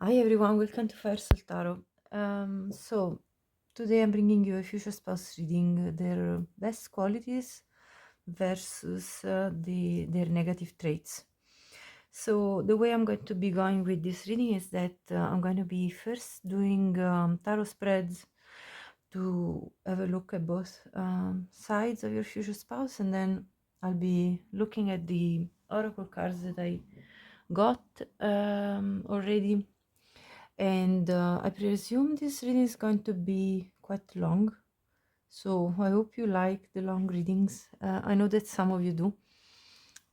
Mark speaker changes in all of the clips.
Speaker 1: Hi everyone, welcome to Fire Soul Tarot. So today I'm bringing you a future spouse reading, their best qualities versus their negative traits. So the way I'm going to be going with this reading is that I'm going to be first doing tarot spreads to have a look at both sides of your future spouse, and then I'll be looking at the oracle cards that I got already. And I presume this reading is going to be quite long, so I hope you like the long readings. I know that some of you do.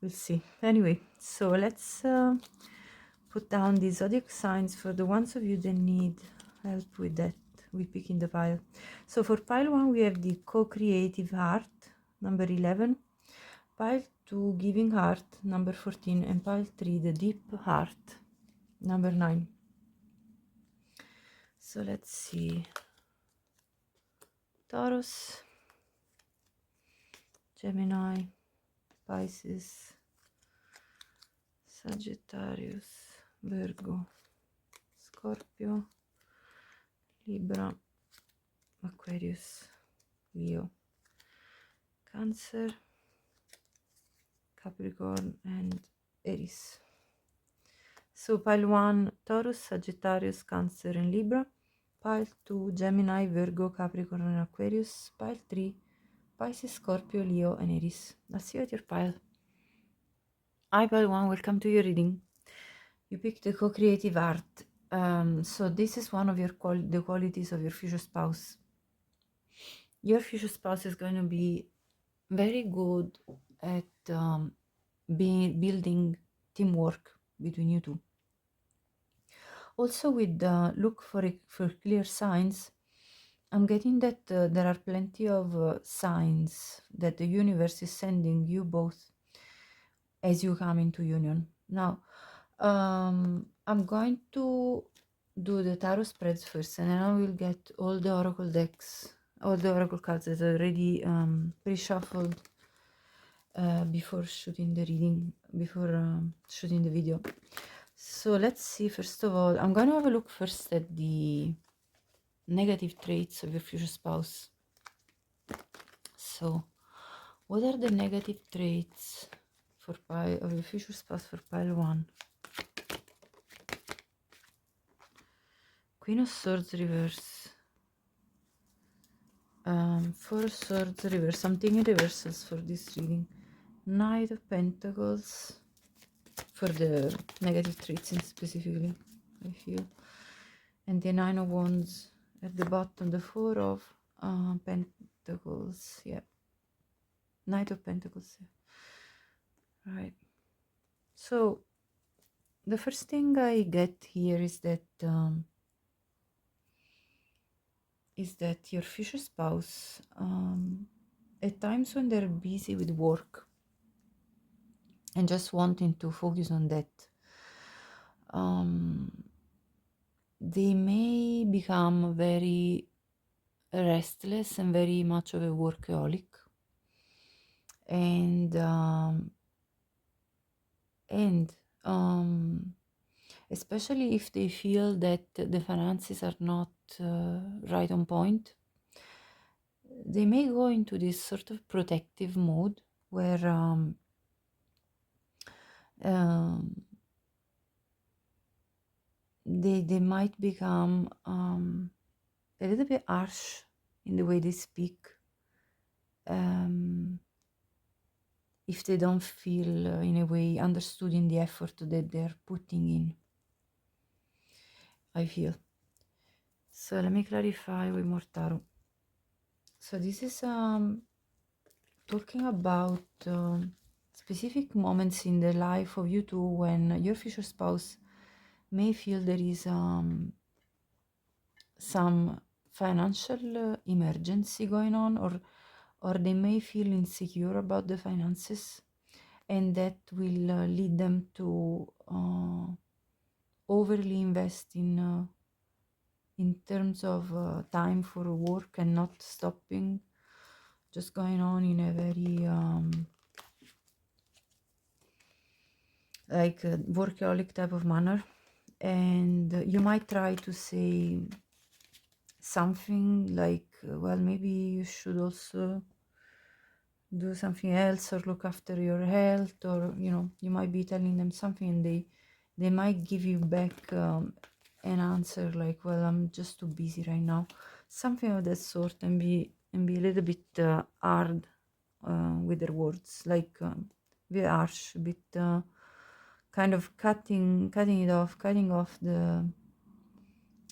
Speaker 1: We'll see. Anyway, so let's put down the zodiac signs for the ones of you that need help with that, with picking the pile. So for pile 1 we have the co-creative heart, number 11, pile 2 giving heart, number 14, and pile 3 the deep heart, number 9. So let's see. Taurus, Gemini, Pisces, Sagittarius, Virgo, Scorpio, Libra, Aquarius, Leo, Cancer, Capricorn, and Aries. So pile 1, Taurus, Sagittarius, Cancer, and Libra. Pile 2, Gemini, Virgo, Capricorn, and Aquarius. Pile 3, Pisces, Scorpio, Leo, and Aries. I'll see you at your pile. Hi pile 1, welcome to your reading. You picked the co-creative art. So this is one of your the qualities of your future spouse. Your future spouse is going to be very good at building teamwork between you two. Also, with look for clear signs, I'm getting that there are plenty of signs that the universe is sending you both as you come into union. Now, I'm going to do the tarot spreads first, and then I will get all the oracle decks, all the oracle cards that are already pre-shuffled before shooting the reading, before shooting the video. So let's see. First of all, I'm going to have a look first at the negative traits of your future spouse. So what are the negative traits for of your future spouse for pile 1? Queen of Swords reverse, Four of Swords reverse. I'm taking reversals for this reading. Knight of Pentacles for the negative traits specifically, I feel, and the Nine of Wands at the bottom. The Four of Pentacles, yeah, Knight of Pentacles, yeah. Right. So the first thing I get here is that your future spouse, at times when they're busy with work and just wanting to focus on that, they may become very restless and very much of a workaholic, and especially if they feel that the finances are not right on point, they may go into this sort of protective mode where they might become a little bit harsh in the way they speak if they don't feel in a way understood in the effort that they're putting in, I feel. So let me clarify with more tarot. So this is talking about specific moments in the life of you two when your future spouse may feel there is some financial emergency going on, or they may feel insecure about the finances, and that will lead them to overly invest in terms of time for work and not stopping, just going on in a very like a workaholic type of manner. And you might try to say something like, well, maybe you should also do something else or look after your health, or you might be telling them something and they might give you back an answer like, well, I'm just too busy right now, something of that sort, and be a little bit hard with their words, like very harsh, a bit kind of cutting off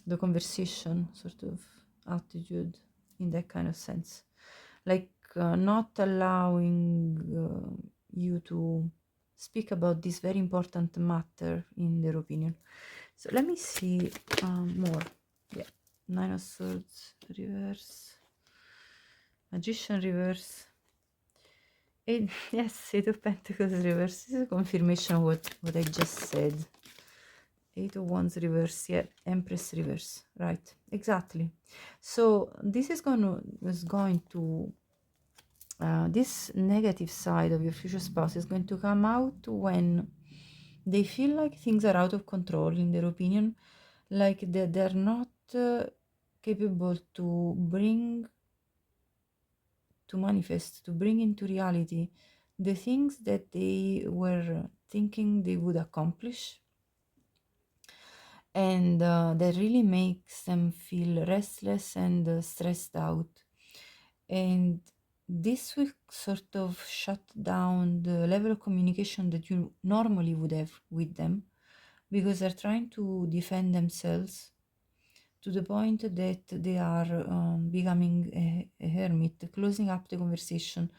Speaker 1: the conversation sort of attitude, in that kind of sense, like not allowing you to speak about this very important matter in their opinion. So let me see more. Yeah, Nine of Swords reverse, Magician reverse, yes, Eight of Pentacles reverse. This is a confirmation of what I just said. Eight of Wands reverse, yeah, Empress reverse, right, exactly. So this is going to this negative side of your future spouse is going to come out when they feel like things are out of control, in their opinion, like they're not capable to manifest, to bring into reality the things that they were thinking they would accomplish, and that really makes them feel restless and stressed out. And this will sort of shut down the level of communication that you normally would have with them, because they're trying to defend themselves to the point that they are becoming a hermit, closing up the conversation,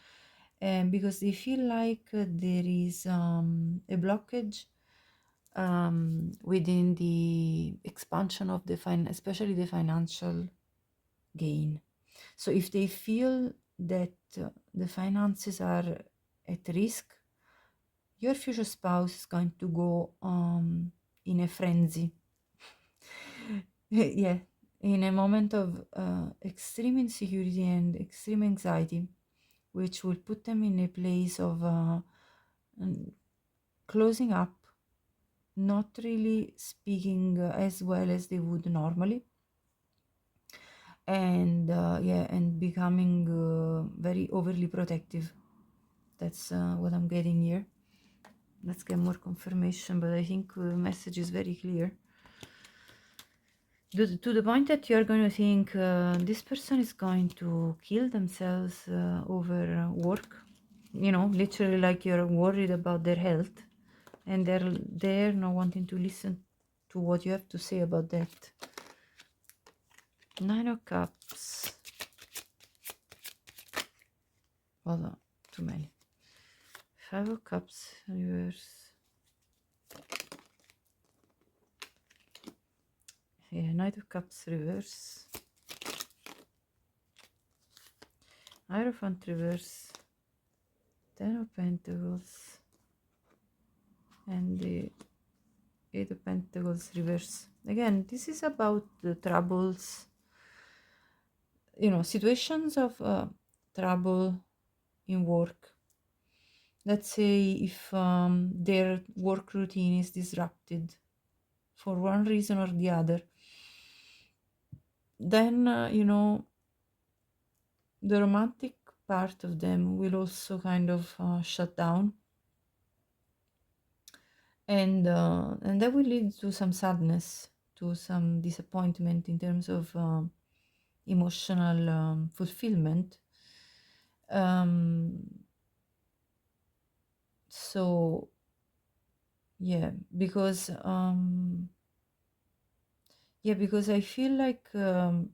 Speaker 1: because they feel like there is a blockage within the expansion of especially the financial gain. So if they feel that the finances are at risk, your future spouse is going to go in a frenzy. Yeah, in a moment of extreme insecurity and extreme anxiety, which will put them in a place of closing up, not really speaking as well as they would normally, and and becoming very overly protective. That's what I'm getting here. Let's get more confirmation, but I think the message is very clear. To the point that you're going to think this person is going to kill themselves over work. Literally, like you're worried about their health, and they're not wanting to listen to what you have to say about that. Nine of Cups. Hold on, too many. Five of Cups reverse. Yeah, Knight of Cups reverse. Hierophant reverse. Ten of Pentacles. And the Eight of Pentacles reverse. Again, this is about the troubles, situations of trouble in work. Let's say if their work routine is disrupted for one reason or the other, then, the romantic part of them will also kind of shut down. And that will lead to some sadness, to some disappointment in terms of emotional fulfillment. So yeah, because I feel like they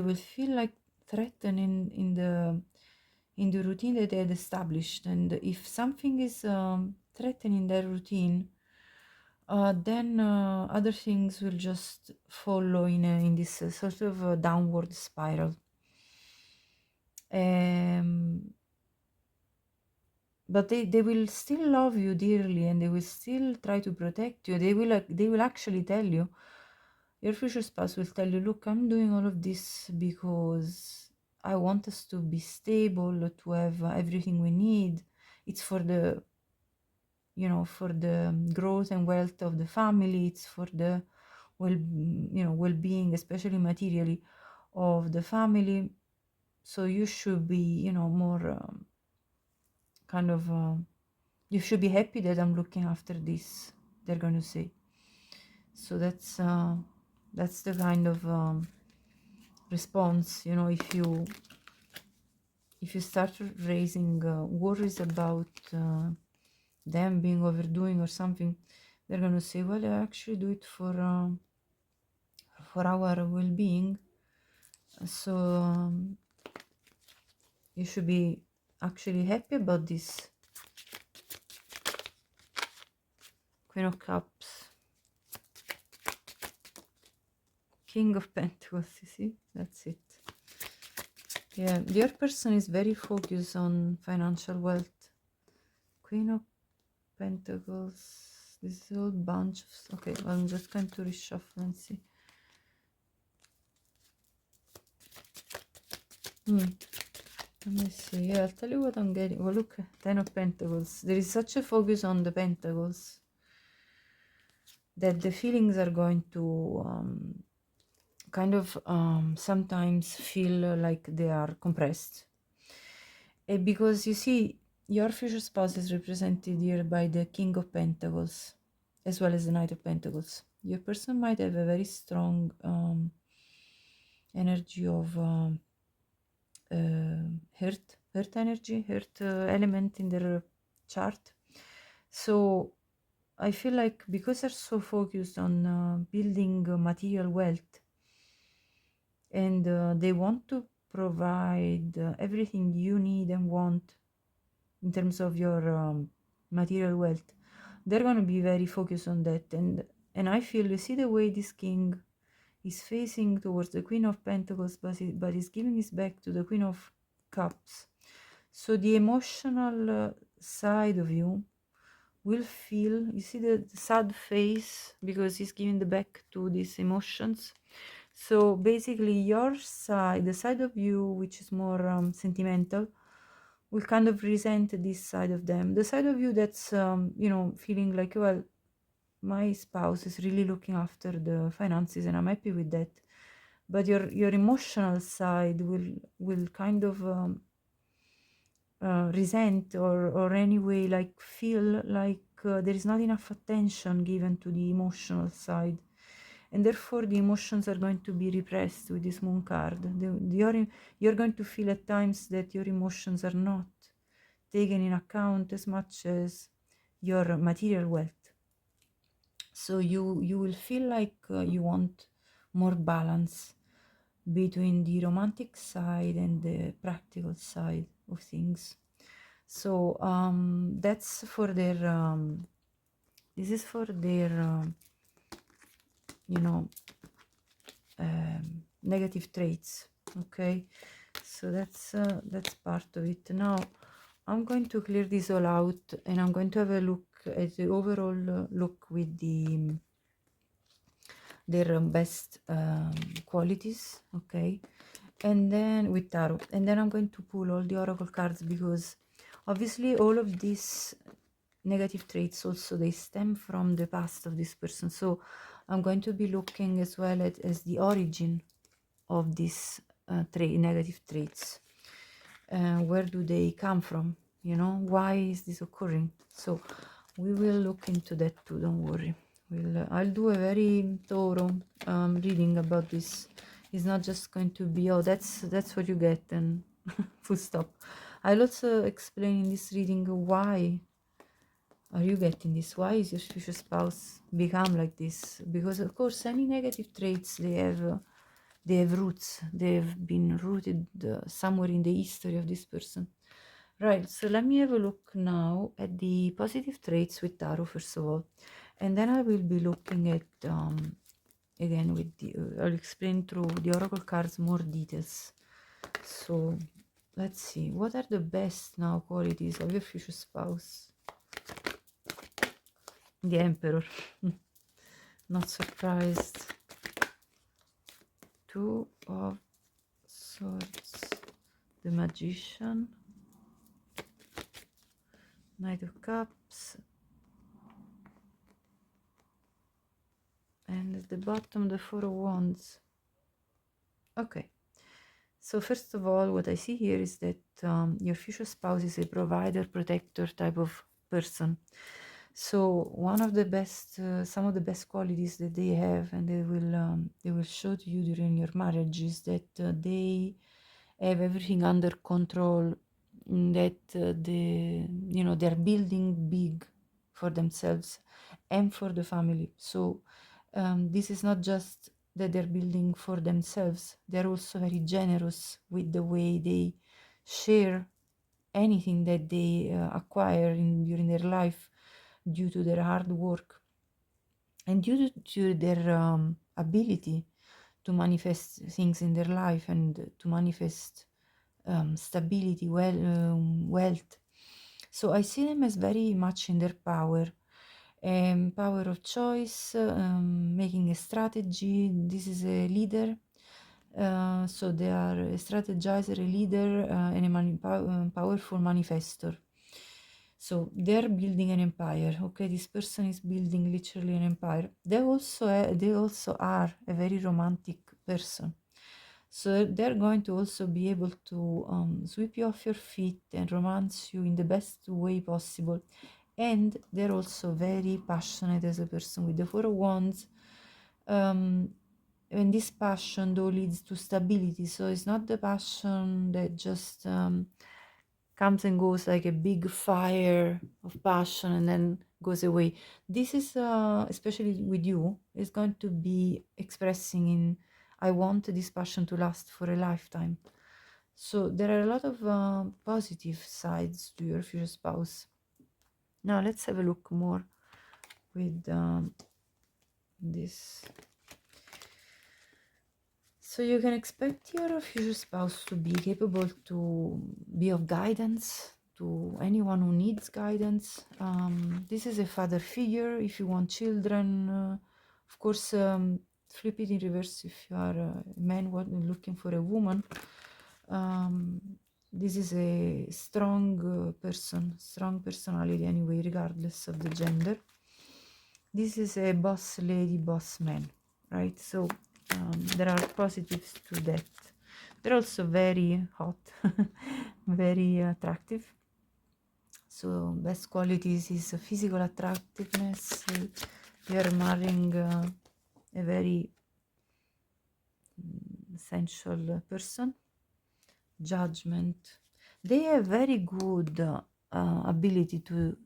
Speaker 1: will feel like threatened in the routine that they had established, and if something is threatening their routine, then other things will just follow in this sort of downward spiral. But they will still love you dearly, and they will still try to protect you. They will actually tell you, your future spouse will tell you, look, I'm doing all of this because I want us to be stable, to have everything we need. It's for the you know, for the growth and wealth of the family. It's for the well-being, especially materially, of the family. So you should be, you know, more kind of you should be happy that I'm looking after this, they're going to say. So that's the kind of response, you know. If you start raising worries about them being overdoing or something, they're going to say, well, I actually do it for our well-being. So you should be actually happy about this. Queen of Cups, King of Pentacles, you see, that's it. Yeah, your person is very focused on financial wealth. Queen of Pentacles, this is a whole bunch of, okay, well, I'm just going to reshuffle and see. Let me see. Yeah, I'll tell you what I'm getting. Well, look, 10 of Pentacles. There is such a focus on the Pentacles that the feelings are going to kind of sometimes feel like they are compressed. And because you see, your future spouse is represented here by the King of Pentacles, as well as the Knight of Pentacles. Your person might have a very strong energy of hurt energy, hurt element in their chart. So I feel like because they're so focused on building material wealth, and they want to provide everything you need and want in terms of your material wealth, they're going to be very focused on that. And I feel, you see the way this king is facing towards the Queen of Pentacles, but he's giving his back to the Queen of Cups. So the emotional side of you will feel, you see the sad face, because he's giving the back to these emotions. So basically your side, the side of you which is more sentimental, will kind of resent this side of them. The side of you that's you know, feeling like, well, my spouse is really looking after the finances and I'm happy with that. But your emotional side will kind of resent or anyway like feel like there is not enough attention given to the emotional side, and therefore the emotions are going to be repressed with this moon card. You're going to feel at times that your emotions are not taken in account as much as your material wealth. So you will feel like you want more balance between the romantic side and the practical side of things. So that's for their this is for their you know, negative traits. Okay, so that's part of it. Now I'm going to clear this all out and I'm going to have a look at the overall look with the their best qualities. Okay, and then with tarot, and then I'm going to pull all the oracle cards, because obviously all of these negative traits also, they stem from the past of this person. So I'm going to be looking as well at as the origin of these negative traits. Where do they come from? You know, why is this occurring? So we will look into that too, don't worry. I'll do a very thorough reading about this. It's not just going to be, oh, that's what you get and full stop. I'll also explain in this reading why are you getting this, why is your future spouse become like this, because of course any negative traits, they have roots, they've been rooted somewhere in the history of this person. Right, so let me have a look now at the positive traits with tarot first of all, and then I will be looking at again with the I'll explain through the oracle cards more details. So let's see, what are the best now qualities of your future spouse? The Emperor. Not surprised. Two of Swords, the Magician, Knight of Cups, And at the bottom, the Four of Wands. Okay. So first of all, what I see here is that your future spouse is a provider, protector type of person. So one of the best, some of the best qualities that they have, and they will show to you during your marriage, is that they have everything under control. That they're building big for themselves and for the family. So this is not just that they're building for themselves, they're also very generous with the way they share anything that they acquire during their life due to their hard work and due to their ability to manifest things in their life and to manifest stability, wealth. So I see them as very much in their power. Power of choice, making a strategy. This is a leader. So they are a strategizer, a leader, and a powerful manifestor. So they're building an empire. Okay, this person is building literally an empire. They also are a very romantic person. So they're going to also be able to sweep you off your feet and romance you in the best way possible. And they're also very passionate as a person with the Four of Wands. And this passion though leads to stability. So it's not the passion that just comes and goes like a big fire of passion and then goes away. This is, especially with you, is going to be expressing in, I want this passion to last for a lifetime. So there are a lot of positive sides to your future spouse. Now let's have a look more with this. So you can expect your future spouse to be capable to be of guidance to anyone who needs guidance. This is a father figure. If you want children, of course, flip it in reverse if you are a man looking for a woman. This is a strong person, strong personality anyway, regardless of the gender. This is a boss lady, boss man, right? So there are positives to that. They're also very hot, very attractive. So best qualities is physical attractiveness. You're marrying a very sensual person. Judgment. They have very good ability to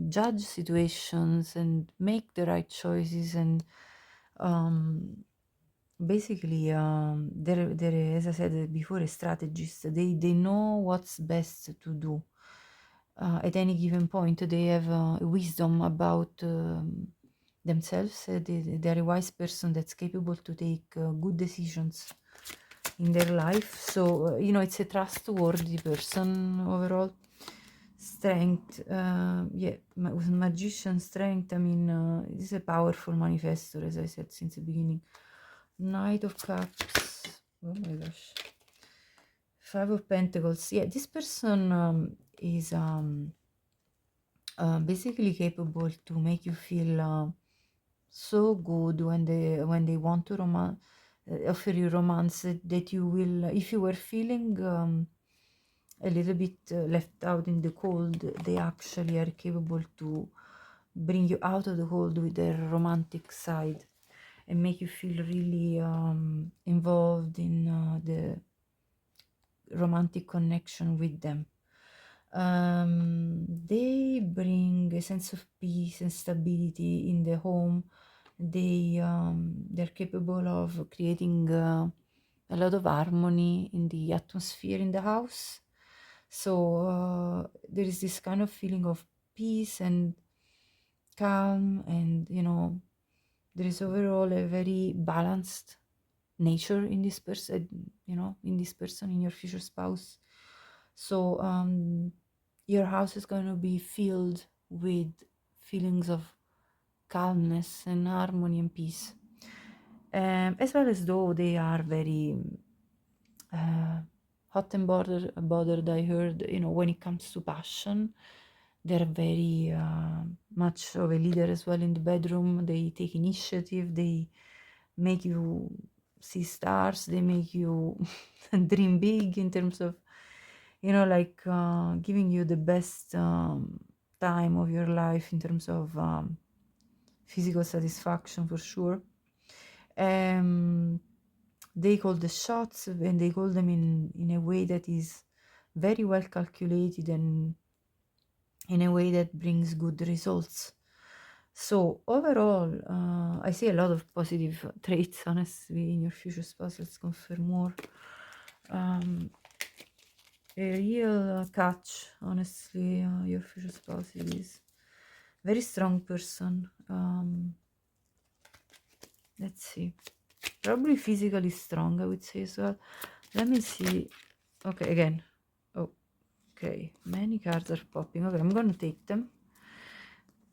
Speaker 1: judge situations and make the right choices, and basically they're, as I said before, a strategist. They know what's best to do at any given point. They have wisdom about themselves. They're a wise person that's capable to take good decisions in their life. So it's a trustworthy person overall. Strength, with magician strength, I mean, this is a powerful manifestor, as I said since the beginning. Knight of Cups, oh my gosh, Five of Pentacles. Yeah, this person is basically capable to make you feel so good when they want to offer you romance, that you will, if you were feeling a little bit left out in the cold, they actually are capable to bring you out of the cold with their romantic side and make you feel really involved in the romantic connection with them. They bring a sense of peace and stability in the home. They're capable of creating a lot of harmony in the atmosphere in the house. So there is this kind of feeling of peace and calm, and there is overall a very balanced nature in this person, in your future spouse. So your house is going to be filled with feelings of calmness and harmony and peace, as well as though they are very hot and bothered, I heard, when it comes to passion. They're very much of a leader as well in the bedroom. They take initiative. They make you see stars. They make you dream big in terms of, like giving you the best time of your life in terms of physical satisfaction for sure. They call the shots, and they call them in a way that is very well calculated and in a way that brings good results. So overall, I see a lot of positive traits, honestly, in your future spouse. Let's confirm more. A real catch, honestly, your future spouse is very strong person. Let's see. Probably physically strong, I would say as well. Let me see. Okay, again. Okay, many cards are popping. Okay, I'm gonna take them.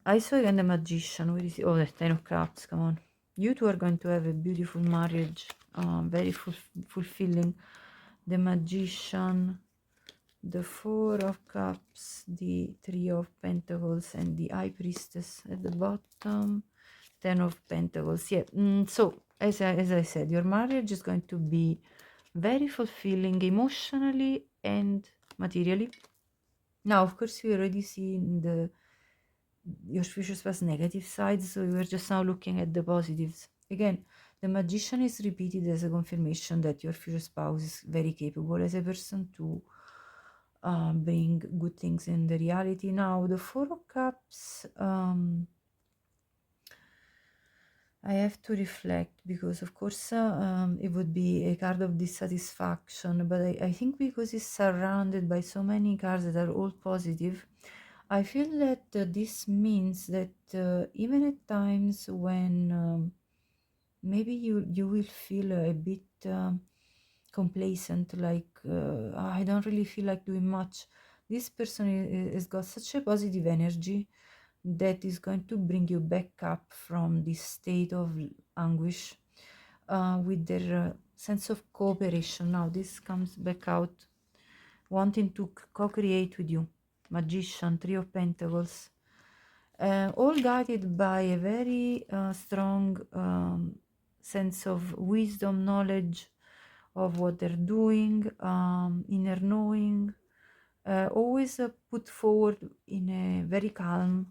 Speaker 1: I saw again the Magician. Where is he? Oh, the Ten of Cups. Come on. You two are going to have a beautiful marriage. Very fulfilling. The Magician, the Four of Cups, the Three of Pentacles, and the High Priestess at the bottom. Ten of Pentacles. Yeah. So, as I said, your marriage is going to be very fulfilling emotionally and materially. Now, of course, we already see your future spouse negative sides, so we're just now looking at the positives. Again, the Magician is repeated as a confirmation that your future spouse is very capable as a person to bring good things in the reality. Now, the Four of Cups, I have to reflect, because of course it would be a card of dissatisfaction, but I think because it's surrounded by so many cards that are all positive, I feel that this means that even at times when maybe you will feel a bit complacent, like I don't really feel like doing much, this person has got such a positive energy that is going to bring you back up from this state of anguish with their sense of cooperation. Now this comes back out, wanting to co-create with you. Magician, Three of Pentacles, all guided by a very strong sense of wisdom, knowledge of what they're doing, inner knowing, always put forward in a very calm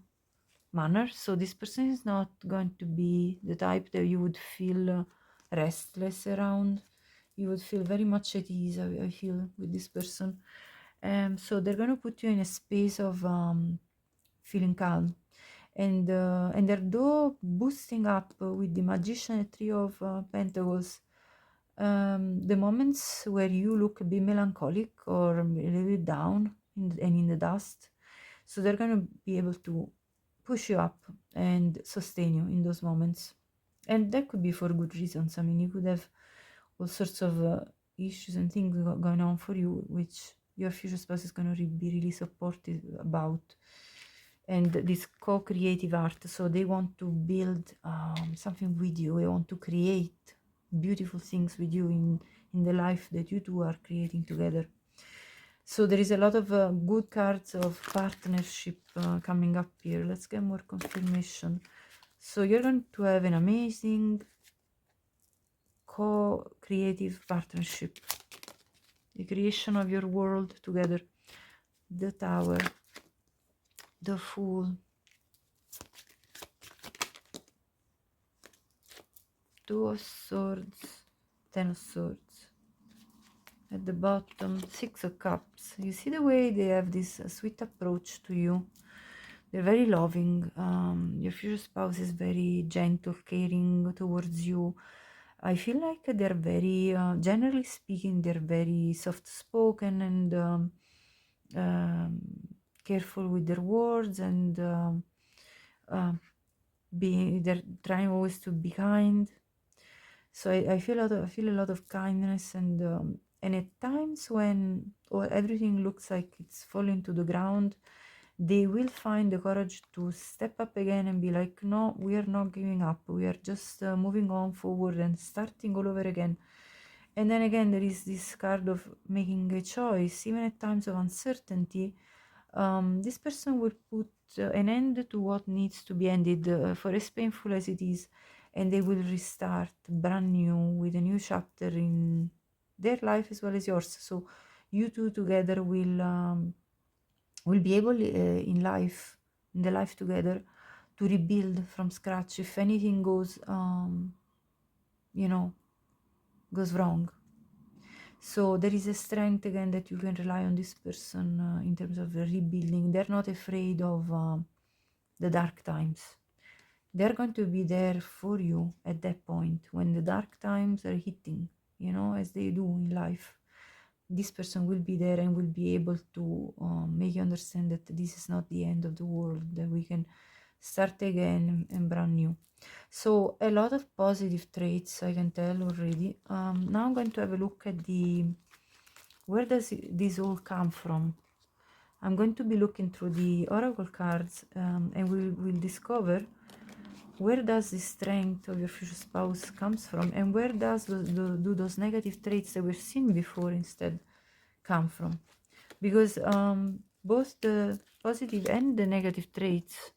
Speaker 1: manner. So this person is not going to be the type that you would feel restless around. You would feel very much at ease, I feel, with this person. So they're going to put you in a space of feeling calm. And they're though boosting up with the Magician and Three of Pentacles, the moments where you look a bit melancholic or a little bit down and in the dust. So they're going to be able to push you up and sustain you in those moments. And that could be for good reasons. I mean, you could have all sorts of issues and things going on for you, which your future spouse is going to be really supportive about. And this co-creative art, so they want to build something with you. They want to create beautiful things with you in the life that you two are creating together. So there is a lot of good cards of partnership coming up here. Let's get more confirmation. So you're going to have an amazing co-creative partnership, the creation of your world together. The Tower, the Fool, Two of Swords, Ten of Swords. At the bottom, Six of Cups. You see the way they have this sweet approach to you. They're very loving. Your future spouse is very gentle, caring towards you. I feel like they're very, generally speaking, they're very soft-spoken and careful with their words, and they're trying always to be kind. So I feel a lot of kindness, and at times when everything looks like it's falling to the ground, they will find the courage to step up again and be like, no, we are not giving up. We are just moving on forward and starting all over again. And then again, there is this card of making a choice, even at times of uncertainty. This person will put an end to what needs to be ended, for as painful as it is, and they will restart brand new with a new chapter in their life as well as yours. So you two together will be able in life, in the life together, to rebuild from scratch if anything goes goes wrong. So there is a strength again that you can rely on this person in terms of rebuilding. They're not afraid of the dark times. They're going to be there for you at that point when the dark times are hitting, as they do in life. This person will be there and will be able to make you understand that this is not the end of the world, that we can start again and brand new. So a lot of positive traits, I can tell already. Now I'm going to have a look at where does this all come from. I'm going to be looking through the oracle cards, and we will discover where does the strength of your future spouse comes from, and where do those negative traits that we've seen before instead come from. Because both the positive and the negative traits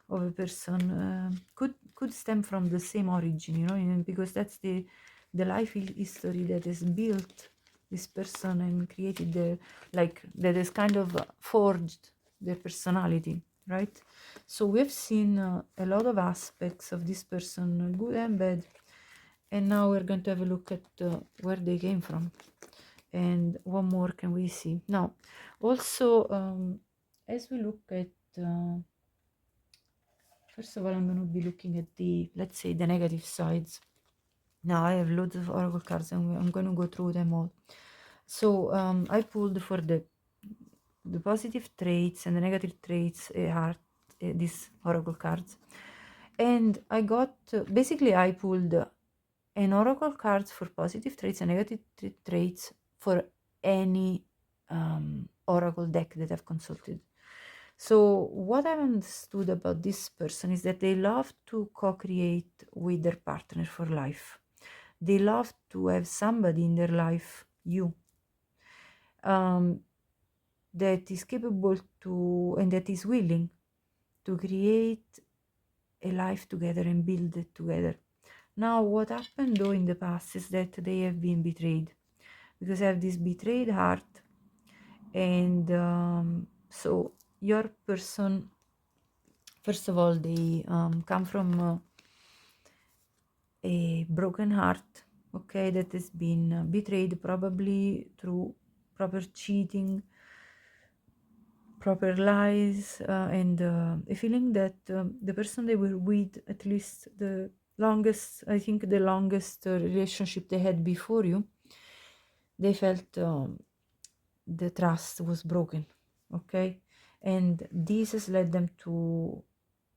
Speaker 1: of a person could stem from the same origin, because that's the life history that has built this person and created that has kind of forged their personality, right? So we've seen a lot of aspects of this person, good and bad, and now we're going to have a look at where they came from and what more can we see now. Also, as we look at first of all, I'm going to be looking at let's say, the negative sides. Now I have loads of oracle cards and I'm going to go through them all. So I pulled for the positive traits and the negative traits these oracle cards, and I got basically I pulled an oracle cards for positive traits and negative traits for any oracle deck that I've consulted. So what I've understood about this person is that they love to co-create with their partner for life. They love to have somebody in their life, you, that is capable to, and that is willing to create a life together and build it together. Now, what happened though in the past is that they have been betrayed, because I have this betrayed heart, and so your person, first of all, they come from a broken heart, okay, that has been betrayed probably through proper cheating, proper lies, and a feeling that the person they were with, at least the longest, I think the longest relationship they had before you, they felt the trust was broken, okay, and this has led them to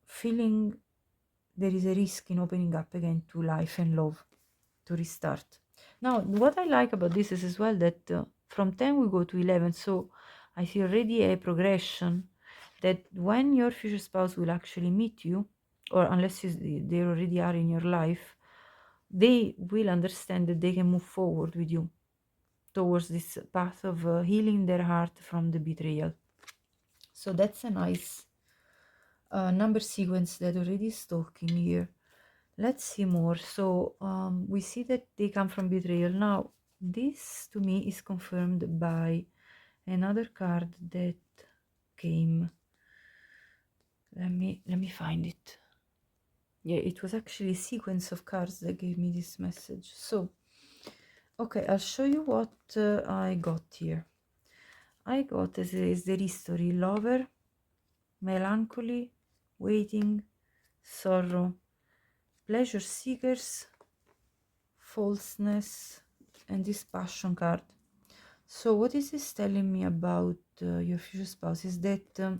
Speaker 1: feeling there is a risk in opening up again to life and love, to restart. Now, what I like about this is as well that from 10 we go to 11, so I see already a progression that when your future spouse will actually meet you, or unless they already are in your life, they will understand that they can move forward with you towards this path of healing their heart from the betrayal. So that's a nice number sequence that already is talking here. Let's see more. So we see that they come from betrayal. Now, this to me is confirmed by another card that came. Let me find it. Yeah, it was actually a sequence of cards that gave me this message. So, okay, I'll show you what I got here. I got as the history: lover, melancholy, waiting, sorrow, pleasure seekers, falseness, and this passion card. So what is this telling me about your future spouse is that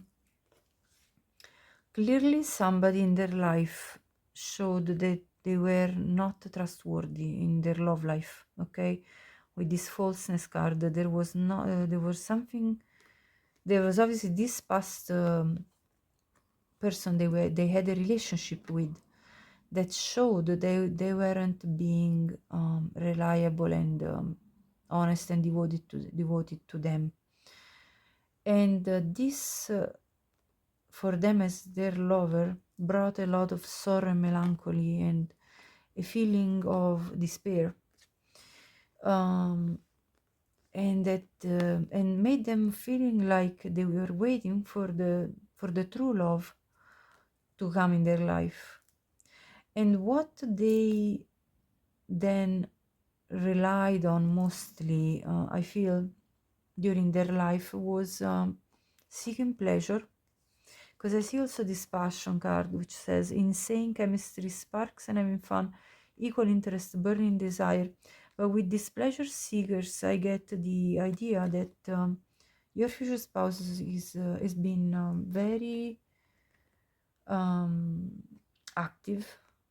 Speaker 1: clearly somebody in their life showed that they were not trustworthy in their love life, okay? With this falseness card, there was obviously this past person they had a relationship with that showed that they weren't being reliable and honest and devoted to them. And this, for them as their lover, brought a lot of sorrow and melancholy and a feeling of despair, um, and that and made them feeling like they were waiting for the true love to come in their life. And what they then relied on mostly, I feel, during their life was seeking pleasure. Because I see also this passion card which says insane chemistry, sparks and having fun, equal interest, burning desire. But with these pleasure seekers, I get the idea that your future spouse is been very um, active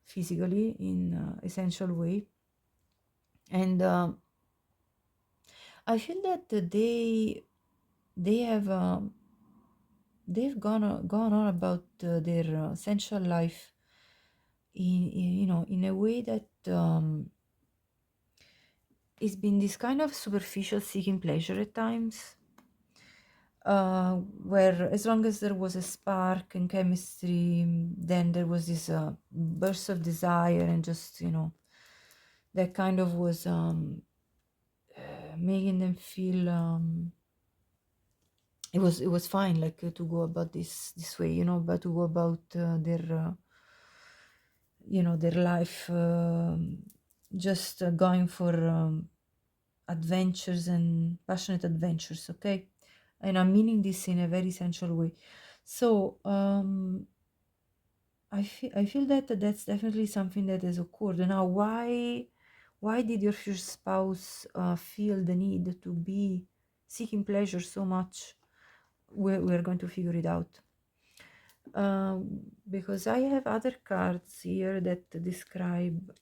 Speaker 1: physically in essential way, and I feel that they have they've gone on about their sensual life in a way that it's been this kind of superficial seeking pleasure at times, where as long as there was a spark and chemistry, then there was this burst of desire, and just that kind of was making them feel it was fine, like to go about this way, but to go about their life, just going for adventures and passionate adventures, okay? And I'm meaning this in a very sensual way. So I feel that that's definitely something that has occurred. Now, why did your future spouse feel the need to be seeking pleasure so much? We're going to figure it out. Because I have other cards here that describe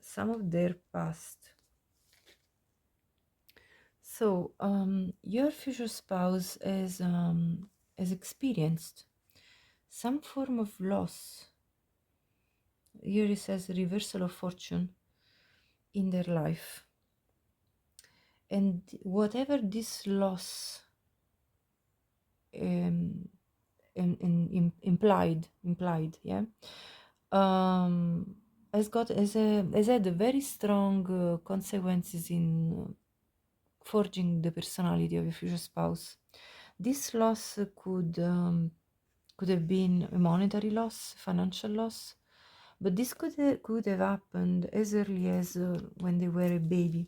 Speaker 1: some of their past. So your future spouse has experienced some form of loss. Here it says reversal of fortune in their life, and whatever this loss implied, yeah, has had very strong consequences in forging the personality of your future spouse. This loss could have been a monetary loss, financial loss, but this could have happened as early as when they were a baby,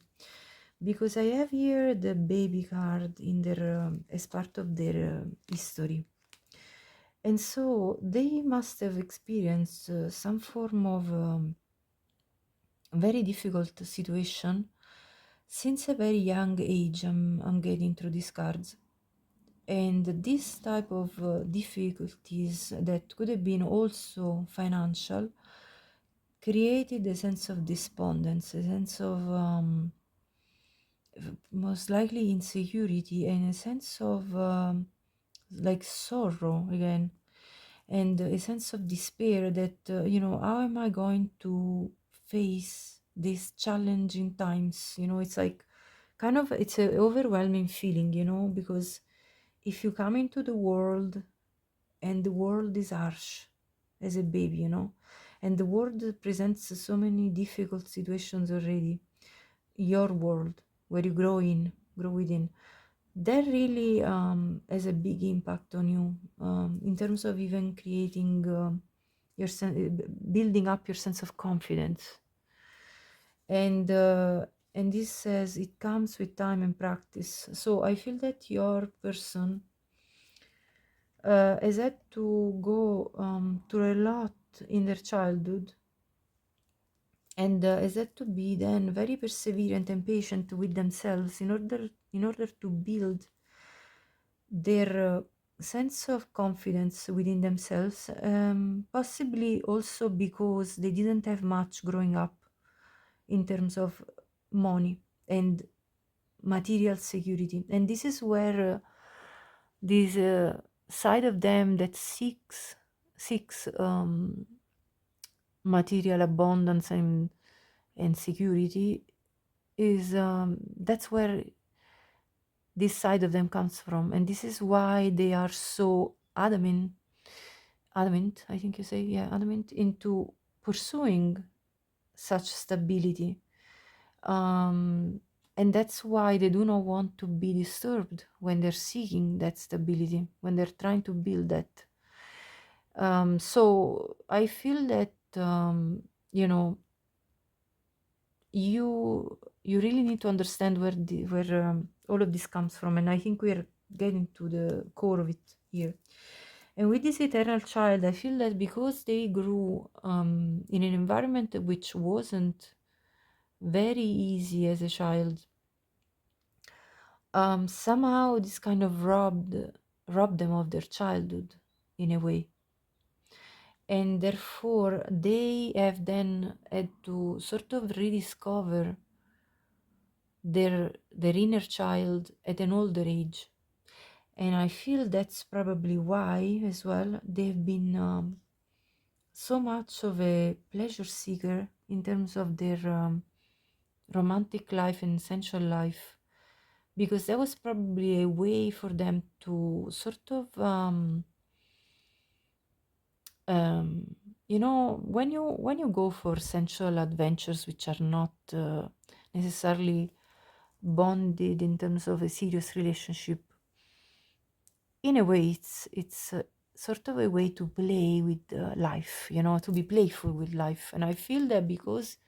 Speaker 1: because I have here the baby card in their as part of their history, and so they must have experienced some form of very difficult situation since a very young age. I'm getting through these cards. And this type of difficulties that could have been also financial created a sense of despondence, a sense of most likely insecurity, and a sense of like sorrow again, and a sense of despair that how am I going to face these challenging times. It's like kind of, it's an overwhelming feeling, because if you come into the world and the world is harsh as a baby, and the world presents so many difficult situations already, your world where you grow within, that really has a big impact on you, in terms of even creating building up your sense of confidence. And this says it comes with time and practice. So I feel that your person has had to go through a lot in their childhood, and has had to be then very perseverant and patient with themselves in order to build their sense of confidence within themselves, possibly also because they didn't have much growing up in terms of money and material security. And this is where this side of them that seeks material abundance and security is, that's where this side of them comes from, and this is why they are so adamant, I think you say, yeah, adamant into pursuing such stability. And that's why they do not want to be disturbed when they're seeking that stability, when they're trying to build that. So I feel that, you know, you really need to understand where all of this comes from, and I think we're getting to the core of it here. And with this eternal child, I feel that because they grew in an environment which wasn't very easy as a child, somehow this kind of robbed them of their childhood in a way, and therefore they have then had to sort of rediscover their inner child at an older age. And I feel that's probably why as well they've been so much of a pleasure seeker in terms of their romantic life and sensual life, because that was probably a way for them to sort of you know, when you go for sensual adventures which are not necessarily bonded in terms of a serious relationship, in a way it's sort of a way to play with life, you know, to be playful with life. And I feel that because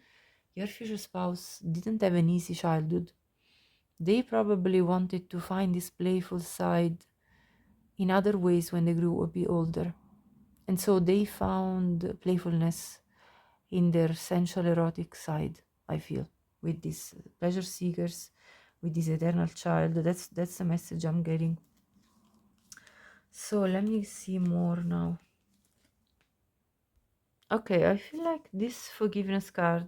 Speaker 1: your future spouse didn't have an easy childhood, they probably wanted to find this playful side in other ways when they grew a bit older. And so they found playfulness in their sensual erotic side, I feel, with these pleasure seekers, with this eternal child. That's the message I'm getting. So let me see more now. Okay, I feel like this forgiveness card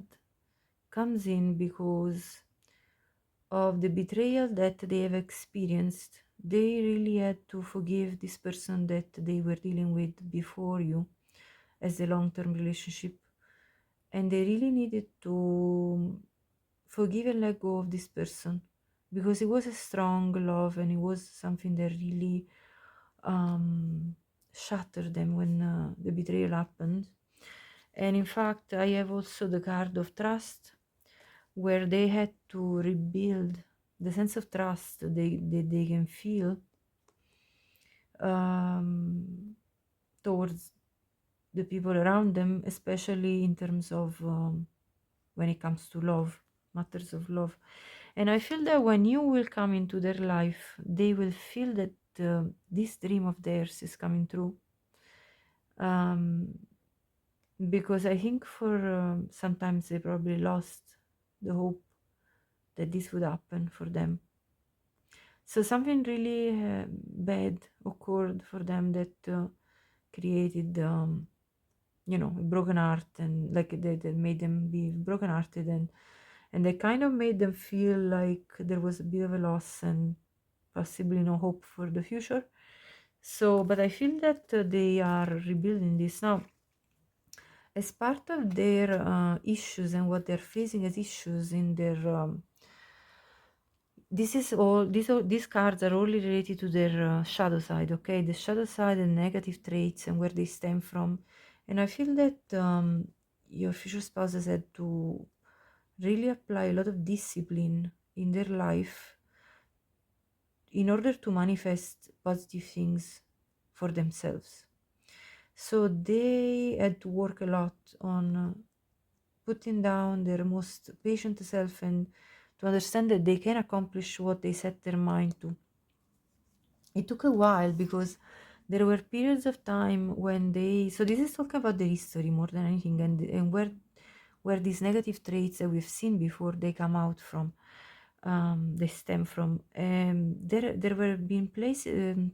Speaker 1: comes in because of the betrayal that they have experienced. They really had to forgive this person that they were dealing with before you as a long-term relationship, and they really needed to forgive and let go of this person because it was a strong love and it was something that really shattered them when the betrayal happened. And in fact, I have also the card of trust, where they had to rebuild the sense of trust they can feel towards the people around them, especially in terms of when it comes to love, matters of love. And I feel that when you will come into their life, they will feel that this dream of theirs is coming true. Because I think for sometimes they probably lost the hope that this would happen for them. So something really bad occurred for them that created, you know, a broken heart, and like that made them be brokenhearted, and they kind of made them feel like there was a bit of a loss and possibly no hope for the future. So, but I feel that they are rebuilding this now as part of their issues and what they're facing as issues in their this is all these cards are only related to their shadow side, okay, the shadow side and negative traits and where they stem from. And I feel that your future spouses had to really apply a lot of discipline in their life in order to manifest positive things for themselves. So they had to work a lot on putting down their most patient self and to understand that they can accomplish what they set their mind to. It took a while because there were periods of time when they, so this is talking about the history more than anything, and where these negative traits that we've seen before they come out from, they stem from. There were been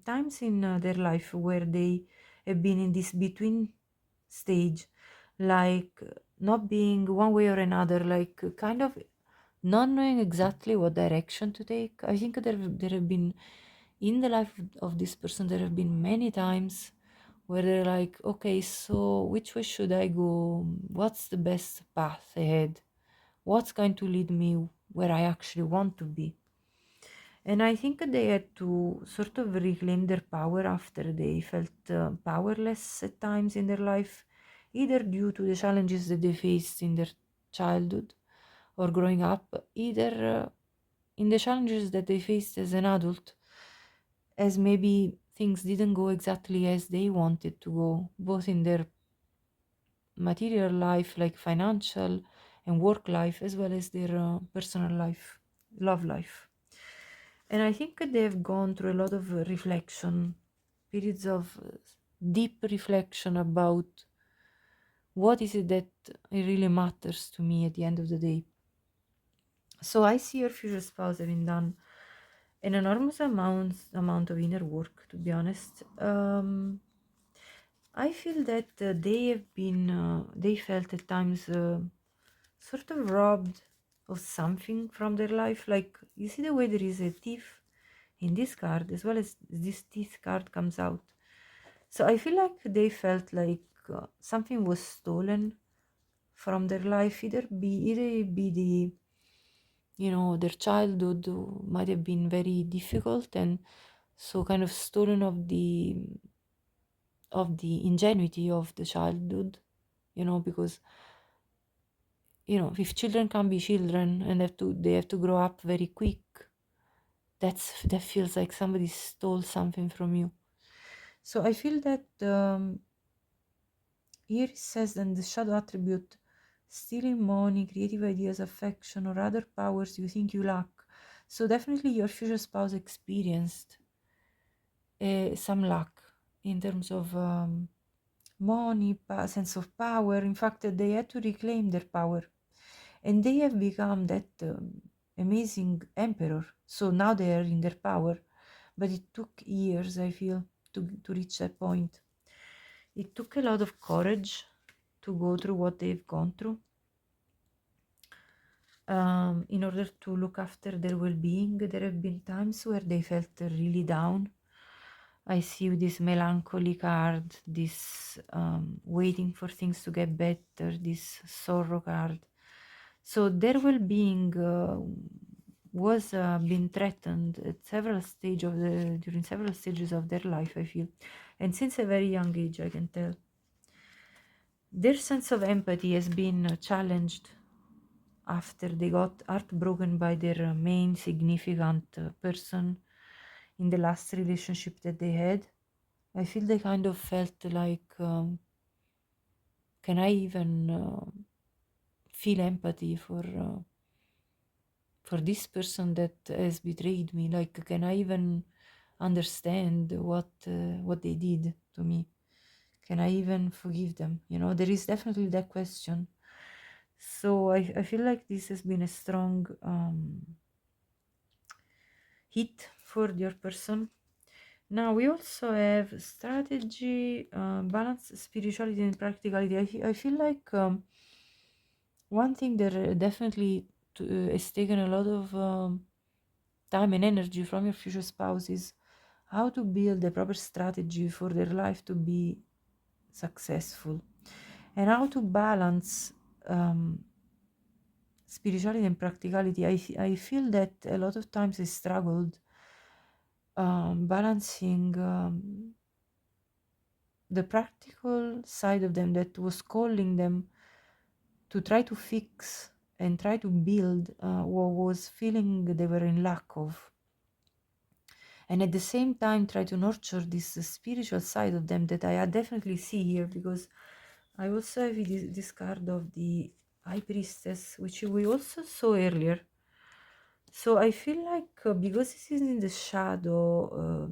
Speaker 1: times in their life where they have been in this between stage, like not being one way or another, like kind of not knowing exactly what direction to take. I think there have been in the life of this person, there have been many times where they're like, okay, so which way should I go? What's the best path ahead? What's going to lead me where I actually want to be? And I think they had to sort of reclaim their power after they felt powerless at times in their life, either due to the challenges that they faced in their childhood or growing up, either in the challenges that they faced as an adult, as maybe things didn't go exactly as they wanted to go, both in their material life, like financial and work life, as well as their personal life, love life. And I think they've gone through a lot of reflection, periods of deep reflection about what is it that it really matters to me at the end of the day. So I see your future spouse having done an enormous amount of inner work, to be honest. I feel that they felt at times sort of robbed of something from their life. Like, you see the way there is a thief in this card, as well as this thief card comes out. So I feel like they felt like something was stolen from their life, either be the, their childhood might have been very difficult, and so kind of stolen of the ingenuity of the childhood, because if children can be children and they have to grow up very quick, that feels like somebody stole something from you. So I feel that here it says then the shadow attribute, stealing money, creative ideas, affection, or other powers you think you lack. So definitely your future spouse experienced some lack in terms of money, sense of power. In fact, they had to reclaim their power, and they have become that amazing emperor. So now they are in their power, but it took years, I feel, to reach that point. It took a lot of courage to go through what they've gone through, in order to look after their well-being. There have been times where they felt really down. I see this melancholy card, this waiting for things to get better, this sorrow card. So their well-being was being threatened at during several stages of their life, I feel, and since a very young age, I can tell. Their sense of empathy has been challenged after they got heartbroken by their main significant person in the last relationship that they had. I feel they kind of felt like, can I even feel empathy for this person that has betrayed me? Like, can I even understand what they did to me? Can I even forgive them? There is definitely that question. So I feel like this has been a strong hit for your person. Now we also have strategy, balance, spirituality, and practicality. I feel like one thing that definitely has taken a lot of time and energy from your future spouse is how to build a proper strategy for their life to be successful, and how to balance spirituality and practicality. I feel that a lot of times they struggled balancing the practical side of them that was calling them to try to fix and try to build what was feeling they were in lack of, and at the same time try to nurture this spiritual side of them that I definitely see here, because I also have this card of the High Priestess, which we also saw earlier. So I feel like because this is in the shadow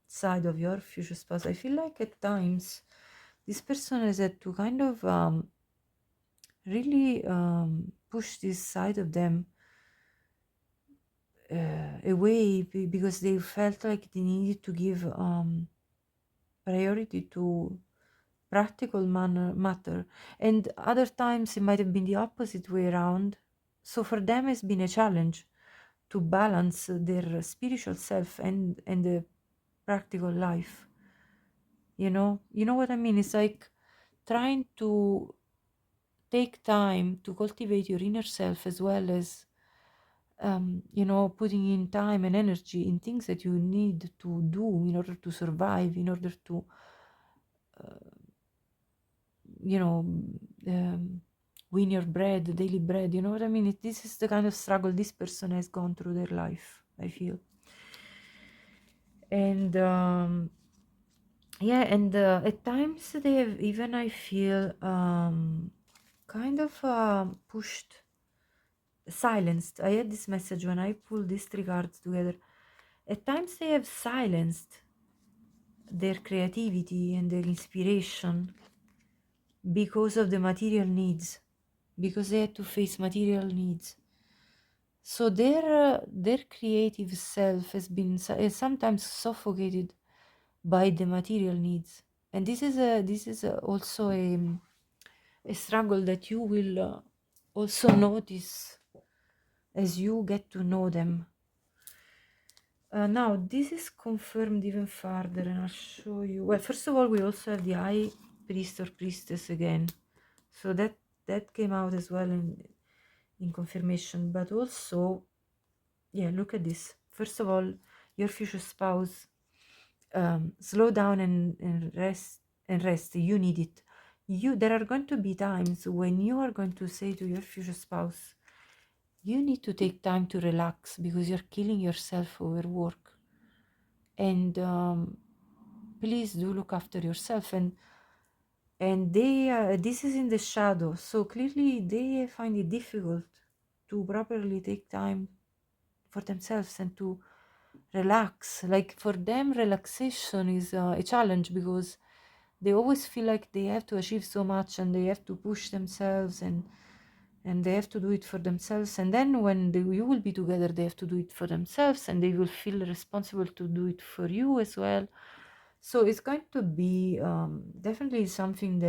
Speaker 1: side of your future spouse, I feel like at times this person has had to kind of really push this side of them away, because they felt like they needed to give priority to practical matter, and other times it might have been the opposite way around. So for them it's been a challenge to balance their spiritual self and the practical life. You know what I mean? It's like trying to take time to cultivate your inner self, as well as you know, putting in time and energy in things that you need to do in order to survive, in order to, you know, win your bread, daily bread. You know what I mean? This is the kind of struggle this person has gone through their life, I feel. And yeah, and at times they have even, I feel, kind of pushed, silenced. I had this message when I pulled these three cards together. At times they have silenced their creativity and their inspiration because of the material needs, because they had to face material needs. So their creative self has been is sometimes suffocated by the material needs, and this is also a struggle that you will also notice as you get to know them. Now this is confirmed even further, and I'll show you. Well, first of all, we also have the High Priest or Priestess again, so that came out as well in confirmation. But also, yeah, look at this. First of all, your future spouse, slow down and rest, you need it. There are going to be times when you are going to say to your future spouse, you need to take time to relax because you're killing yourself over work, and please do look after yourself. And they this is in the shadow, so clearly they find it difficult to properly take time for themselves and to relax. Like for them, relaxation is a challenge because they always feel like they have to achieve so much and they have to push themselves, and they have to do it for themselves. And then when you will be together, they have to do it for themselves, and they will feel responsible to do it for you as well. So it's going to be definitely something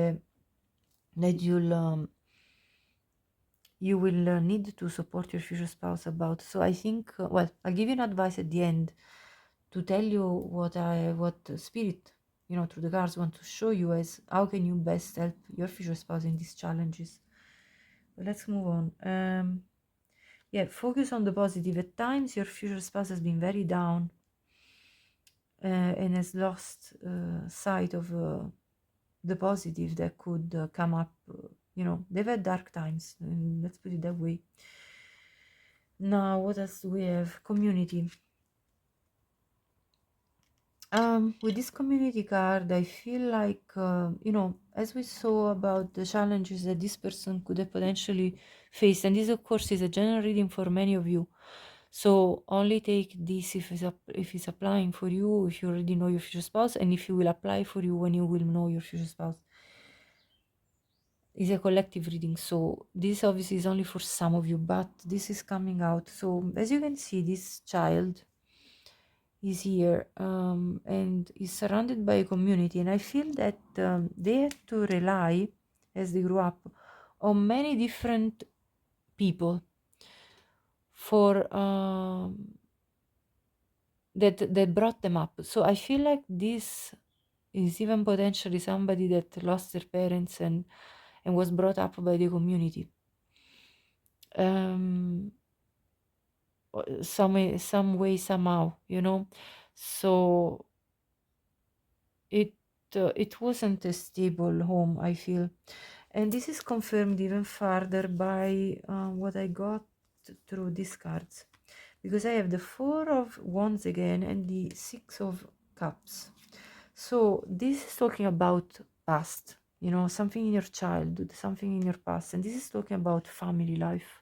Speaker 1: that you will need to support your future spouse about. So I think, well, I'll give you an advice at the end to tell you what spirit, you know, through the cards want to show you as how can you best help your future spouse in these challenges. But let's move on. Yeah, focus on the positive. At times your future spouse has been very down and has lost sight of the positive that could come up. You know, they've had dark times, let's put it that way. Now, what else do we have? Community. With this community card, I feel like, you know, as we saw about the challenges that this person could have potentially faced, and this, of course, is a general reading for many of you. So only take this if it's applying for you, if you already know your future spouse, and if you will apply for you when you will know your future spouse. It's a collective reading, so this obviously is only for some of you, but this is coming out. So as you can see, this child is here and is surrounded by a community, and I feel that they have to rely, as they grew up, on many different people for that brought them up. So I feel like this is even potentially somebody that lost their parents and was brought up by the community. Some way, somehow, you know. So it wasn't a stable home, I feel. And this is confirmed even further by what I got through these cards, because I have the Four of Wands again and the Six of Cups. So this is talking about past, you know, something in your childhood, something in your past, and this is talking about family life.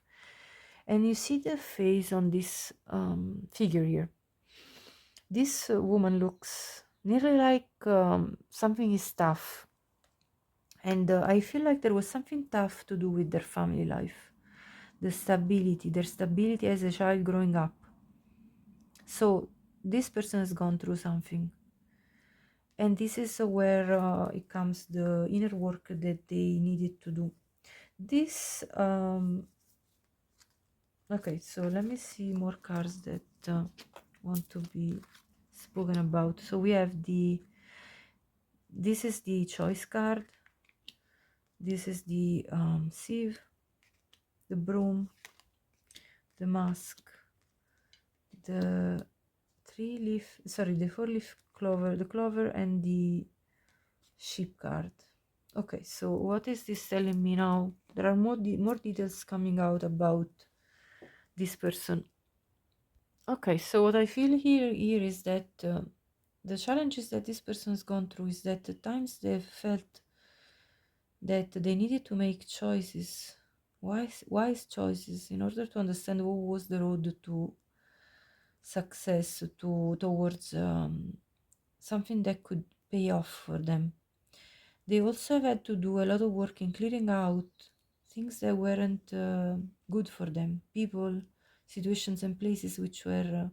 Speaker 1: And you see the face on this figure here. This woman looks nearly like something is tough, and I feel like there was something tough to do with their family life, their stability as a child growing up. So this person has gone through something, and this is where it comes the inner work that they needed to do. This okay, so let me see more cards that want to be spoken about. So we have this is the choice card, this is the sieve, the broom, the mask, the the 4-leaf clover, the clover and the sheep card. Okay, so what is this telling me now? There are more details coming out about this person. Okay, so what I feel here is that the challenges that this person has gone through is that at times they've felt that they needed to make choices, wise choices, in order to understand what was the road to success, towards something that could pay off for them. They also had to do a lot of work in clearing out things that weren't good for them, people, situations, and places which were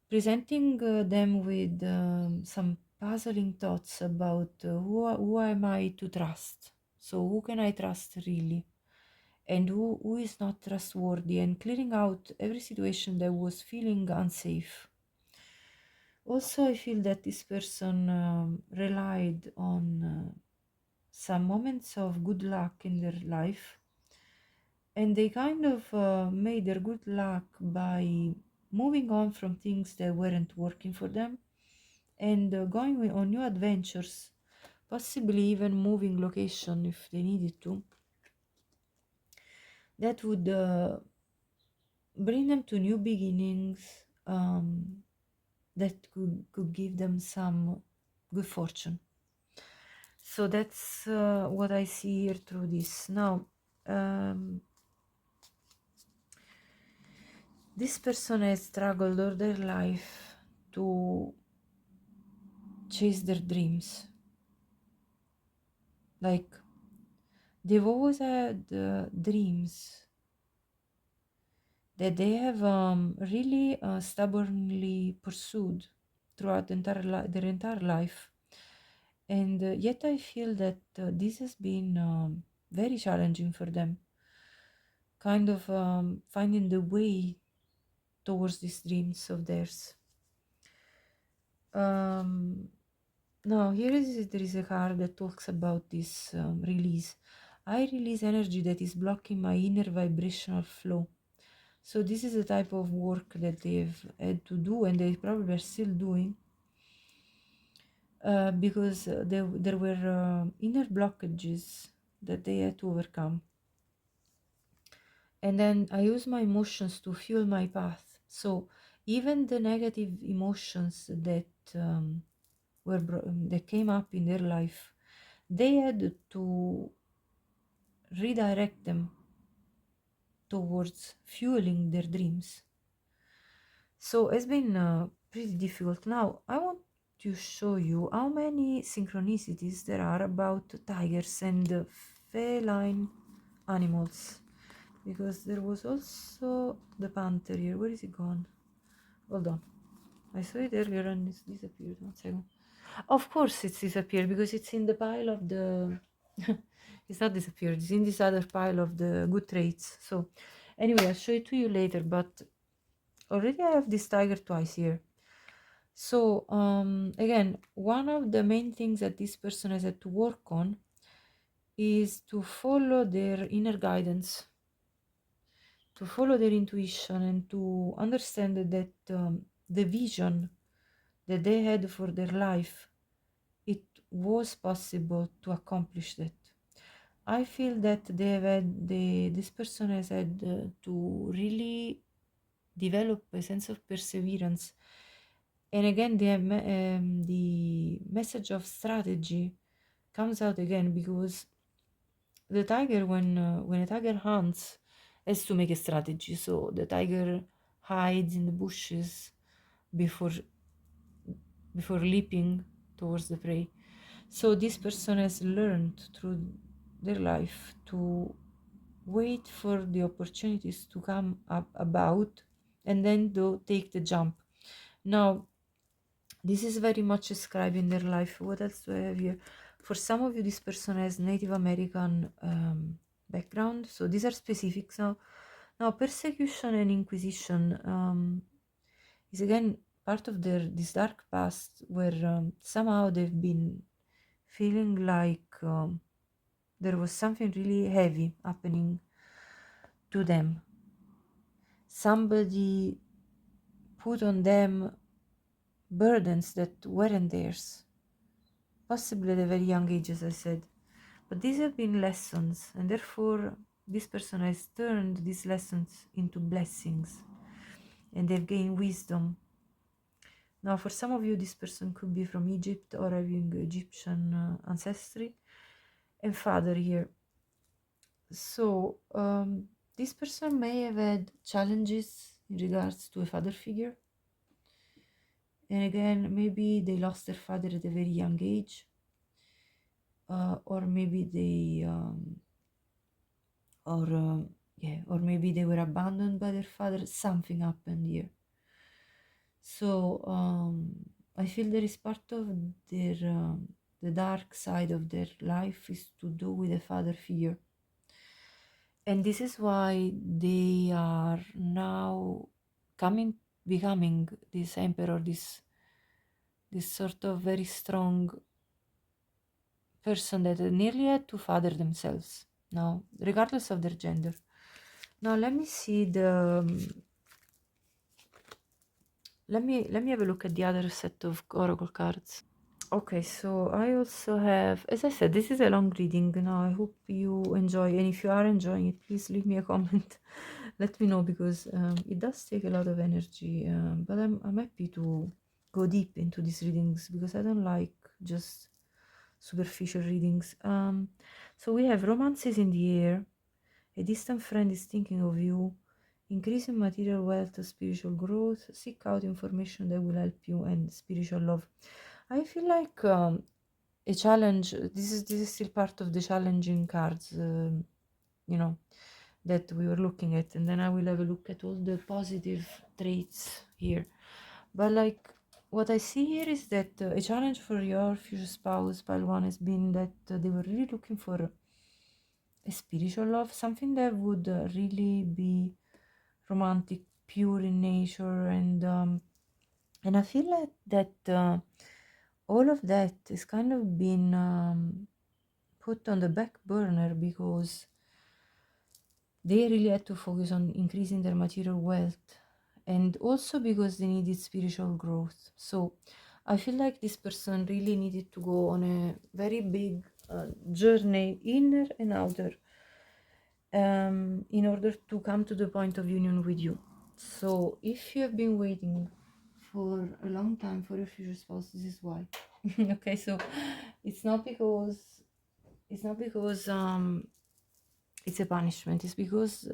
Speaker 1: presenting them with some puzzling thoughts about who am I to trust. So who can I trust really, and who is not trustworthy, and clearing out every situation that was feeling unsafe. Also, I feel that this person relied on some moments of good luck in their life, and they kind of made their good luck by moving on from things that weren't working for them, and going on new adventures, possibly even moving location if they needed to. That would bring them to new beginnings, that could give them some good fortune. So that's what I see here through this. Now, this person has struggled all their life to chase their dreams. Like, they've always had dreams that they have really stubbornly pursued throughout their entire life. And yet I feel that this has been very challenging for them, kind of finding the way towards these dreams of theirs. Now, there is a card that talks about this release. I release energy that is blocking my inner vibrational flow. So this is the type of work that they've had to do, and they probably are still doing, because there were inner blockages that they had to overcome. And then I use my emotions to fuel my path. So even the negative emotions that that came up in their life, they had to redirect them towards fueling their dreams. So it's been pretty difficult. Now I want to show you how many synchronicities there are about tigers and feline animals, because there was also the panther here. Where is it gone? Hold on, I saw it earlier and it's disappeared. 1 second. Of course it's disappeared because it's in the pile of the it's not disappeared, it's in this other pile of the good traits. So anyway, I'll show it to you later, but already I have this tiger twice here. So again, one of the main things that this person has had to work on is to follow their inner guidance, to follow their intuition, and to understand that the vision that they had for their life, it was possible to accomplish that. I feel that this person has had to really develop a sense of perseverance. And again, the message of strategy comes out again, because the tiger, when a tiger hunts, has to make a strategy. So the tiger hides in the bushes before leaping towards the prey. So this person has learned through their life to wait for the opportunities to come up about, and then to take the jump. Now, this is very much described in their life. What else do I have here? For some of you, this person has Native American background. So these are specifics now. Now, persecution and inquisition is again part of this dark past, where somehow they've been feeling like there was something really heavy happening to them. Somebody put on them burdens that weren't theirs, possibly at a very young age, as I said. But these have been lessons, and therefore this person has turned these lessons into blessings, and they've gained wisdom. Now, for some of you, this person could be from Egypt or having Egyptian ancestry and father here. So, this person may have had challenges in regards to a father figure. And again, maybe they lost their father at a very young age, or maybe they, or maybe they were abandoned by their father. Something happened here. So I feel there is part of their the dark side of their life is to do with a father figure, and this is why they are now becoming this emperor, this sort of very strong person that nearly had to father themselves now, regardless of their gender. Now let me see the let me have a look at the other set of oracle cards. Okay, so I also have, as I said, this is a long reading. Now I hope you enjoy, and if you are enjoying it, please leave me a comment. Let me know, because it does take a lot of energy, but I'm happy to go deep into these readings, because I don't like just superficial readings. So we have romances in the air, a distant friend is thinking of you, increasing material wealth, spiritual growth, seek out information that will help you, and spiritual love. I feel like a challenge. This is still part of the challenging cards, that we were looking at, and then I will have a look at all the positive traits here. But like what I see here is that a challenge for your future spouse, pile one, has been that they were really looking for a spiritual love, something that would really be romantic, pure in nature, and I feel like that all of that is kind of been put on the back burner because they really had to focus on increasing their material wealth, and also because they needed spiritual growth. So I feel like this person really needed to go on a very big journey, inner and outer, in order to come to the point of union with you. So if you have been waiting for a long time for your future spouse, this is why. Okay, so it's not because it's a punishment. It's because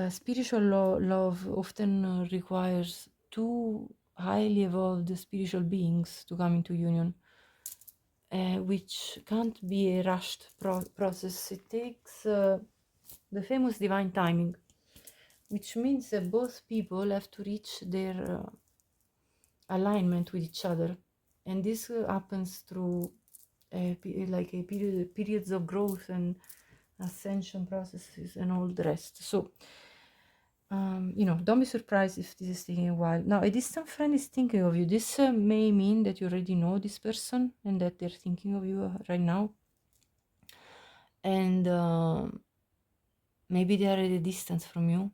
Speaker 1: spiritual love often requires two highly evolved spiritual beings to come into union, which can't be a rushed process. It takes the famous divine timing, which means that both people have to reach their alignment with each other, and this happens through periods of growth and ascension processes and all the rest. So don't be surprised if this is taking a while. Now, a distant friend is thinking of you. This may mean that you already know this person and that they're thinking of you right now, and maybe they are at a distance from you.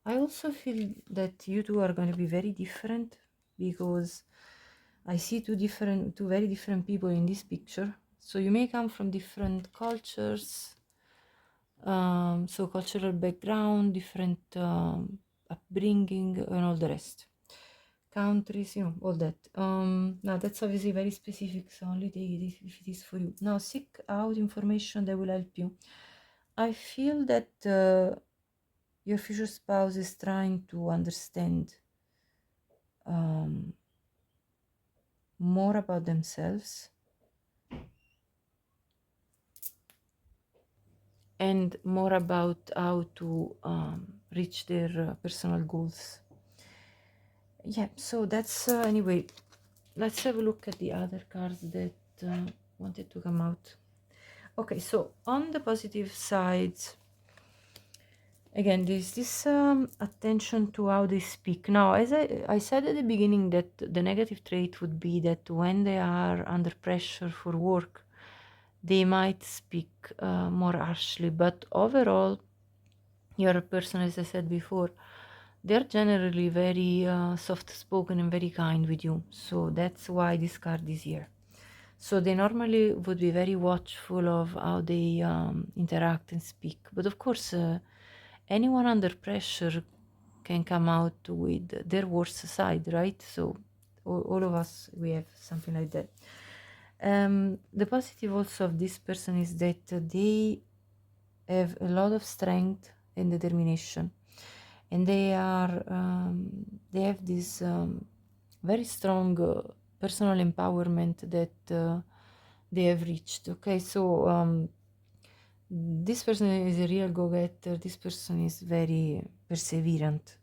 Speaker 1: I also feel that you two are going to be very different, because I see two very different people in this picture. So you may come from different cultures, so cultural background, different upbringing, and all the rest. Countries, all that. Now that's obviously very specific, so only take it if it is for you. Now seek out information that will help you. I feel that your future spouse is trying to understand more about themselves and more about how to reach their personal goals. Yeah, so that's anyway, let's have a look at the other cards that wanted to come out. Okay, so on the positive side, again, there's this attention to how they speak. Now, as I said at the beginning, that the negative trait would be that when they are under pressure for work, they might speak more harshly. But overall, you're a person, as I said before, they're generally very soft spoken and very kind with you, so that's why this card is here. So they normally would be very watchful of how they interact and speak, but of course anyone under pressure can come out with their worst side, right? So all of us, we have something like that. The positive also of this person is that they have a lot of strength and determination, and they have this very strong personal empowerment that they have reached. Okay, so this person is a real go-getter. This person is very perseverant.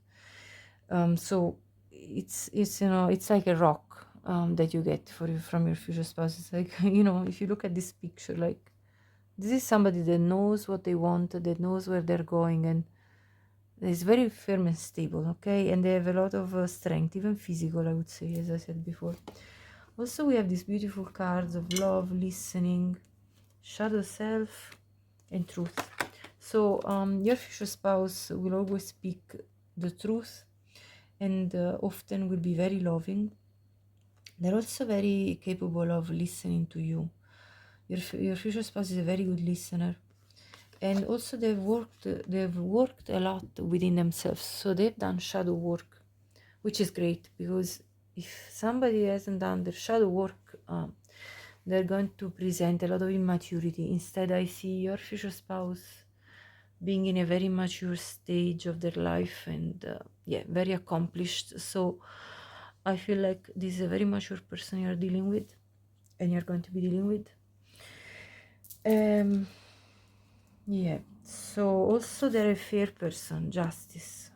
Speaker 1: So it's it's like a rock that you get from your future spouse. It's like if you look at this picture, like this is somebody that knows what they want, that knows where they're going, and is very firm and stable. Okay, and they have a lot of strength, even physical, I would say, as I said before. Also, we have these beautiful cards of love, listening, shadow self, and truth. So your future spouse will always speak the truth, and often will be very loving. They're also very capable of listening to you. Your future spouse is a very good listener, and also they've worked a lot within themselves. So they've done shadow work, which is great, because if somebody hasn't done their shadow work, they're going to present a lot of immaturity. Instead, I see your future spouse being in a very mature stage of their life, and yeah, very accomplished. So I feel like this is a very mature person you're dealing with, and you're going to be dealing with. Yeah, so also they're a fair person, justice.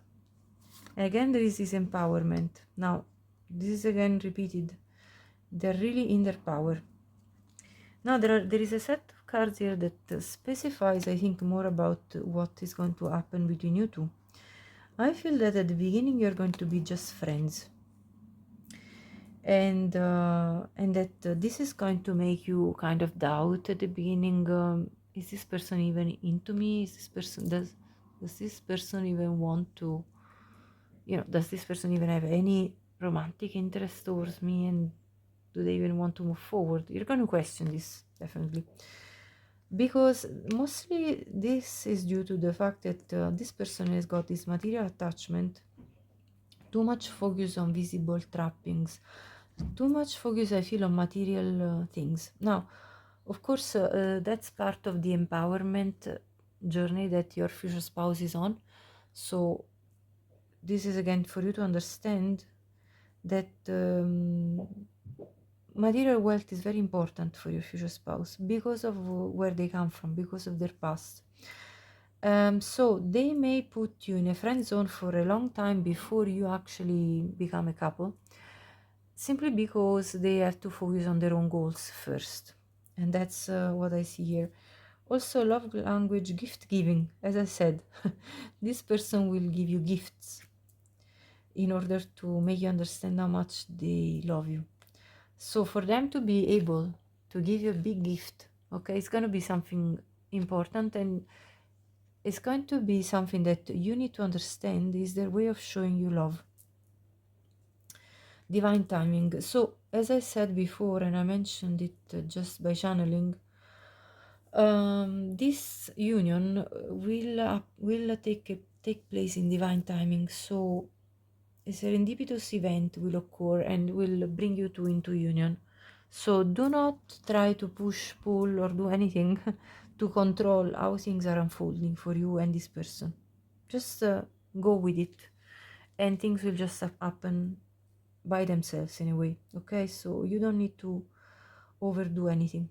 Speaker 1: Again, there is this empowerment. Now, this is again repeated. They're really in their power. Now, there is a set of cards here that specifies, I think, more about what is going to happen between you two. I feel that at the beginning you're going to be just friends, and that this is going to make you kind of doubt at the beginning. Is this person even into me? Is this person does this person even want to? Does this person even have any romantic interest towards me? And do they even want to move forward? You're going to question this, definitely. Because mostly this is due to the fact that this person has got this material attachment, too much focus on visible trappings, too much focus, I feel, on material things. Now, of course, that's part of the empowerment journey that your future spouse is on. So this is again for you to understand that material wealth is very important for your future spouse because of where they come from, because of their past. So they may put you in a friend zone for a long time before you actually become a couple, simply because they have to focus on their own goals first. And that's what I see here. Also, love language, gift giving. As I said, this person will give you gifts in order to make you understand how much they love you. So for them to be able to give you a big gift, okay, it's going to be something important, and it's going to be something that you need to understand is their way of showing you love. Divine timing. So as I said before, and I mentioned it just by channeling, this union will take place in divine timing. So a serendipitous event will occur and will bring you two into union. So do not try to push, pull, or do anything to control how things are unfolding for you and this person. Just go with it, and things will just happen by themselves in a way. Okay, so you don't need to overdo anything.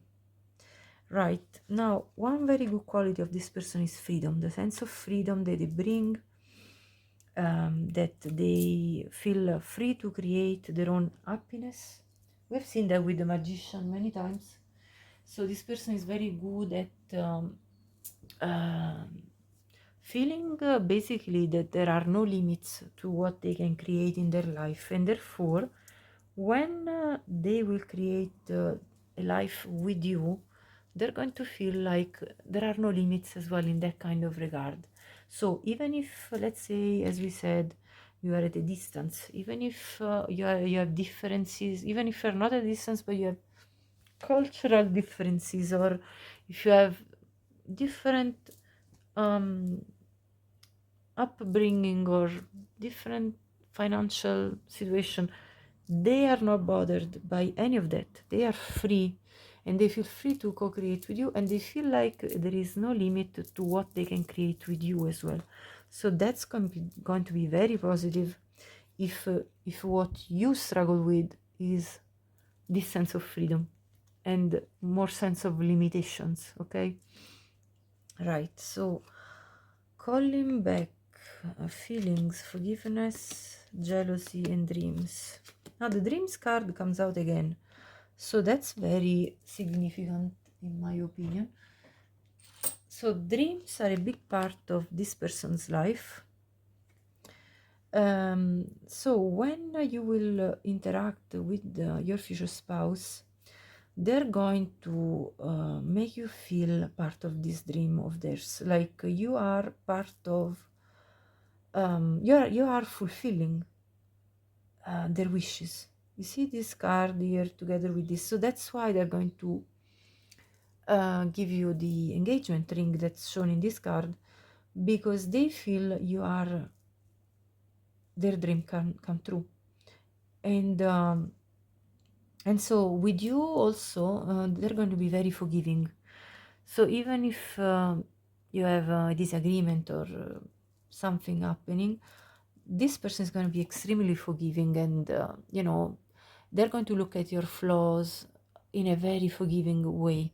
Speaker 1: Right, now, one very good quality of this person is freedom, the sense of freedom that they bring, that they feel free to create their own happiness. We've seen that with the magician many times. So this person is very good at feeling basically that there are no limits to what they can create in their life, and therefore when they will create a life with you, they're going to feel like there are no limits as well in that kind of regard. So even if, let's say, as we said, you are at a distance, even if you have differences, even if you're not at a distance, but you have cultural differences, or if you have different um, upbringing or different financial situation, they are not bothered by any of that. They are free, and they feel free to co-create with you, and they feel like there is no limit to what they can create with you as well. So that's going to be very positive if what you struggle with is this sense of freedom and more sense of limitations. Okay, right. So calling back feelings, forgiveness, jealousy, and dreams. Now the dreams card comes out again, so that's very significant in my opinion. So dreams are a big part of this person's life. So when you will interact with your future spouse, they're going to make you feel part of this dream of theirs, like you are part of you are fulfilling their wishes. You see this card here together with this, so that's why they're going to give you the engagement ring that's shown in this card, because they feel you are their dream come true. And so with you also, they're going to be very forgiving. So even if you have a disagreement or something happening, this person is going to be extremely forgiving, and they're going to look at your flaws in a very forgiving way.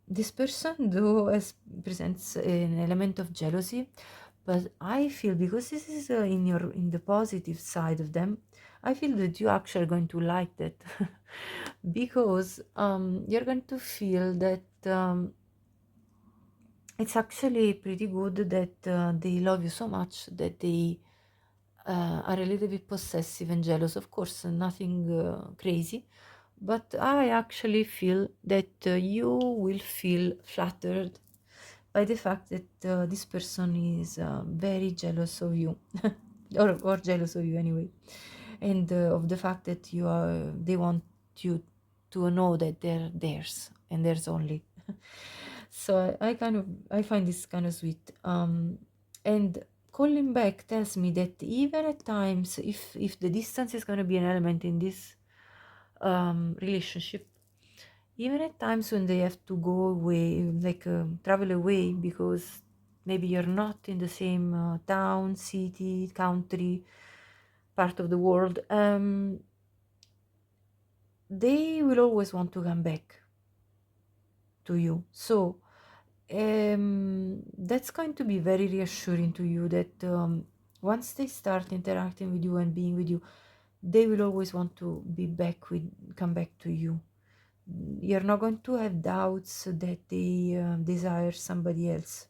Speaker 1: This person though presents an element of jealousy, but I feel, because this is in the positive side of them, I feel that you actually are going to like that because you're going to feel that it's actually pretty good that they love you so much that they are a little bit possessive and jealous. Of course, nothing crazy, but I actually feel that you will feel flattered by the fact that this person is very jealous of you, or jealous of you anyway, and of the fact that they want you to know that they're theirs and theirs only. So I find this kind of sweet. And calling back tells me that even at times, if the distance is going to be an element in this relationship, even at times when they have to go away, like travel away, because maybe you're not in the same town, city, country, part of the world, they will always want to come back to you. So that's going to be very reassuring to you that once they start interacting with you and being with you, they will always want to come back to you. You're not going to have doubts that they desire somebody else,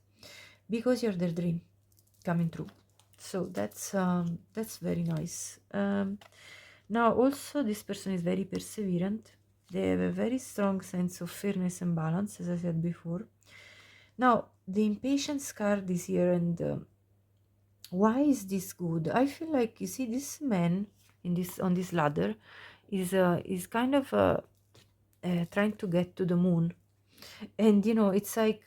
Speaker 1: because you're their dream coming true. So that's very nice. Now also, this person is very perseverant. They have a very strong sense of fairness and balance, as I said before. Now the impatience card is here, and why is this good? I feel like, you see, this man on this ladder is kind of trying to get to the moon, and it's like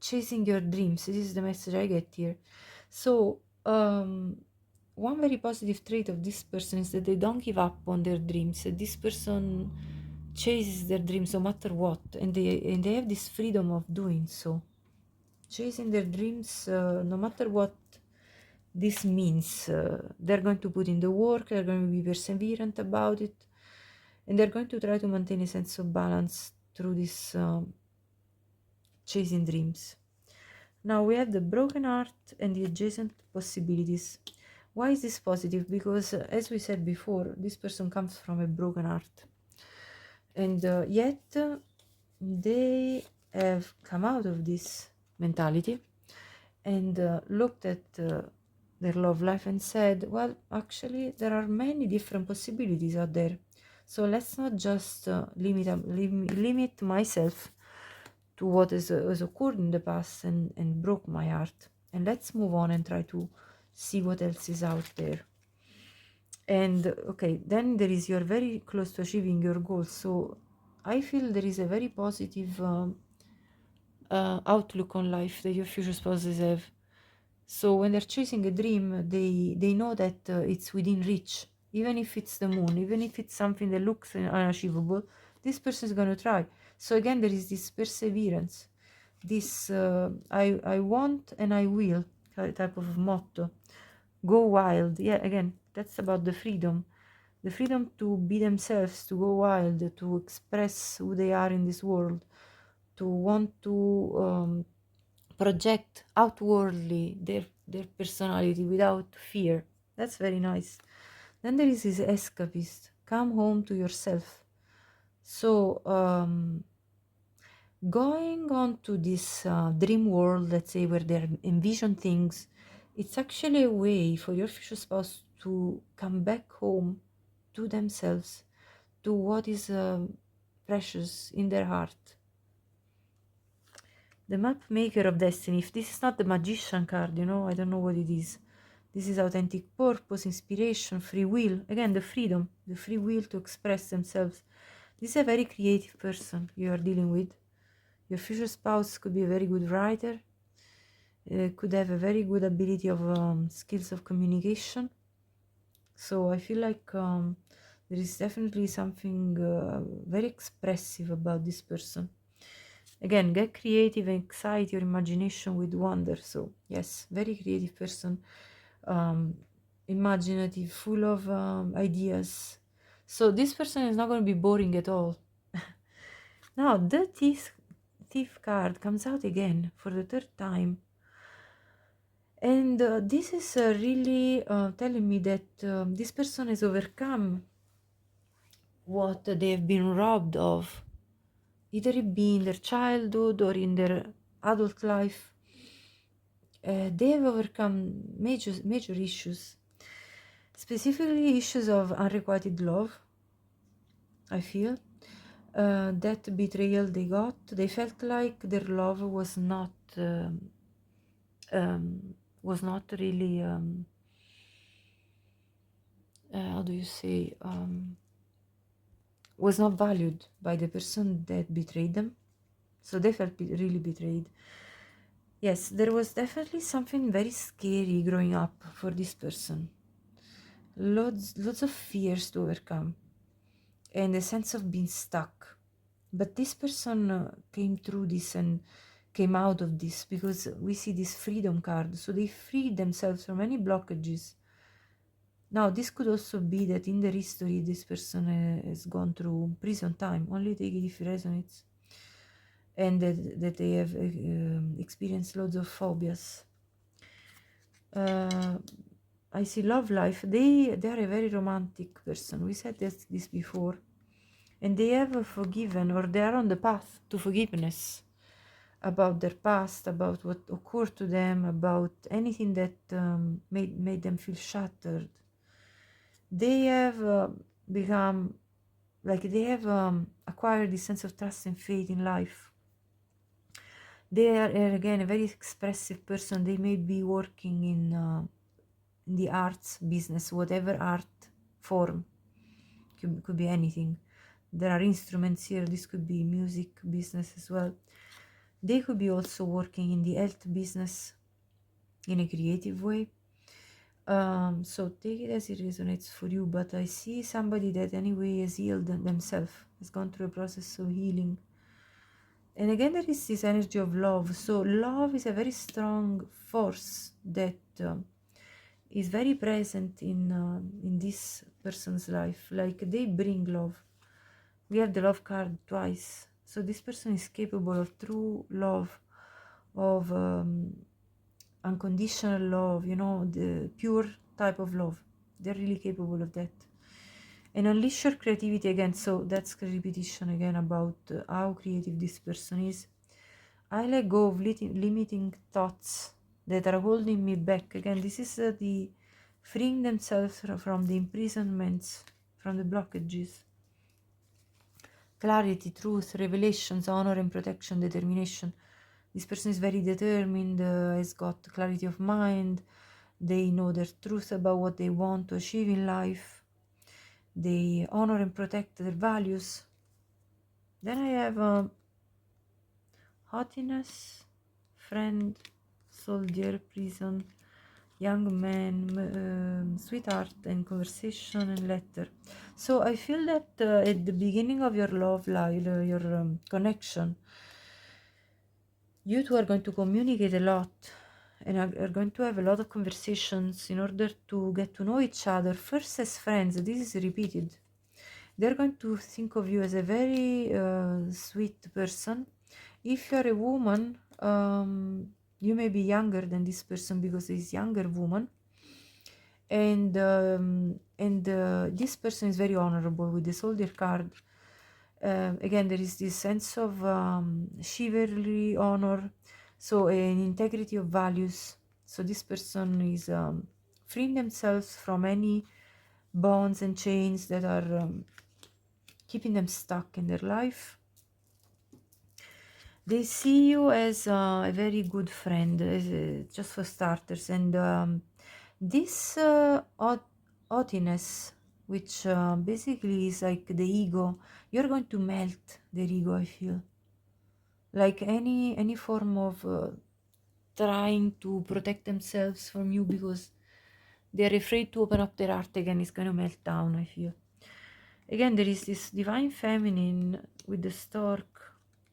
Speaker 1: chasing your dreams. This is the message I get here. So one very positive trait of this person is that they don't give up on their dreams. This person chases their dreams no matter what, and they have this freedom of doing so, chasing their dreams no matter what this means. They're going to put in the work, they're going to be perseverant about it, and they're going to try to maintain a sense of balance through this chasing dreams. Now we have the broken heart and the adjacent possibilities. Why is this positive? Because as we said before, this person comes from a broken heart, and yet they have come out of this mentality and looked at their love life and said, well, actually there are many different possibilities out there, so let's not just limit myself to what has occurred in the past and broke my heart, and let's move on and try to see what else is out there. And okay, then there is, you're very close to achieving your goals. So I feel there is a very positive outlook on life that your future spouses have. So when they're chasing a dream, they know that it's within reach. Even if it's the moon, even if it's something that looks unachievable, this person is going to try. So again, there is this perseverance, this I want and I will type of motto. Go wild. Yeah, again, that's about the freedom to be themselves, to go wild, to express who they are in this world, to want to project outwardly their personality without fear. That's very nice. Then there is this escapist. Come home to yourself. So going on to this dream world, let's say, where they envision things, it's actually a way for your future spouse to come back home to themselves, to what is precious in their heart. The map maker of destiny. If this is not the magician card, I don't know what it is. This is authentic purpose, inspiration, free will. Again, the freedom, the free will to express themselves. This is a very creative person you are dealing with. Your future spouse could be a very good writer, could have a very good ability of skills of communication. So I feel like there is definitely something very expressive about this person. Again, get creative and excite your imagination with wonder. So yes, very creative person, imaginative, full of ideas. So this person is not going to be boring at all. Now the thief card comes out again for the third time, and this is really telling me that this person has overcome what they have been robbed of, either it be in their childhood or in their adult life. They have overcome major issues, specifically issues of unrequited love. I feel that betrayal they got, they felt like their love was not really how do you say, was not valued by the person that betrayed them. So they felt really betrayed. Yes, there was definitely something very scary growing up for this person. Lots of fears to overcome and a sense of being stuck. But this person came through this and came out of this, because we see this freedom card. So they freed themselves from any blockages. Now, this could also be that in their history, this person has gone through prison time. Only take it if it resonates. And that they have experienced loads of phobias. I see love life. They are a very romantic person. We said this before. And they have forgiven, or they are on the path to forgiveness about their past, about what occurred to them, about anything that made them feel shattered. They have become, like, they have acquired this sense of trust and faith in life. They are again a very expressive person. They may be working in the arts business, whatever art form, could be anything. There are instruments here. This could be music business as well. They could be also working in the health business in a creative way. So take it as it resonates for you, but I see somebody that anyway has healed themselves, has gone through a process of healing. And again, there is this energy of love. So love is a very strong force that is very present in this person's life. Like, they bring love. We have the love card twice. So this person is capable of true love, of unconditional love, the pure type of love. They're really capable of that. And unleash your creativity again. So that's a repetition again about how creative this person is. I let go of limiting thoughts that are holding me back. Again, this is the freeing themselves from the imprisonments, from the blockages. Clarity, truth, revelations, honor and protection, determination. This person is very determined, has got clarity of mind, They know their truth about what they want to achieve in life. They honor and protect their values. Then I have haughtiness, friend, soldier, prison, young man, sweetheart, and conversation and letter. So I feel that at the beginning of your love life, your connection, you two are going to communicate a lot and are going to have a lot of conversations in order to get to know each other. First as friends, this is repeated. They're going to think of you as a very sweet person. If you're a woman, you may be younger than this person because he's younger woman, and this person is very honorable with the soldier card. Again, there is this sense of chivalry, honor, so an integrity of values. So this person is freeing themselves from any bonds and chains that are keeping them stuck in their life. They see you as a very good friend, just for starters, and this haughtiness, which basically is like the ego, you're going to melt their ego, I feel. Like any form of trying to protect themselves from you because they're afraid to open up their heart again, is going to melt down, I feel. Again, there is this divine feminine with the stork.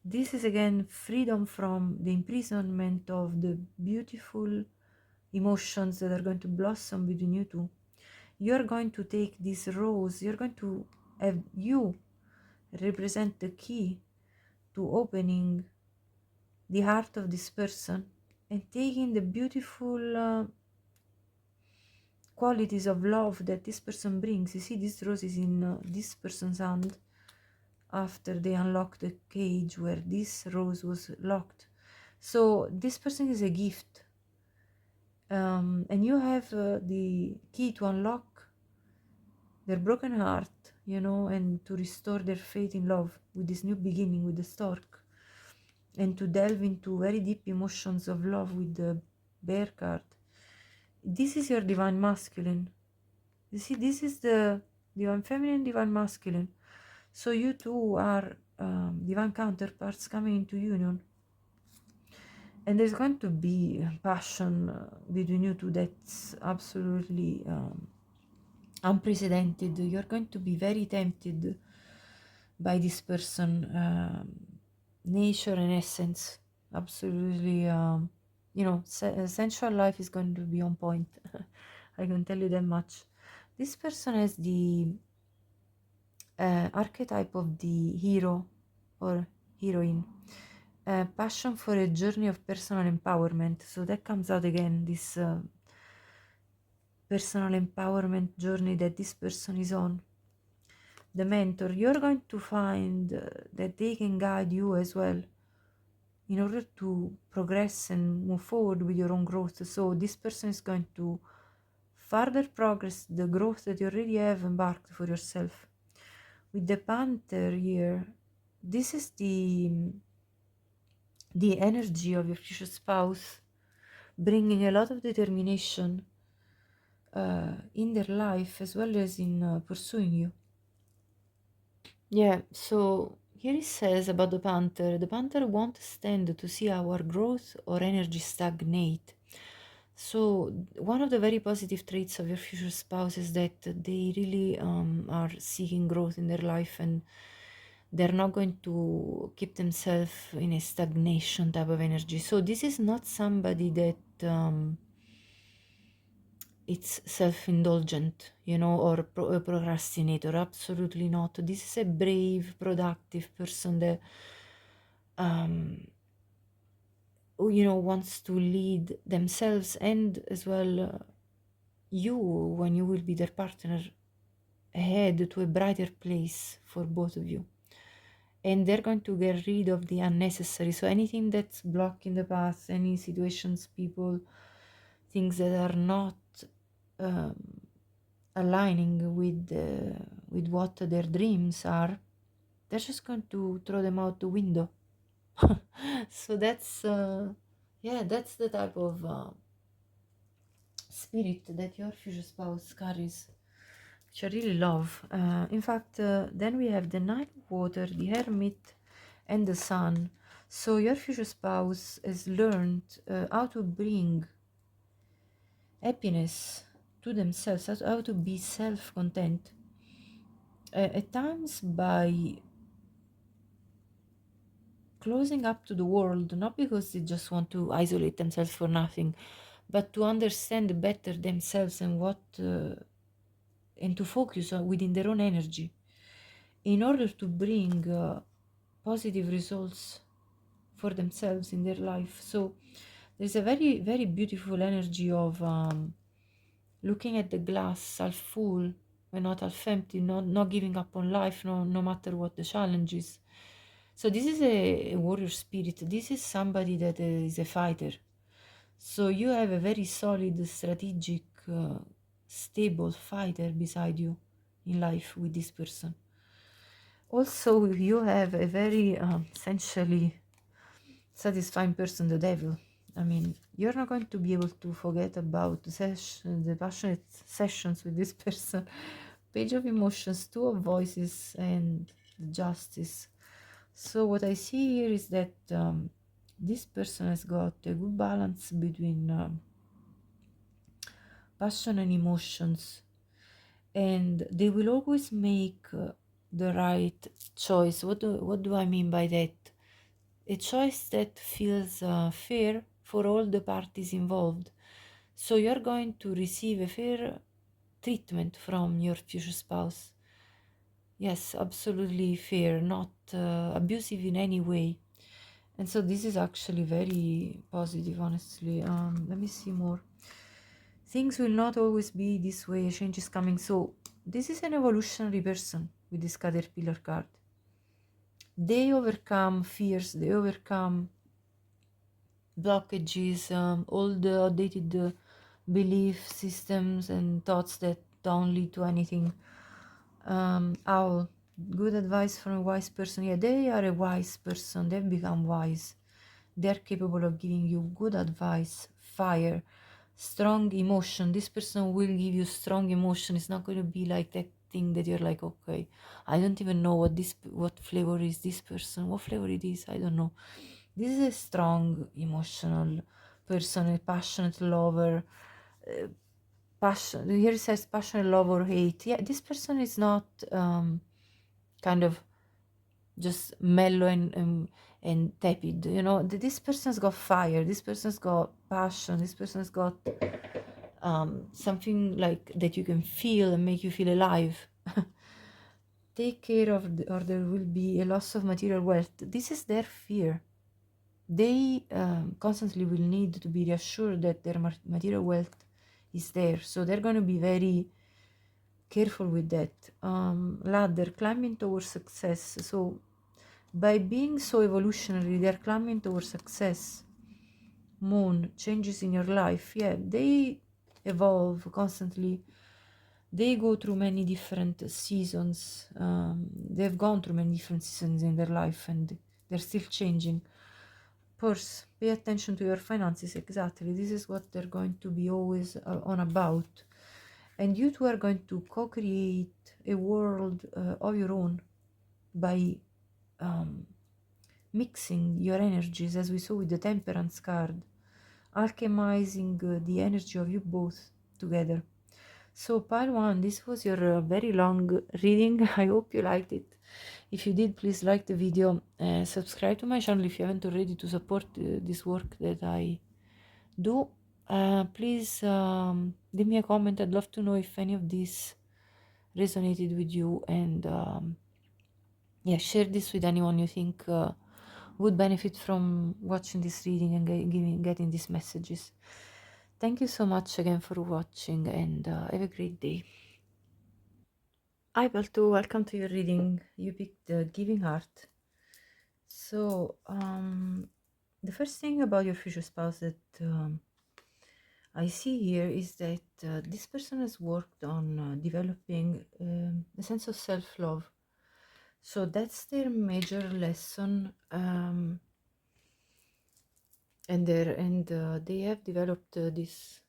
Speaker 1: This is again freedom from the imprisonment of the beautiful emotions that are going to blossom between you two. You're going to take this rose, you're going to have you represent the key to opening the heart of this person and taking the beautiful qualities of love that this person brings. You see, this rose is in this person's hand after they unlock the cage where this rose was locked. So this person is a gift, and you have the key to unlock their broken heart, you know, and to restore their faith in love with this new beginning with the stork, and to delve into very deep emotions of love with the bear card. This is your divine masculine. You see, this is the divine feminine, divine masculine. So you two are divine counterparts coming into union. And there's going to be passion between you two that's absolutely unprecedented. You're going to be very tempted by this person, nature and essence. Absolutely, you know, sensual life is going to be on point. I can tell you that much. This person has the archetype of the hero or heroine. Passion for a journey of personal empowerment. So that comes out again, this personal empowerment journey that this person is on. The mentor, you're going to find that they can guide you as well in order to progress and move forward with your own growth. So this person is going to further progress the growth that you already have embarked for yourself. With the panther here, this is the energy of your future spouse, bringing a lot of determination in their life as well as in pursuing you. Yeah, so here it says about the panther won't stand to see our growth or energy stagnate. So one of the very positive traits of your future spouse is that they really are seeking growth in their life, and they're not going to keep themselves in a stagnation type of energy. So this is not somebody that it's self-indulgent, you know, or a procrastinator. Absolutely not. This is a brave, productive person that you know, wants to lead themselves and as well you, when you will be their partner, ahead to a brighter place for both of you. And they're going to get rid of the unnecessary. So anything that's blocking the path, any situations, people, things that are not aligning with what their dreams are, they're just going to throw them out the window. So that's yeah, that's the type of spirit that your future spouse carries, which I really love. In fact, then we have the Nine Water, the Hermit, and the Sun. So your future spouse has learned how to bring happiness to themselves, how to be self-content. At times by closing up to the world, not because they just want to isolate themselves for nothing, but to understand better themselves and and to focus on within their own energy in order to bring positive results for themselves in their life. So there's a very, very beautiful energy of looking at the glass half full and not half empty, not giving up on life, no matter what the challenge is. So this is a warrior spirit. This is somebody that is a fighter. So you have a very solid, strategic, stable fighter beside you in life with this person. Also, you have a very essentially satisfying person, the devil. I mean, you're not going to be able to forget about the passionate sessions with this person. Page of Emotions, Two of Voices, and the Justice. So what I see here is that this person has got a good balance between passion and emotions, and they will always make the right choice. What do I mean by that? A choice that feels fair for all the parties involved. So you're going to receive a fair treatment from your future spouse. Yes, absolutely fair, not abusive in any way. And so this is actually very positive, honestly. Let me see more. Things will not always be this way, change is coming. So this is an evolutionary person with this caterpillar card. They overcome fears, they overcome blockages, all the outdated belief systems and thoughts that don't lead to anything. Owl, good advice from a wise person. Yeah, they are a wise person. They've become wise. They're capable of giving you good advice. Fire, strong emotion. This person will give you strong emotion. It's not going to be like that thing that you're like, okay, I don't even know what flavor is this person, what flavor it is, I don't know. This is a strong emotional person, a passionate lover. Passion, here it says passionate love or hate. Yeah, this person is not kind of just mellow and tepid, you know. This person's got fire, this person's got passion, this person's got something like that you can feel and make you feel alive. Take care of or there will be a loss of material wealth. This is their fear. They constantly will need to be reassured that their material wealth is there, so they're going to be very careful with that. Ladder, climbing towards success. So by being so evolutionary, they're climbing towards success. Moon, changes in your life. Yeah, they evolve constantly. They go through many different seasons. They've gone through many different seasons in their life and they're still changing. Purse, pay attention to your finances. Exactly, this is what they're going to be always on about. And you two are going to co-create a world of your own by mixing your energies, as we saw with the Temperance card, alchemizing the energy of you both together. So pile one, this was your very long reading. I hope you liked it. If you did, please like the video, subscribe to my channel if you haven't already, to support this work that I do. Please leave me a comment. I'd love to know if any of this resonated with you, and yeah, share this with anyone you think would benefit from watching this reading and getting these messages. Thank you so much again for watching, and have a great day. Hi Balto, welcome to your reading. You picked the Giving Heart. So the first thing about your future spouse that I see here is that this person has worked on developing a sense of self-love. So that's their major lesson, and they have developed this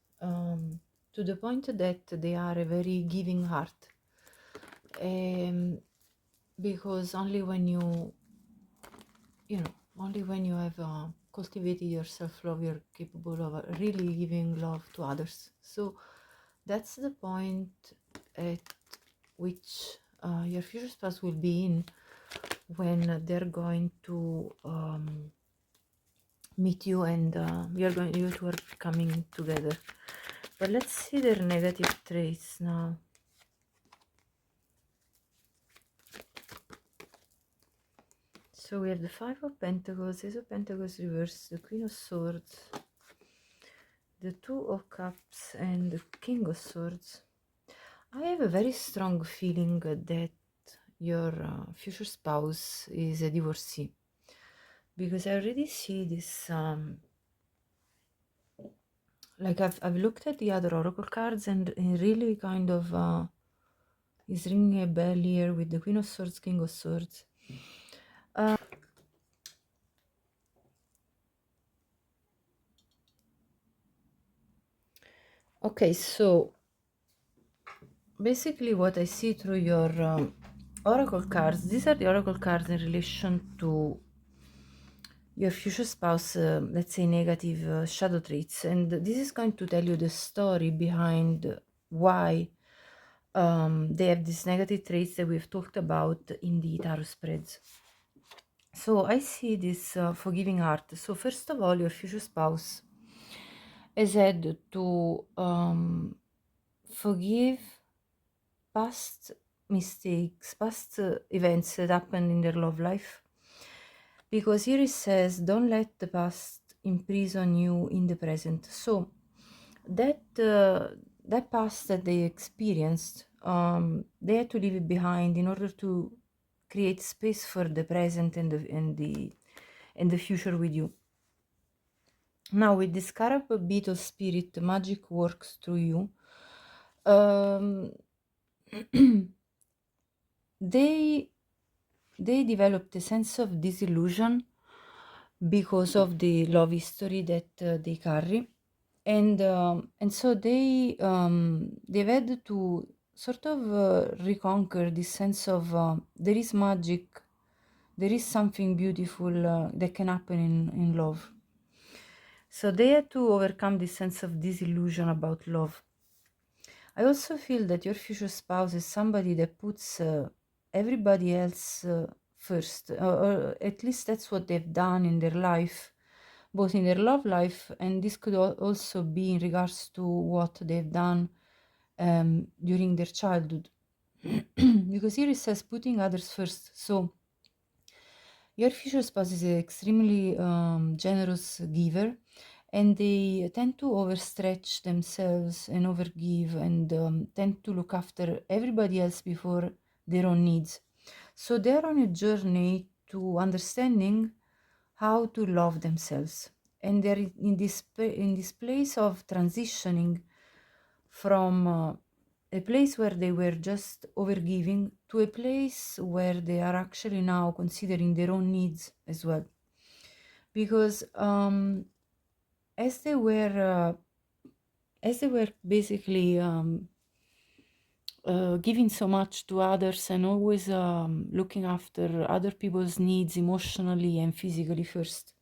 Speaker 1: to the point that they are a very giving heart. Because only when only when you have cultivated your self-love, you're capable of really giving love to others. So that's the point at which your future spouse will be in when they're going to meet you, and you two are coming together. But let's see their negative traits now. So we have the Five of Pentacles, Ace of Pentacles reversed, the Queen of Swords, the Two of Cups, and the King of Swords. I have a very strong feeling that your future spouse is a divorcee, because I already see this, like I've looked at the other oracle cards, and it really kind of is ringing a bell here with the Queen of Swords, King of Swords. Okay, so basically what I see through your oracle cards, these are the oracle cards in relation to your future spouse, let's say negative shadow traits, and this is going to tell you the story behind why they have these negative traits that we've talked about in the tarot spreads. So I see this forgiving heart. So first of all, your future spouse has had to forgive past mistakes, past events that happened in their love life. Because here it says, don't let the past imprison you in the present. So that that past that they experienced, they had to leave it behind in order to create space for the present and the future with you. Now with this Scarab Beetle spirit, magic works through you. They developed a sense of disillusion because of the love history that they carry, and so they've had to sort of reconquer this sense of there is magic, there is something beautiful that can happen in love. So they had to overcome this sense of disillusion about love. I also feel that your future spouse is somebody that puts everybody else first, or at least that's what they've done in their life, both in their love life, and this could also be in regards to what they've done during their childhood. Because here it says putting others first. So your future spouse is an extremely generous giver, and they tend to overstretch themselves and overgive, and tend to look after everybody else before their own needs. So they're on a journey to understanding how to love themselves, and they're in this place of transitioning from a place where they were just overgiving to a place where they are actually now considering their own needs as well. Because as they were basically giving so much to others and always looking after other people's needs emotionally and physically first,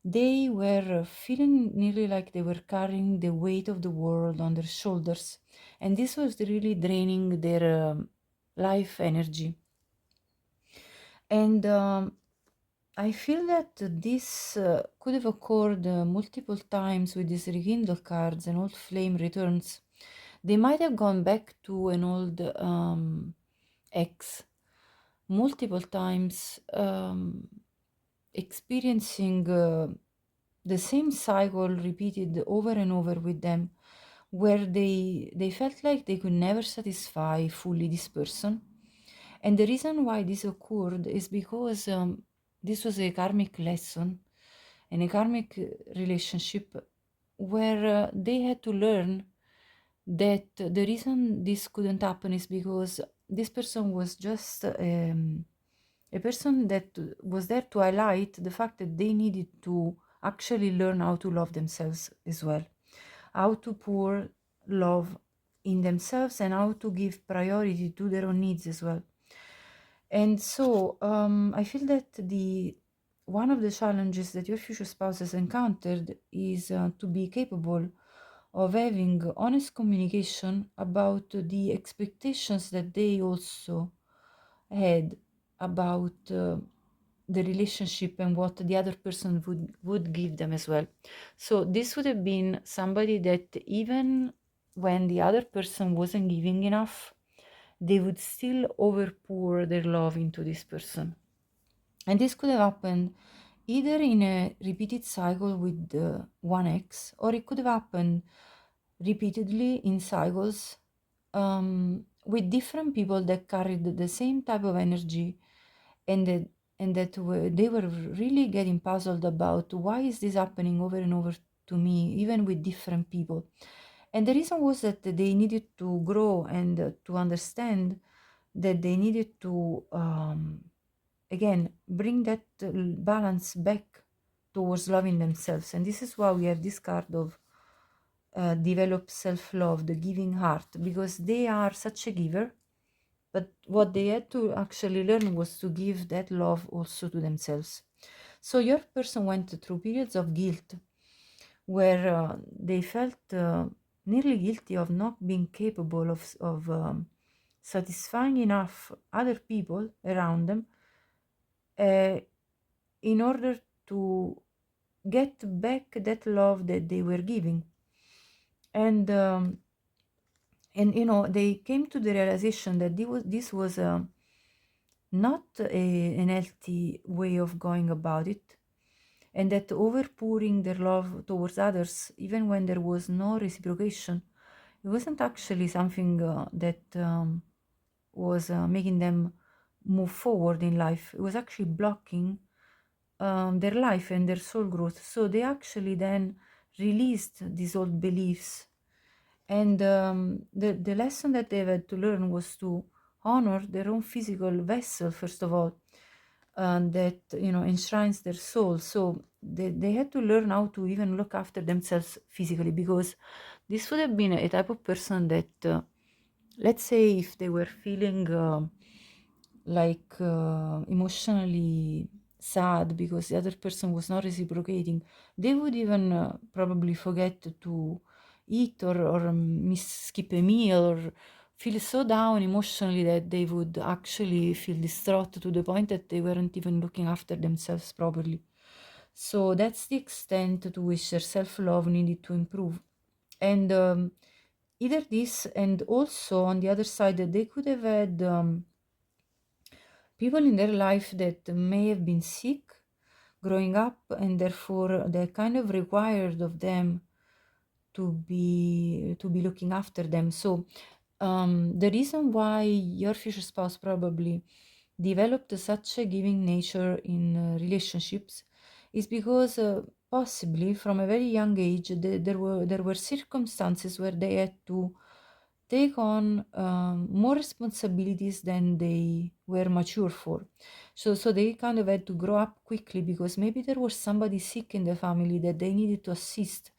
Speaker 1: they were feeling nearly like they were carrying the weight of the world on their shoulders, and this was really draining their life energy. And I feel that this could have occurred multiple times with these rekindle cards and old flame returns. They might have gone back to an old ex multiple times, experiencing the same cycle repeated over and over with them, where they felt like they could never satisfy fully this person. And the reason why this occurred is because this was a karmic lesson and a karmic relationship where they had to learn that the reason this couldn't happen is because this person was just a person that was there to highlight the fact that they needed to actually learn how to love themselves as well, how to pour love in themselves and how to give priority to their own needs as well. And so I feel that the one of the challenges that your future spouse has encountered is to be capable of having honest communication about the expectations that they also had about the relationship and what the other person would give them as well. So this would have been somebody that even when the other person wasn't giving enough, they would still overpour their love into this person. And this could have happened either in a repeated cycle with one ex, or it could have happened repeatedly in cycles with different people that carried the same type of energy, and they were really getting puzzled about why is this happening over and over to me, even with different people. And the reason was that they needed to grow and to understand that they needed to again bring that balance back towards loving themselves. And this is why we have this card of develop self-love, the giving heart, because they are such a giver, but what they had to actually learn was to give that love also to themselves. So your person went through periods of guilt where they felt nearly guilty of not being capable of satisfying enough other people around them uh, in order to get back that love that they were giving. And you know, they came to the realization that this was not an healthy way of going about it, and that overpouring their love towards others, even when there was no reciprocation, it wasn't actually something that was making them move forward in life. It was actually blocking their life and their soul growth. So they actually then released these old beliefs. And the lesson that they had to learn was to honor their own physical vessel, first of all, that, you know, enshrines their soul. So they had to learn how to even look after themselves physically, because this would have been a type of person that, let's say, if they were feeling emotionally sad because the other person was not reciprocating, they would even probably forget to eat or skip a meal, or feel so down emotionally that they would actually feel distraught to the point that they weren't even looking after themselves properly. So that's the extent to which their self-love needed to improve. And either this, and also on the other side, that they could have had people in their life that may have been sick growing up, and therefore they're kind of required of them to be looking after them. So the reason why your future spouse probably developed such a giving nature in relationships is because possibly from a very young age there were circumstances where they had to take on more responsibilities than they were mature for. So they kind of had to grow up quickly because maybe there was somebody sick in the family that they needed to assist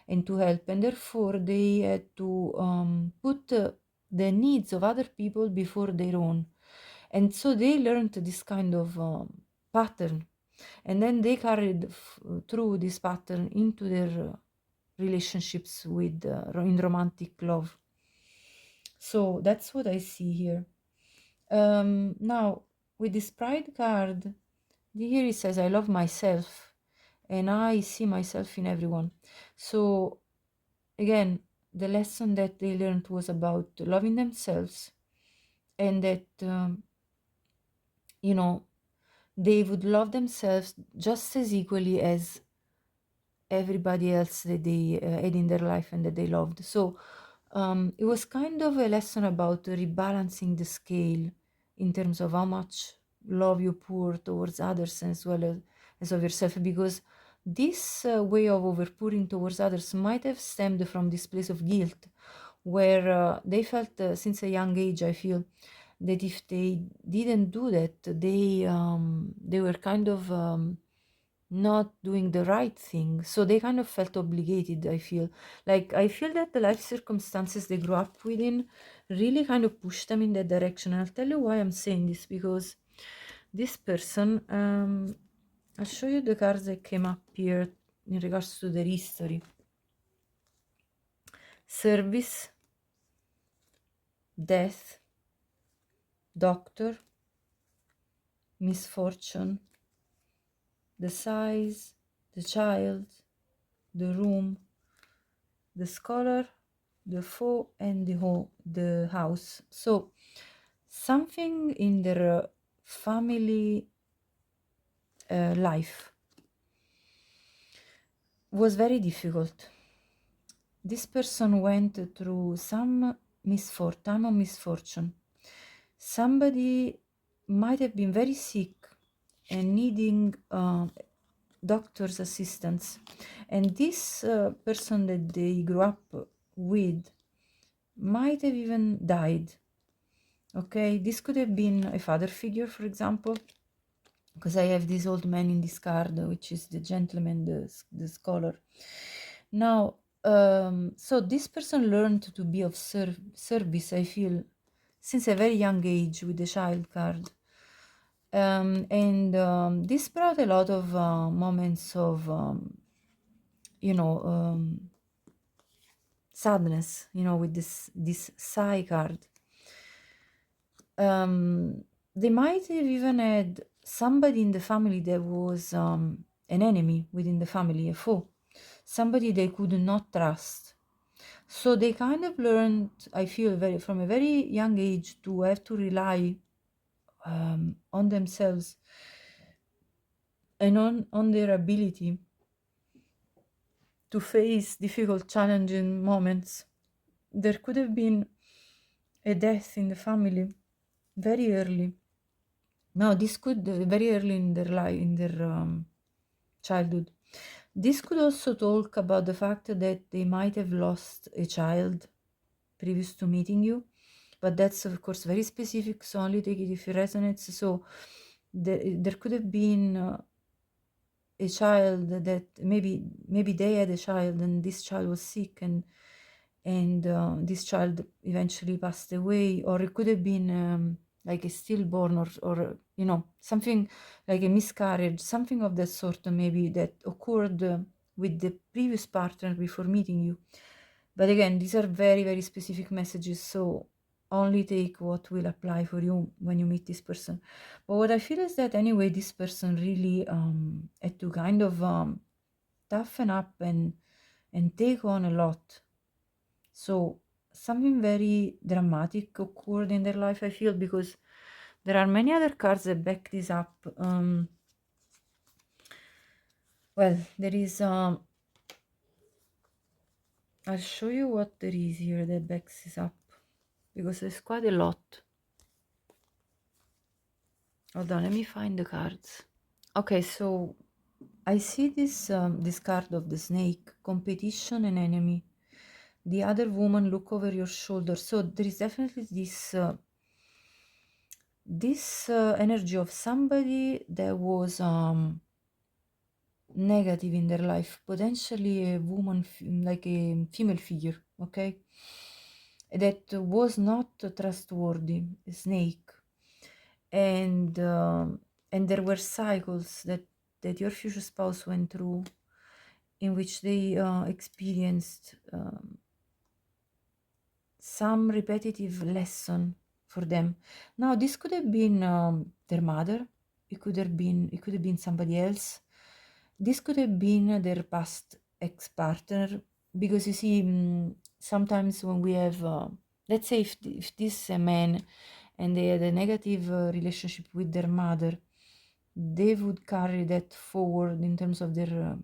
Speaker 1: and to help, and therefore they had to put the needs of other people before their own. And so they learned this kind of pattern, and then they carried through this pattern into their relationships with in romantic love. So that's what I see here. Now, with this pride card, here it says, I love myself and I see myself in everyone. So again, the lesson that they learned was about loving themselves, and that, you know, they would love themselves just as equally as everybody else that they had in their life and that they loved. So it was kind of a lesson about rebalancing the scale in terms of how much love you pour towards others as well as of yourself, because this way of overpouring towards others might have stemmed from this place of guilt, where they felt since a young age, I feel, that if they didn't do that, they were kind of not doing the right thing. So they kind of felt obligated, I feel. Like, I feel that the life circumstances they grew up within really kind of pushed them in that direction. And I'll tell you why I'm saying this, because this person, I'll show you the cards that came up here in regards to their history. Service, death, doctor, misfortune, the size, the child, the room, the scholar, the foe, and the house. So something in their family life was very difficult. This person went through some time of misfortune. Somebody might have been very sick and needing doctor's assistance, and this person that they grew up with might have even died. Okay, this could have been a father figure, for example, because I have this old man in this card, which is the gentleman, the scholar. Now, so this person learned to be of service, I feel, since a very young age with the child card. And this brought a lot of moments of, sadness, with this Sai card. They might have even had somebody in the family that was an enemy within the family, a foe, somebody they could not trust. So they kind of learned, I feel, from a very young age to have to rely on themselves and on their ability to face difficult, challenging moments. There could have been a death in the family very early. Now, this could very early in their life, in their childhood. This could also talk about the fact that they might have lost a child previous to meeting you, but that's of course very specific, so only take it if it resonates. So there could have been a child that maybe they had a child and this child was sick and this child eventually passed away, or it could have been like a stillborn or something like a miscarriage, something of that sort, maybe that occurred with the previous partner before meeting you. But again, these are very, very specific messages, so only take what will apply for you when you meet this person. But what I feel is that anyway, this person really had to kind of toughen up and take on a lot. So something very dramatic occurred in their life, I feel, because there are many other cards that back this up. Well, there is, I'll show you what there is here that backs this up, because there's quite a lot. Hold on, let me find the cards. Okay, so I see this card of the snake, competition and enemy. The other woman look over your shoulder. So there is definitely this energy of somebody that was negative in their life, potentially a woman, like a female figure, okay, that was not trustworthy, a snake. And there were cycles that your future spouse went through in which they experienced some repetitive lesson for them. Now, this could have been their mother. It could have been somebody else. This could have been their past ex-partner, because you see, sometimes when we have, let's say if this is a man and they had a negative relationship with their mother, they would carry that forward in terms of their,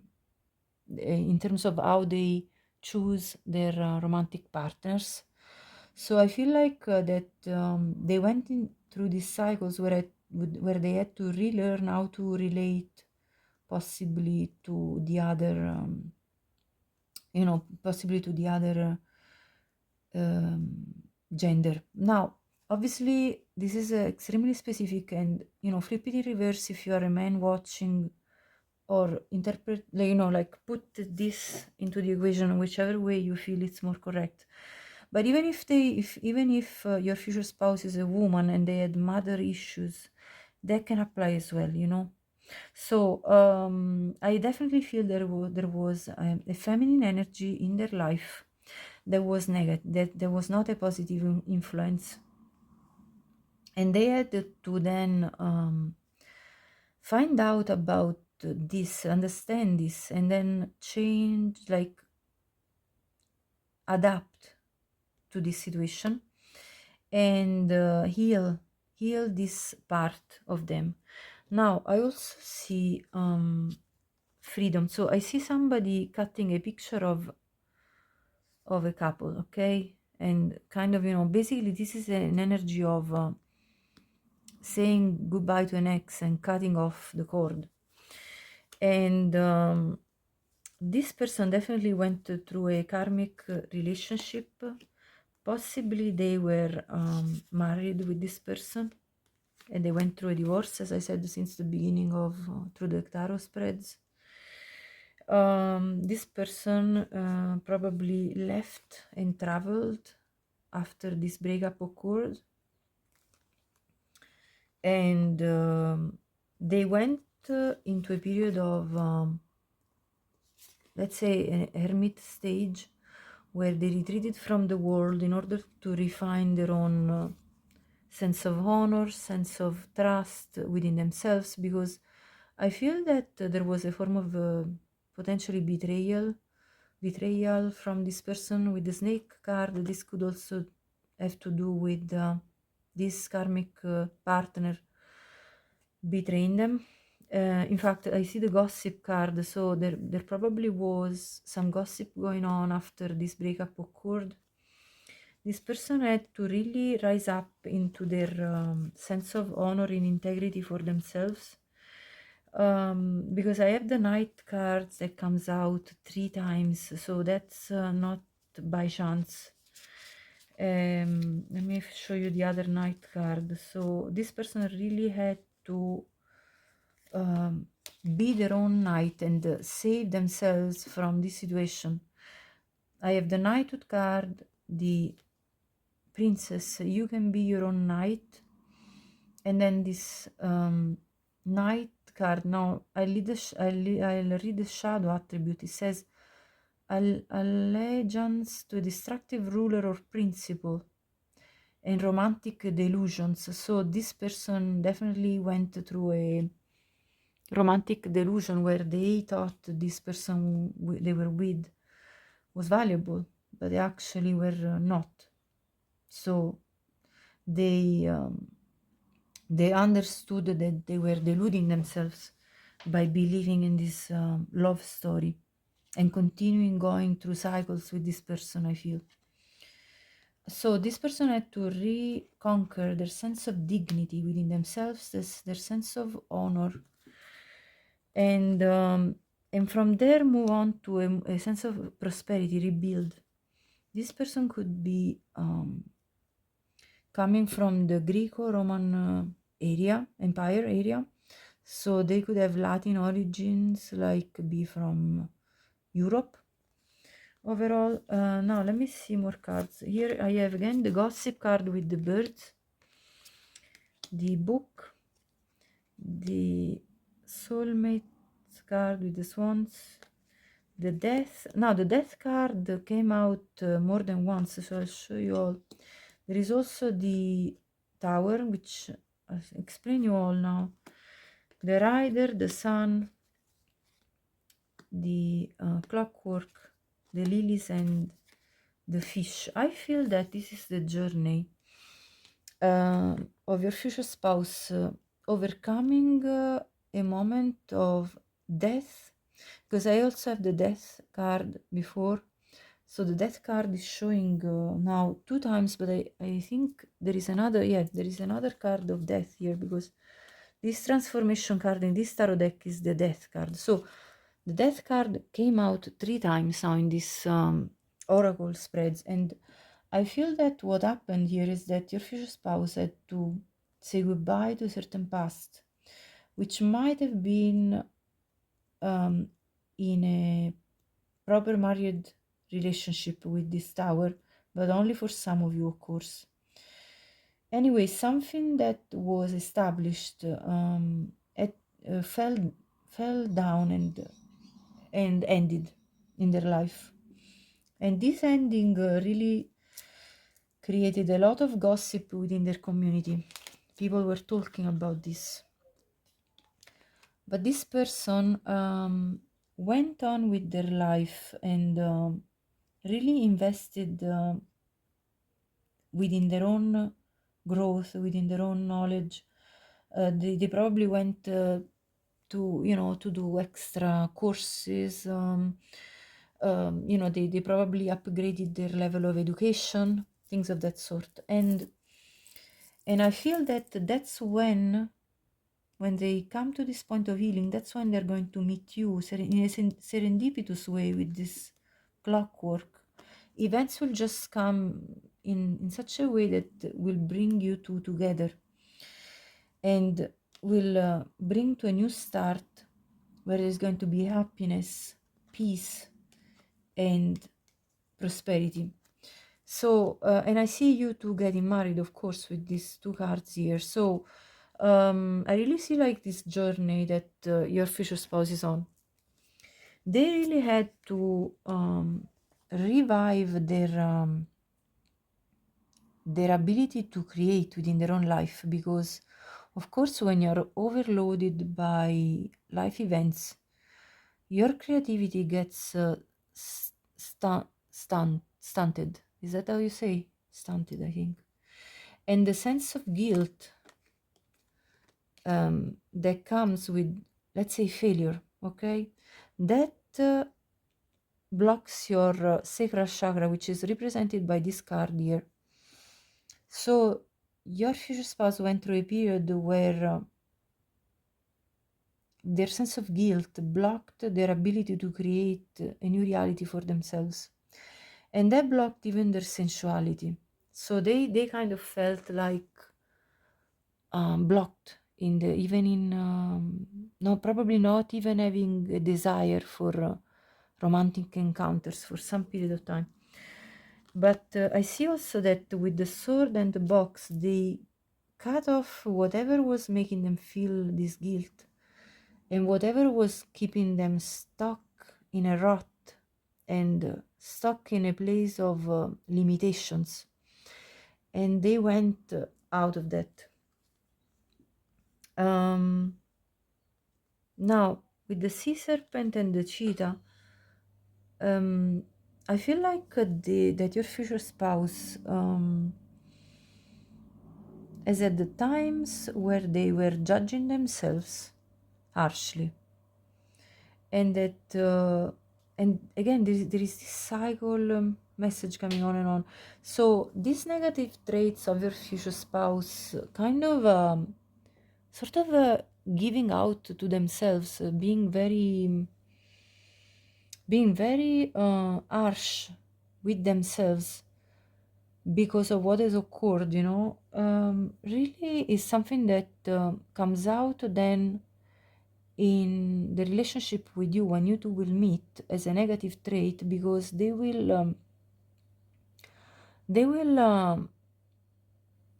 Speaker 1: in terms of how they choose their romantic partners. So I feel like that they went through these cycles where they had to relearn how to relate, possibly to the other, possibly to the other gender. Now, obviously, this is extremely specific, and flip it in reverse if you are a man watching, or interpret, like put this into the equation whichever way you feel it's more correct. But even if your future spouse is a woman and they had mother issues, that can apply as well, So I definitely feel there was a feminine energy in their life that was negative, that there was not a positive influence, and they had to then find out about this, understand this, and then change, like adapt to this situation and heal this part of them. Now I also see freedom. So I see somebody cutting a picture of a couple, okay, and kind of, basically this is an energy of saying goodbye to an ex and cutting off the cord. And this person definitely went through a karmic relationship. Possibly they were married with this person and they went through a divorce, as I said, since the beginning of through the tarot spreads. This person probably left and traveled after this breakup occurred, and they went into a period of let's say a hermit stage, where they retreated from the world in order to refine their own sense of honor, sense of trust within themselves, because I feel that there was a form of potentially betrayal from this person with the snake card. This could also have to do with this karmic partner betraying them. In fact, I see the gossip card, so there probably was some gossip going on after this breakup occurred. This person had to really rise up into their sense of honor and integrity for themselves. Because I have the Knight cards that comes out 3 times, so that's not by chance. Let me show you the other Knight card. So this person really had to be their own knight and save themselves from this situation. I have the Knighthood card, the Princess, you can be your own knight, and then this Knight card. Now I'll read the shadow attribute. It says allegiance to a destructive ruler or principle and romantic delusions. So this person definitely went through a romantic delusion where they thought this person they were with was valuable, but they actually were not. So they understood that they were deluding themselves by believing in this love story and continuing going through cycles with this person, I feel. So this person had to reconquer their sense of dignity within themselves, their sense of honor, and from there move on to a sense of prosperity, rebuild. This person could be coming from the Greco-Roman empire area, so they could have Latin origins, like be from Europe overall. Now let me see more cards. Here I have again the gossip card with the birds, the book, the soulmate card with the swans, the death. Now the death card came out more than once, so I'll show you all. There is also the tower, which I'll explain you all now. The rider, the sun, the clockwork, the lilies, and the fish. I feel that this is the journey of your future spouse overcoming a moment of death, because I also have the death card before. So the death card is showing now 2 times, but I think there is another card of death here, because this transformation card in this tarot deck is the death card. So the death card came out 3 times now in this oracle spreads, and I feel that what happened here is that your future spouse had to say goodbye to a certain past, which might have been in a proper married relationship with this tower, but only for some of you, of course. Anyway, something that was established at, fell down and ended in their life. And this ending really created a lot of gossip within their community. People were talking about this. But this person went on with their life and really invested within their own growth, within their own knowledge. They probably went to do extra courses. They probably upgraded their level of education, things of that sort. And I feel that that's when they come to this point of healing, that's when they're going to meet you in a serendipitous way with this clockwork. Events will just come in such a way that will bring you two together and will bring to a new start where there's going to be happiness, peace, and prosperity. So, and I see you two getting married, of course, with these two cards here. So, I really see like this journey that your future spouse is on. They really had to revive their ability to create within their own life, because of course when you're overloaded by life events, your creativity gets stunted. Is that how you say? Stunted, I think. And the sense of guilt that comes with, let's say, failure, okay, that blocks your sacral chakra, which is represented by this card here. So your future spouse went through a period where their sense of guilt blocked their ability to create a new reality for themselves, and that blocked even their sensuality. So they kind of felt like blocked in the even in no, probably not even having a desire for romantic encounters for some period of time. But I see also that with the sword and the box, they cut off whatever was making them feel this guilt and whatever was keeping them stuck in a rut and stuck in a place of limitations. And they went out of that. Now, with the sea serpent and the cheetah, I feel like that your future spouse is at the times where they were judging themselves harshly, and that and again there is this cycle message coming on and on. So these negative traits of your future spouse kind of sort of giving out to themselves, being very harsh with themselves because of what has occurred, really is something that comes out then in the relationship with you when you two will meet as a negative trait, because they will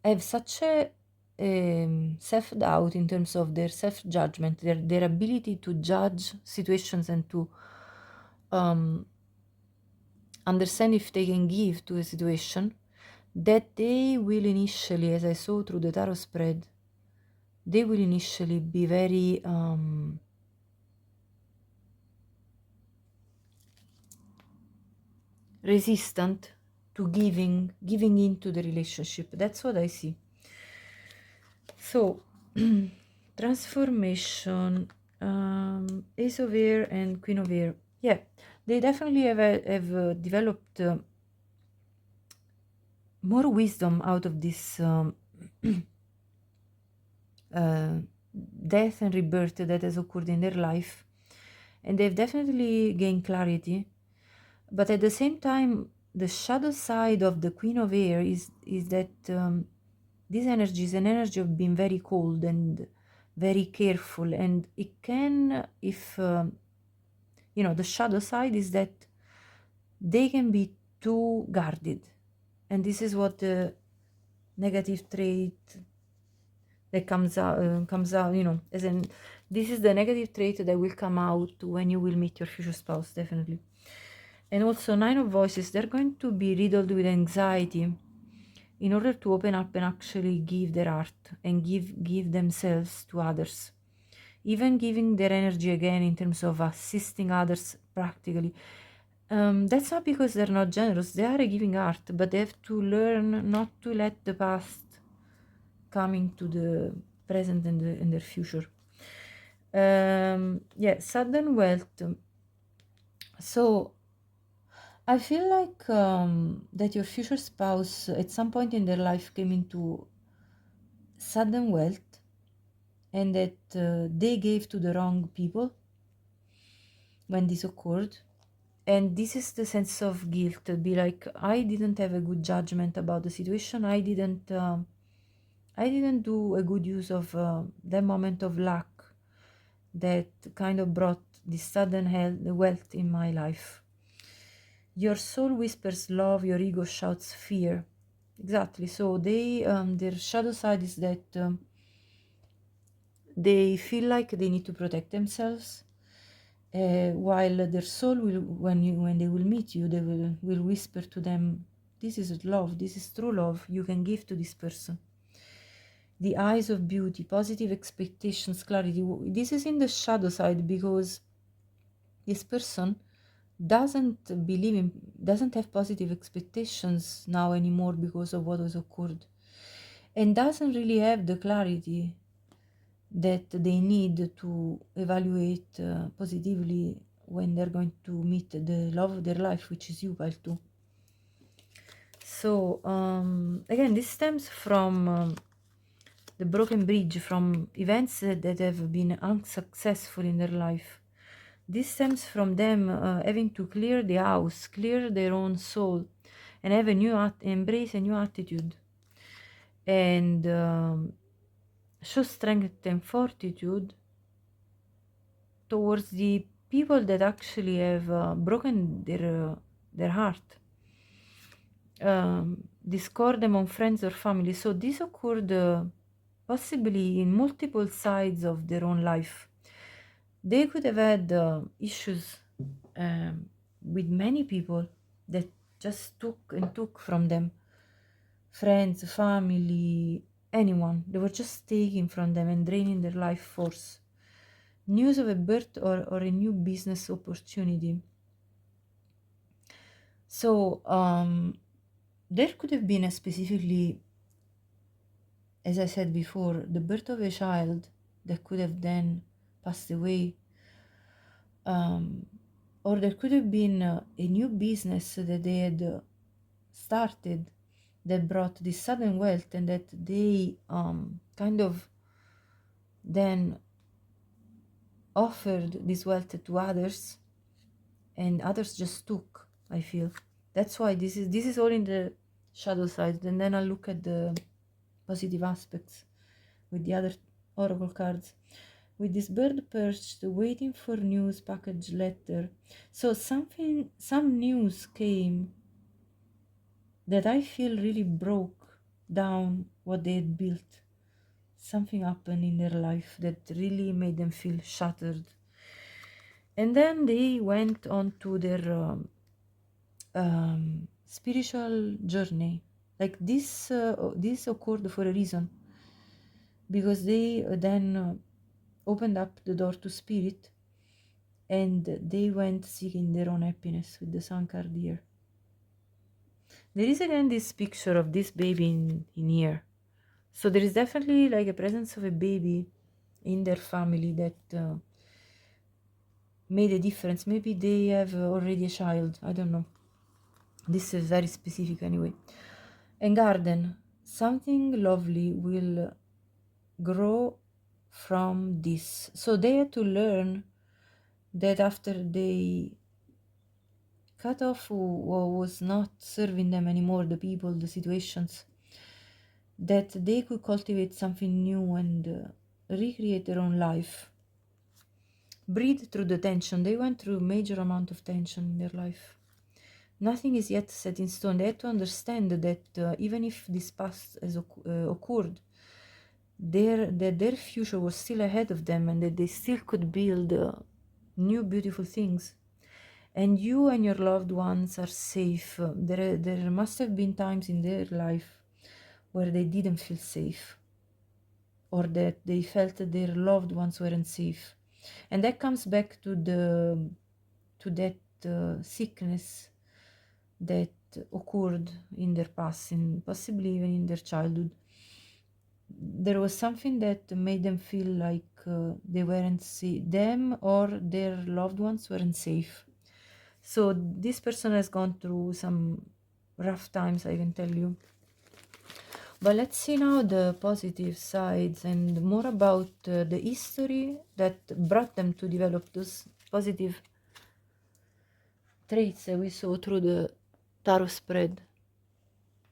Speaker 1: have such a self-doubt in terms of their self-judgment, their ability to judge situations and to understand if they can give to a situation, that they will initially, as I saw through the tarot spread, they will initially be very resistant to giving into the relationship. That's what I see. So transformation, Ace of Air and Queen of Air, yeah, they definitely have developed more wisdom out of this death and rebirth that has occurred in their life, and they've definitely gained clarity. But at the same time, the shadow side of the Queen of Air is that this energy is an energy of being very cold and very careful, and it can, if you know, the shadow side is that they can be too guarded. And this is what the negative trait that comes out, you know, as in, this is the negative trait that will come out when you will meet your future spouse, definitely. And also, Nine of Voices, they're going to be riddled with anxiety in order to open up and actually give their heart and give themselves to others, even giving their energy again in terms of assisting others practically. That's not because they're not generous, they are a giving heart, but they have to learn not to let the past come into the present and their future. Yeah, sudden wealth. So I feel like that your future spouse at some point in their life came into sudden wealth, and that they gave to the wrong people when this occurred. And this is the sense of guilt, be like, I didn't have a good judgment about the situation, I didn't do a good use of that moment of luck that kind of brought this sudden wealth in my life. Your soul whispers love, your ego shouts fear. Exactly. So they their shadow side is that they feel like they need to protect themselves, while their soul will, when they will meet you, they will whisper to them, this is love, this is true love you can give to this person. The eyes of beauty, positive expectations, clarity. This is in the shadow side because this person doesn't have positive expectations now anymore because of what has occurred, and doesn't really have the clarity that they need to evaluate positively when they're going to meet the love of their life, which is you, pile 2. So again, this stems from the broken bridge, from events that have been unsuccessful in their life. This stems from them having to clear the house, clear their own soul, and have a new embrace a new attitude, and show strength and fortitude towards the people that actually have broken their heart, discord among friends or family. So this occurred possibly in multiple sides of their own life. They could have had issues with many people that just took from them, friends, family, anyone. They were just taking from them and draining their life force. News of a birth or a new business opportunity. So there could have been specifically, as I said before, the birth of a child that could have then passed away, or there could have been a new business that they had started that brought this sudden wealth, and that they kind of then offered this wealth to others, and others just took. I feel that's why this is all in the shadow side. And then I'll look at the positive aspects with the other oracle cards. With this bird perched, waiting for news, package, letter. So some news came that I feel really broke down what they had built. Something happened in their life that really made them feel shattered. And then they went on to their spiritual journey. Like this occurred for a reason, because they then opened up the door to spirit, and they went seeking their own happiness with the sun card here. There is again this picture of this baby in here. So there is definitely like a presence of a baby in their family that made a difference. Maybe they have already a child, I don't know. This is very specific anyway. And garden, something lovely will grow from this. So they had to learn that after they cut off what was not serving them anymore, the people, the situations, that they could cultivate something new and recreate their own life breathe through the tension. They went through a major amount of tension in their life. Nothing is yet set in stone. They had to understand that even if this past has occurred, that their future was still ahead of them, and that they still could build new beautiful things. And you and your loved ones are safe. There must have been times in their life where they didn't feel safe, or that they felt that their loved ones weren't safe, and that comes back to that sickness that occurred in their past, and possibly even in their childhood. There was something that made them feel like they weren't them or their loved ones weren't safe. So this person has gone through some rough times, I can tell you. But let's see now the positive sides and more about the history that brought them to develop those positive traits that we saw through the tarot spread.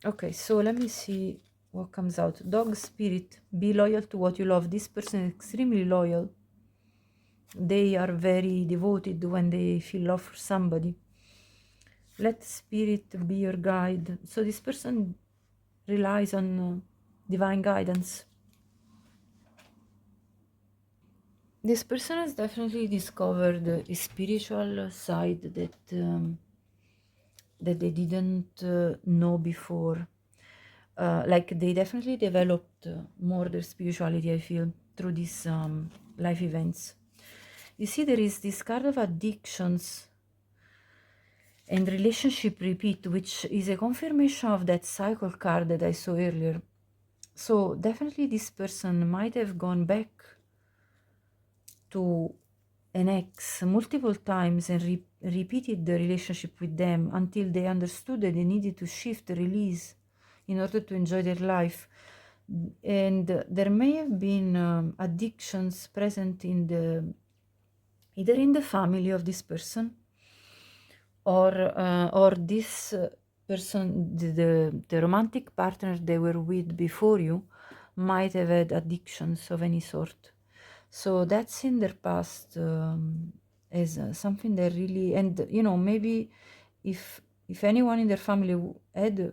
Speaker 1: Okay, so let me see what comes out. Dog spirit, be loyal to what you love. This person is extremely loyal. They are very devoted when they feel love for somebody. Let spirit be your guide. So this person relies on divine guidance. This person has definitely discovered a spiritual side that they didn't know before. Like they definitely developed more their spirituality, I feel, through these life events. You see, there is this card of addictions and relationship repeat, which is a confirmation of that cycle card that I saw earlier. So definitely this person might have gone back to an ex multiple times and repeated the relationship with them until they understood that they needed to shift, release in order to enjoy their life. And there may have been addictions present in either in the family of this person, or this person, the romantic partner they were with before you, might have had addictions of any sort. So that's in their past as something they really, and you know, maybe if anyone in their family had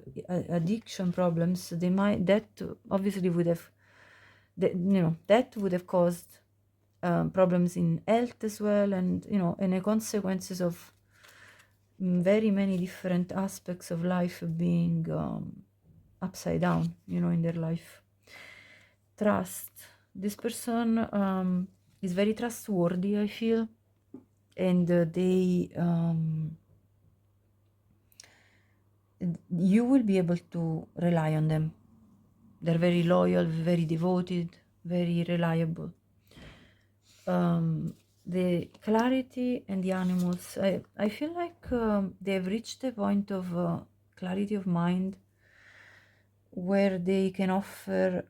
Speaker 1: addiction problems, they might, that obviously would have, that would have caused problems in health as well, and you know, and the consequences of very many different aspects of life being upside down, you know, in their life. Trust. This person is very trustworthy, I feel, and you will be able to rely on them. They're very loyal, very devoted, very reliable. The clarity and the animals, I feel like they've reached a point of clarity of mind where they can offer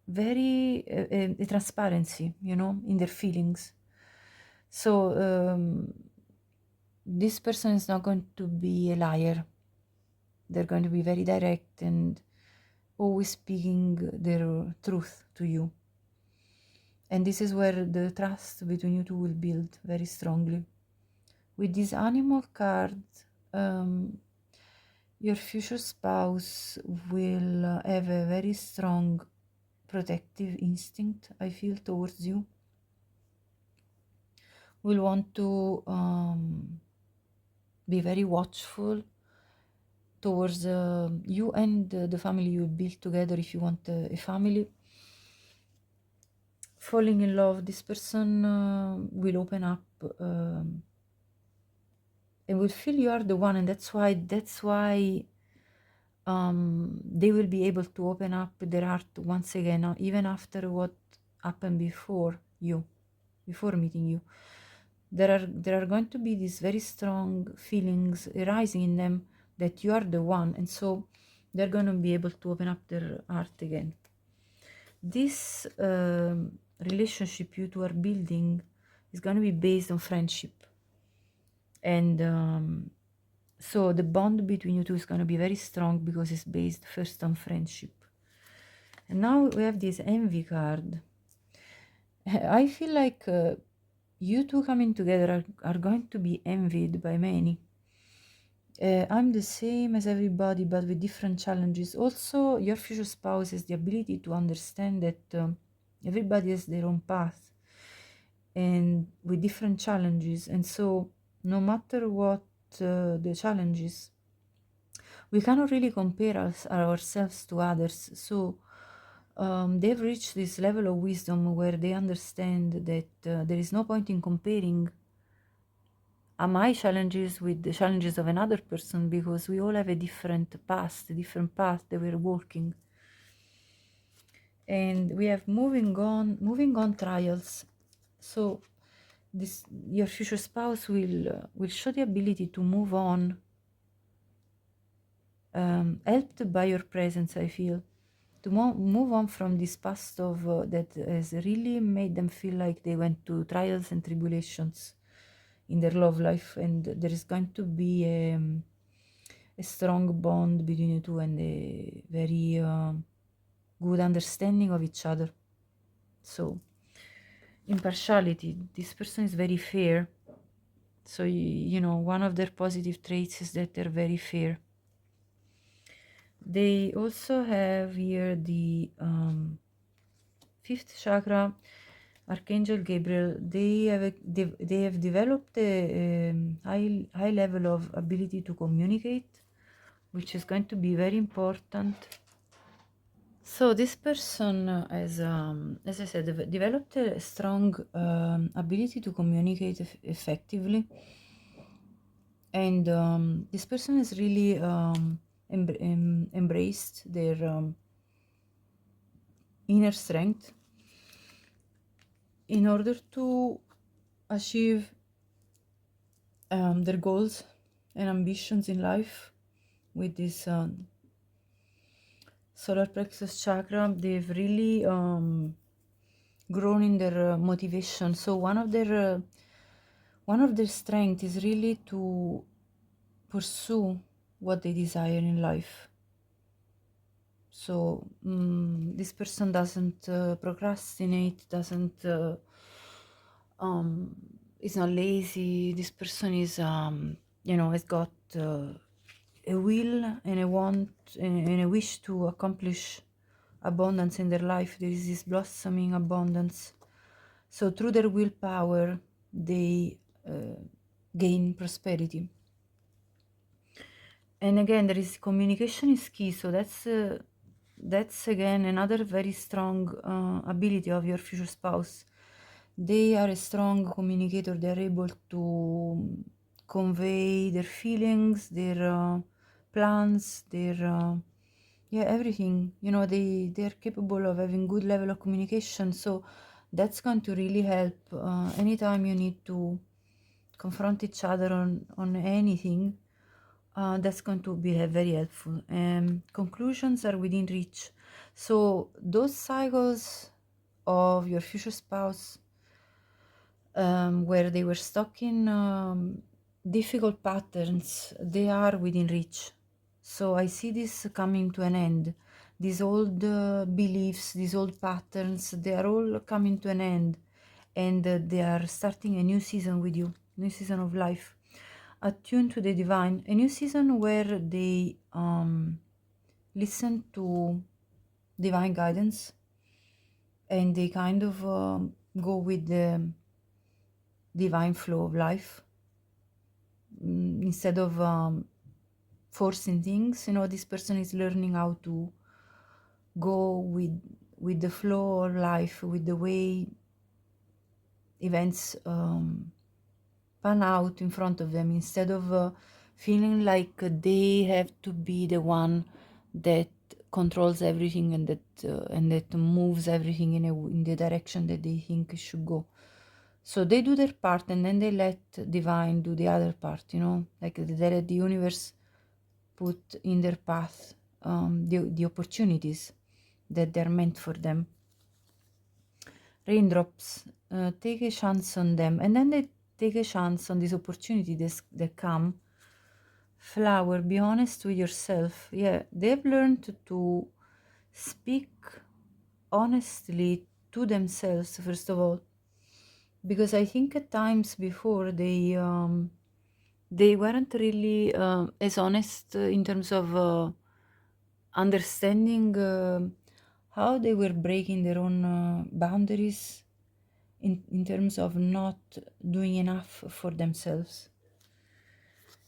Speaker 1: very a transparency, you know, in their feelings. So this person is not going to be a liar. They're going to be very direct and always speaking their truth to you. And this is where the trust between you two will build very strongly. With this animal card, your future spouse will have a very strong protective instinct, I feel, towards you. Will want to be very watchful towards you and the family you build together, if you want a family. Falling in love, this person will open up and will feel you are the one, and that's why they will be able to open up their heart once again, even after what happened before meeting you. There are going to be these very strong feelings arising in them that you are the one, and so they're going to be able to open up their heart again. This relationship you two are building is going to be based on friendship, and so the bond between you two is going to be very strong because it's based first on friendship. And now we have this envy card. I feel like you two coming together are going to be envied by many. I'm the same as everybody, but with different challenges. Also, your future spouse has the ability to understand that everybody has their own path and with different challenges. And so, no matter what the challenges, we cannot really compare ourselves to others. So, they've reached this level of wisdom where they understand that there is no point in comparing my challenges with the challenges of another person, because we all have a different past, a different path that we're walking, and we have moving on trials. So this, your future spouse will show the ability to move on, helped by your presence. I feel to move on from this past of that has really made them feel like they went to trials and tribulations in their love life, and there is going to be a strong bond between you two and a very good understanding of each other. So, impartiality. This person is very fair. So, you know, one of their positive traits is that they're very fair. They also have here the fifth chakra, Archangel Gabriel. They have developed a high level of ability to communicate, which is going to be very important. So this person has, as I said, developed a strong ability to communicate effectively, and this person has really embraced their inner strength in order to achieve their goals and ambitions in life. With this solar plexus chakra, they've really grown in their motivation. So one of their strengths is really to pursue what they desire in life. So this person doesn't procrastinate, doesn't is not lazy. This person is has got a will and a want and a wish to accomplish abundance in their life. There is this blossoming abundance. So through their willpower, they gain prosperity. And again, there is communication is key. So that's again another very strong ability of your future spouse. They are a strong communicator. They are able to convey their feelings, their plans, their everything. You know, they are capable of having good level of communication. So that's going to really help anytime you need to confront each other on anything. That's going to be very helpful. Conclusions are within reach. So those cycles of your future spouse, where they were stuck in difficult patterns, they are within reach. So I see this coming to an end. These old beliefs, these old patterns, they are all coming to an end, and they are starting a new season with you, new season of life, attuned to the divine, a new season where they listen to divine guidance, and they kind of go with the divine flow of life instead of forcing things. You know, this person is learning how to go with the flow of life, with the way events pan out in front of them, instead of feeling like they have to be the one that controls everything and that moves everything in the direction that they think it should go. So they do their part, and then they let divine do the other part. You know, like they let the universe put in their path the opportunities that they're meant for them. Raindrops, take a chance on them, and then they take a chance on this opportunity that come. Flower, be honest with yourself. Yeah, they've learned to speak honestly to themselves, first of all, because I think at times before they weren't really as honest in terms of understanding how they were breaking their own boundaries in terms of not doing enough for themselves.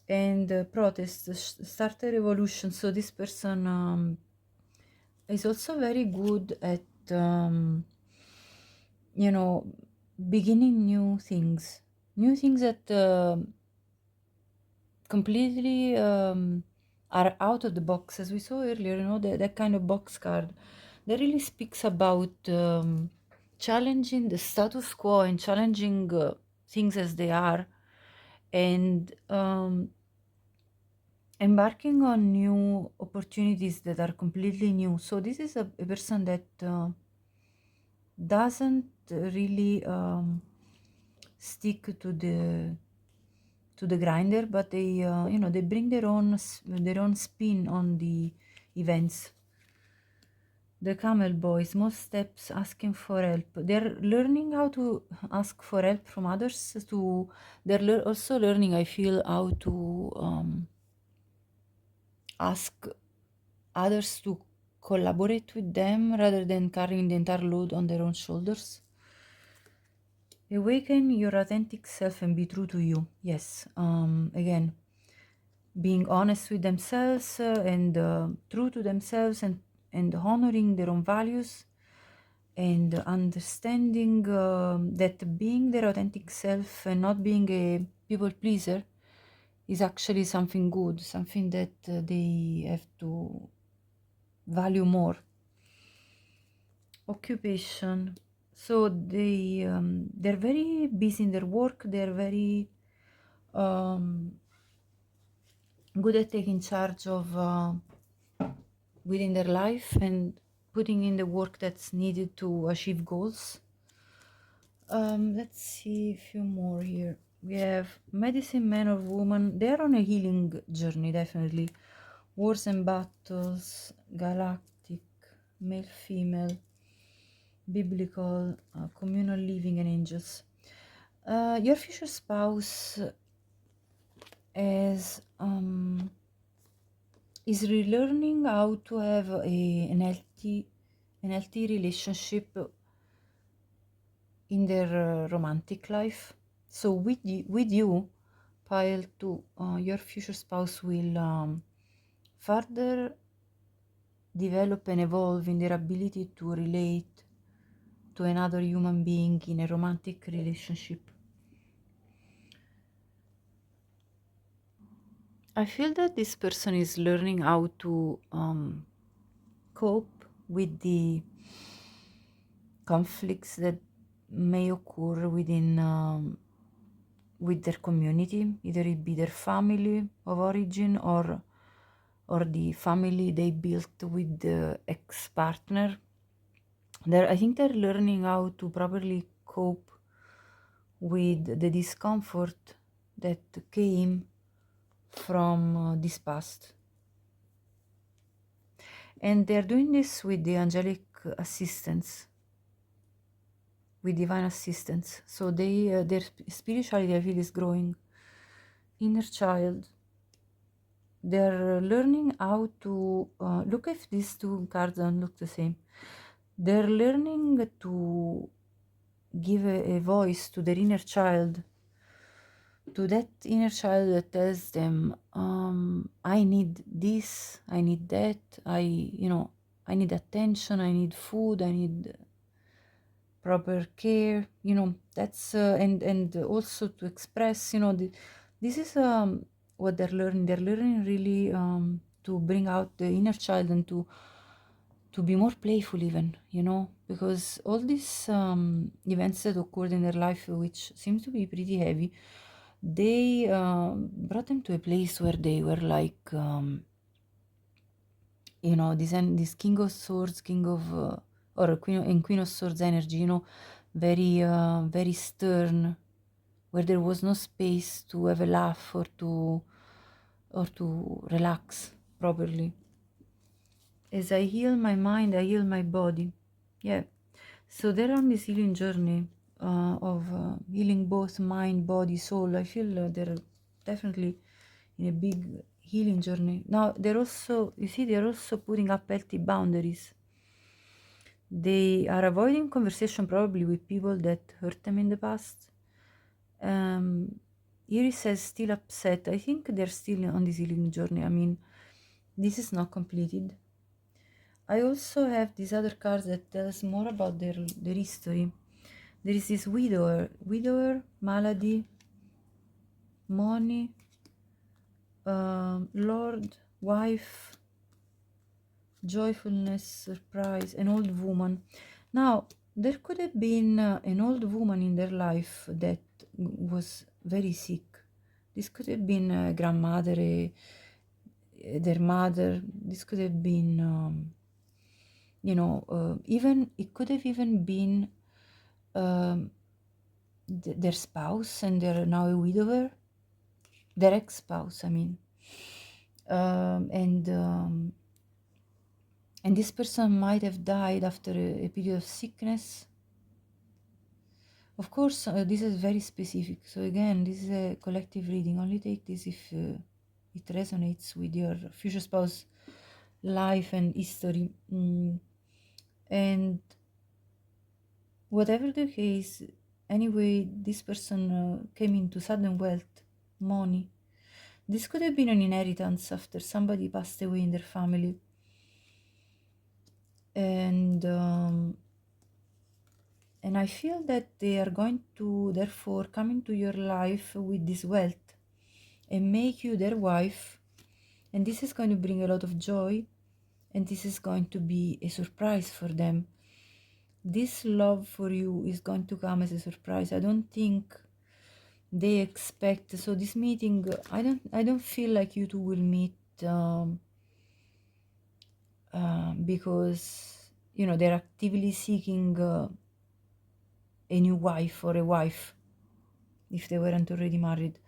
Speaker 1: And protest start a revolution. So this person is also very good at you know, beginning new things that completely are out of the box, as we saw earlier. You know, that kind of box card that really speaks about challenging the status quo and challenging things as they are, and embarking on new opportunities that are completely new. So this is a person that doesn't really stick to the grinder, but they you know, they bring their own spin on the events. The camel boy, small steps, asking for help. They're learning how to ask for help from others. They're also learning, I feel, how to ask others to collaborate with them rather than carrying the entire load on their own shoulders. Awaken your authentic self and be true to you. Yes, again, being honest with themselves and true to themselves, and honoring their own values, and understanding that being their authentic self and not being a people pleaser is actually something good, something that they have to value more. Occupation. So they're very busy in their work. They're very good at taking charge of within their life and putting in the work that's needed to achieve goals. Let's see a few more here. We have medicine man or woman. They're on a healing journey, definitely. Wars and battles, galactic, male, female, biblical, communal living, and angels. Your future spouse is relearning how to have an healthy relationship in their romantic life. So with you, pile 2, your future spouse will further develop and evolve in their ability to relate to another human being in a romantic relationship. I feel that this person is learning how to cope with the conflicts that may occur within with their community, either it be their family of origin or the family they built with the ex-partner. I think they're learning how to properly cope with the discomfort that came from this past. And they're doing this with the angelic assistance, with divine assistance. So their spirituality, I feel, is growing. Inner child. They're learning how to look if these two cards don't look the same. They're learning to give a voice to their inner child, to that inner child that tells them, I need this, I need that, I need attention, I need food, I need proper care, that's and also to express, this is what they're learning. They're learning really to bring out the inner child and to be more playful even, because all these events that occurred in their life, which seems to be pretty heavy, they brought them to a place where they were like, this King of Swords, or Queen of Swords energy, very, very stern, where there was no space to have a laugh or to relax properly. As I heal my mind, I heal my body. Yeah. So they're on this healing journey of healing both mind, body, soul. I feel they're definitely in a big healing journey. Now they're also, you see, they're also putting up healthy boundaries. They are avoiding conversation probably with people that hurt them in the past. Iris says still upset. I think they're still on this healing journey. I mean, this is not completed. I also have these other cards that tell us more about their history. There is this widower, malady, money, lord, wife, joyfulness, surprise, an old woman. Now, there could have been an old woman in their life that was very sick. This could have been a grandmother, their mother. This could have been, even it could have even been um, their spouse, and they're now a widower. Their ex-spouse, I mean. And this person might have died after a period of sickness. Of course, this is very specific. So again, this is a collective reading. Only take this if it resonates with your future spouse life and history. And whatever the case, anyway, this person came into sudden wealth, money. This could have been an inheritance after somebody passed away in their family. And I feel that they are going to therefore come into your life with this wealth and make you their wife. And this is going to bring a lot of joy, and this is going to be a surprise for them. This love for you is going to come as a surprise. I don't think they expect. So this meeting, I don't feel like you two will meet because they're actively seeking a new wife or a wife if they weren't already married.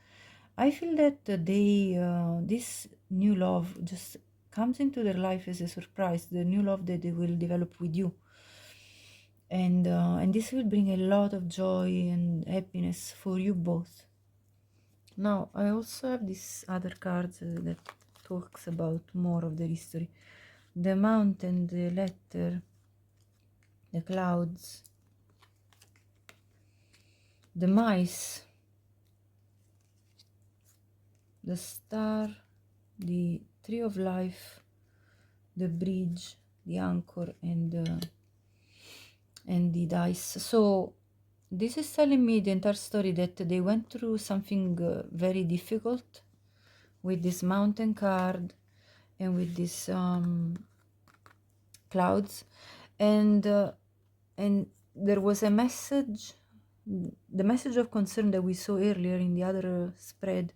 Speaker 1: I feel that this new love just comes into their life as a surprise, the new love that they will develop with you. And this will bring a lot of joy and happiness for you both. Now, I also have this other card that talks about more of the history. The mountain, the letter, the clouds, the mice, the star, the tree of life, the bridge, the anchor, and the dice. So this is telling me the entire story that they went through something very difficult with this mountain card and with these clouds, and there was a message, the message of concern that we saw earlier in the other spread.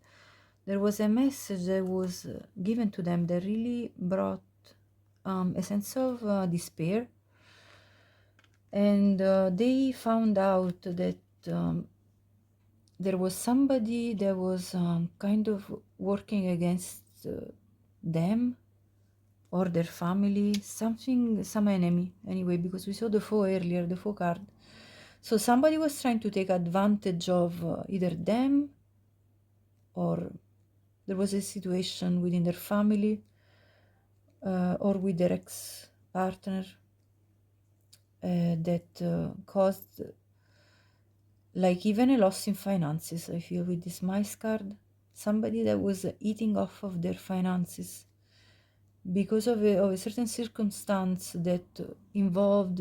Speaker 1: There was a message that was given to them that really brought a sense of despair. And they found out that there was somebody that was kind of working against them or their family, some enemy anyway, because we saw the foe earlier, the foe card. So somebody was trying to take advantage of either them, or there was a situation within their family or with their ex-partner that caused like even a loss in finances. I feel with this mice card, somebody that was eating off of their finances because of a certain circumstance that involved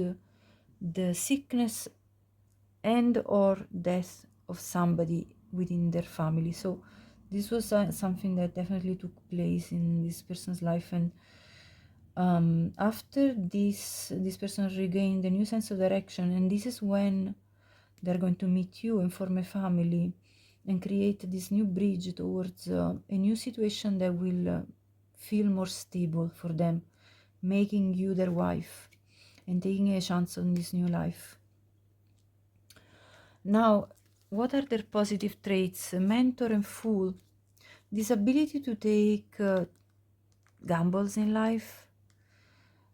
Speaker 1: the sickness and or death of somebody within their family. So this was something that definitely took place in this person's life. And after this person regained a new sense of direction, and this is when they're going to meet you and form a family and create this new bridge towards a new situation that will feel more stable for them, making you their wife and taking a chance on this new life. Now, what are their positive traits? Mentor and fool. This ability to take gambles in life,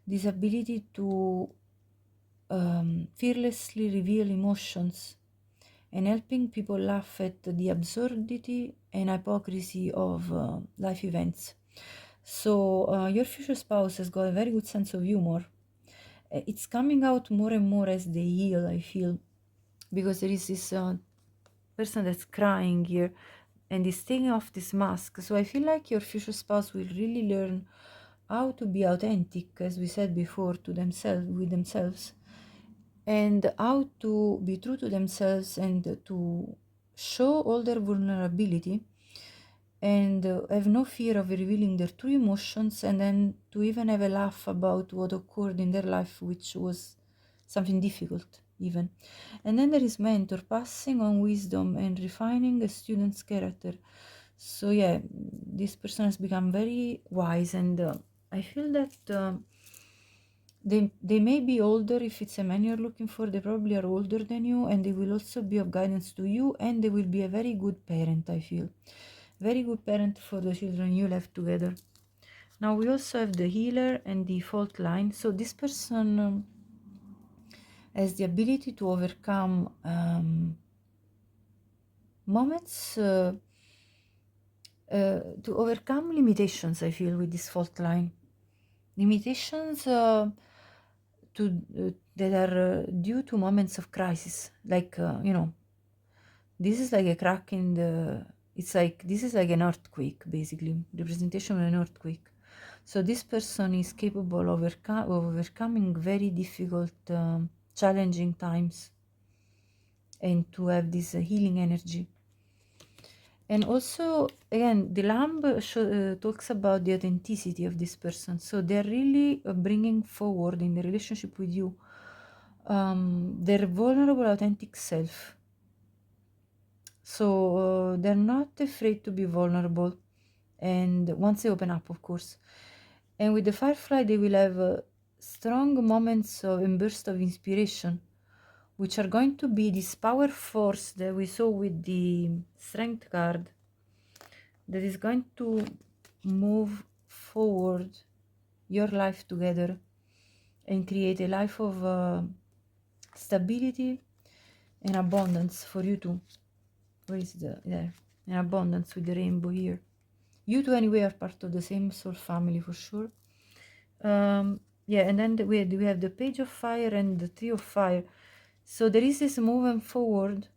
Speaker 1: this ability to fearlessly reveal emotions and helping people laugh at the absurdity and hypocrisy of life events. So your future spouse has got a very good sense of humor. It's coming out more and more as they heal, I feel, because there is this person that's crying here and is taking off this mask. So I feel like your future spouse will really learn how to be authentic, as we said before, to themselves, with themselves, and how to be true to themselves and to show all their vulnerability and have no fear of revealing their true emotions, and then to even have a laugh about what occurred in their life, which was something difficult even. And then there is mentor, passing on wisdom and refining a student's character. So yeah, this person has become very wise, and I feel that they may be older. If it's a man you're looking for, they probably are older than you, and they will also be of guidance to you, and they will be a very good parent, I feel. Very good parent for the children you left together. Now we also have the healer and the fault line. So this person has the ability to overcome moments, to overcome limitations, I feel, with this fault line. Limitations that are due to moments of crisis, like this is like a crack in the, it's like, this is like an earthquake, basically, representation of an earthquake. So this person is capable of overcoming very difficult, challenging times, and to have this healing energy. And also, again, the lamb talks about the authenticity of this person. So they're really bringing forward in the relationship with you their vulnerable, authentic self. So they're not afraid to be vulnerable, and once they open up, of course. And with the firefly, they will have strong moments of and bursts of inspiration, which are going to be this power force that we saw with the strength card, that is going to move forward your life together and create a life of stability and abundance for you two. Where is the there? An abundance with the rainbow here. You two anyway are part of the same soul family for sure. Yeah, and then we have the page of fire and the tree of fire. So there is this movement forward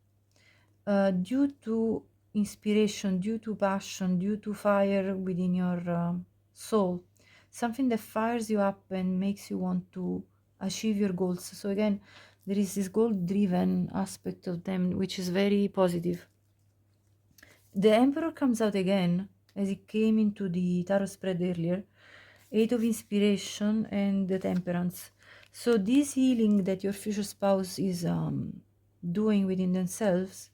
Speaker 1: due to inspiration, due to passion, due to fire within your soul, something that fires you up and makes you want to achieve your goals. So again, there is this goal-driven aspect of them, which is very positive. The Emperor comes out again, as it came into the tarot spread earlier. Eight of Inspiration and the Temperance. So this healing that your future spouse is doing within themselves,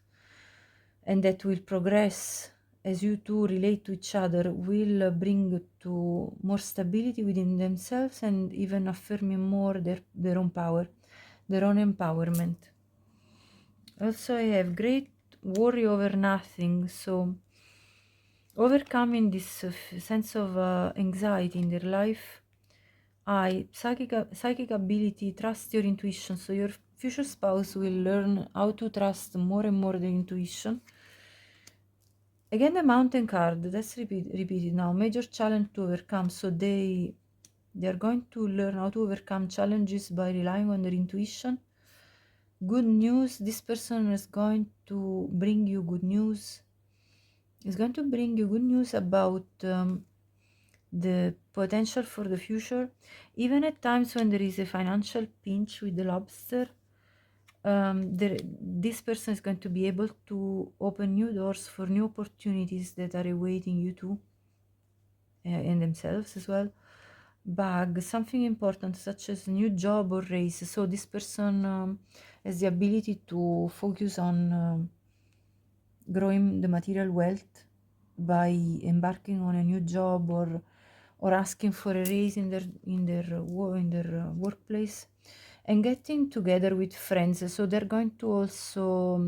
Speaker 1: and that will progress as you two relate to each other, will bring to more stability within themselves and even affirming more their own power, their own empowerment. Also, I have great worry over nothing. So overcoming this sense of anxiety in their life. Psychic ability, trust your intuition. So your future spouse will learn how to trust more and more their intuition. Again, the mountain card, that's repeated now. Major challenge to overcome. So they are going to learn how to overcome challenges by relying on their intuition. Good news, this person is going to bring you good news. Is going to bring you good news about the potential for the future, even at times when there is a financial pinch with the lobster. This person is going to be able to open new doors for new opportunities that are awaiting you too, and themselves as well. Bag, something important such as new job or raise. So this person has the ability to focus on growing the material wealth by embarking on a new job or asking for a raise in their workplace, and getting together with friends. So they're going to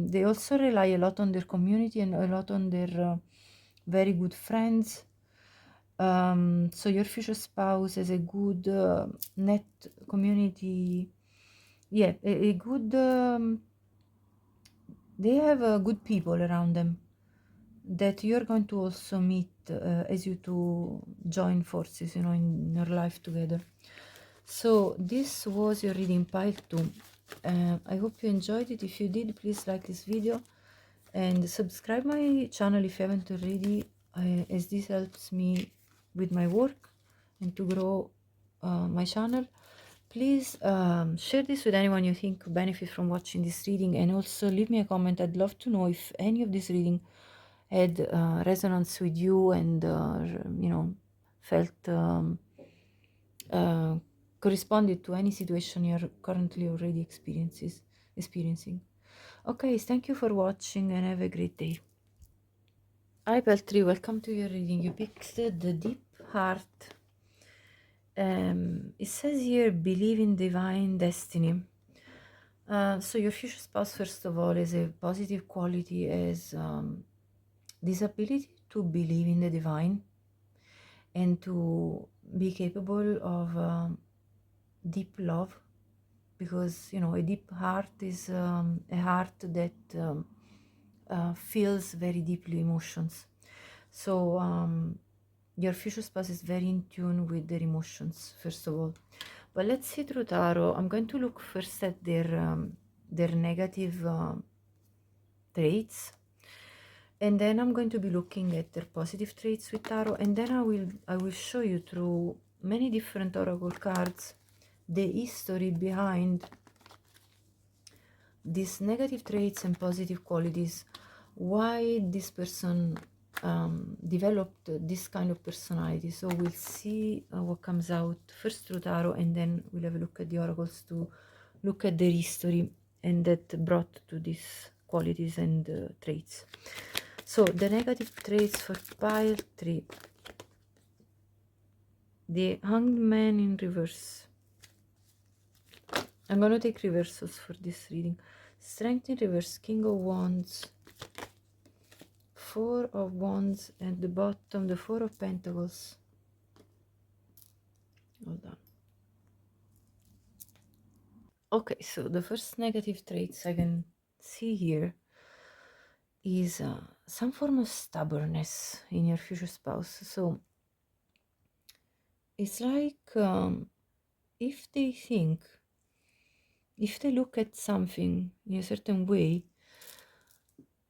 Speaker 1: they also rely a lot on their community and a lot on their very good friends. So your future spouse has a good net community yeah, a good, they have good people around them that you're going to also meet as you two join forces, you know, in your life together. So this was your reading pile 2. I hope you enjoyed it. If you did, please like this video and subscribe my channel if you haven't already, as this helps me with my work and to grow my channel. Please share this with anyone you think could benefit from watching this reading, and also leave me a comment. I'd love to know if any of this reading had resonance with you and you know, felt uh, corresponded to any situation you're currently already experiencing. Okay, thank you for watching and have a great day. Hi Peltri, welcome to your reading. You picked the deep heart. It says here, believe in divine destiny. So your future spouse, first of all, is a positive quality, as this ability to believe in the divine and to be capable of deep love, because, you know, a deep heart is a heart that feels very deeply emotions. So your future spouse is very in tune with their emotions, first of all. But let's see through tarot. I'm going to look first at their negative traits, and then I'm going to be looking at their positive traits with tarot, and then I will show you through many different oracle cards the history behind these negative traits and positive qualities, why this person developed this kind of personality. So we'll see what comes out first through tarot, and then we'll have a look at the oracles to look at their history and that brought to these qualities and traits. So the negative traits for pile 3, the Hanged Man in reverse. I'm gonna take reversals for this reading. Strength in reverse, King of Wands, Four of Wands, and the bottom, the Four of Pentacles. Hold on. Okay, so the first negative traits I can see here is some form of stubbornness in your future spouse. So it's like if they look at something in a certain way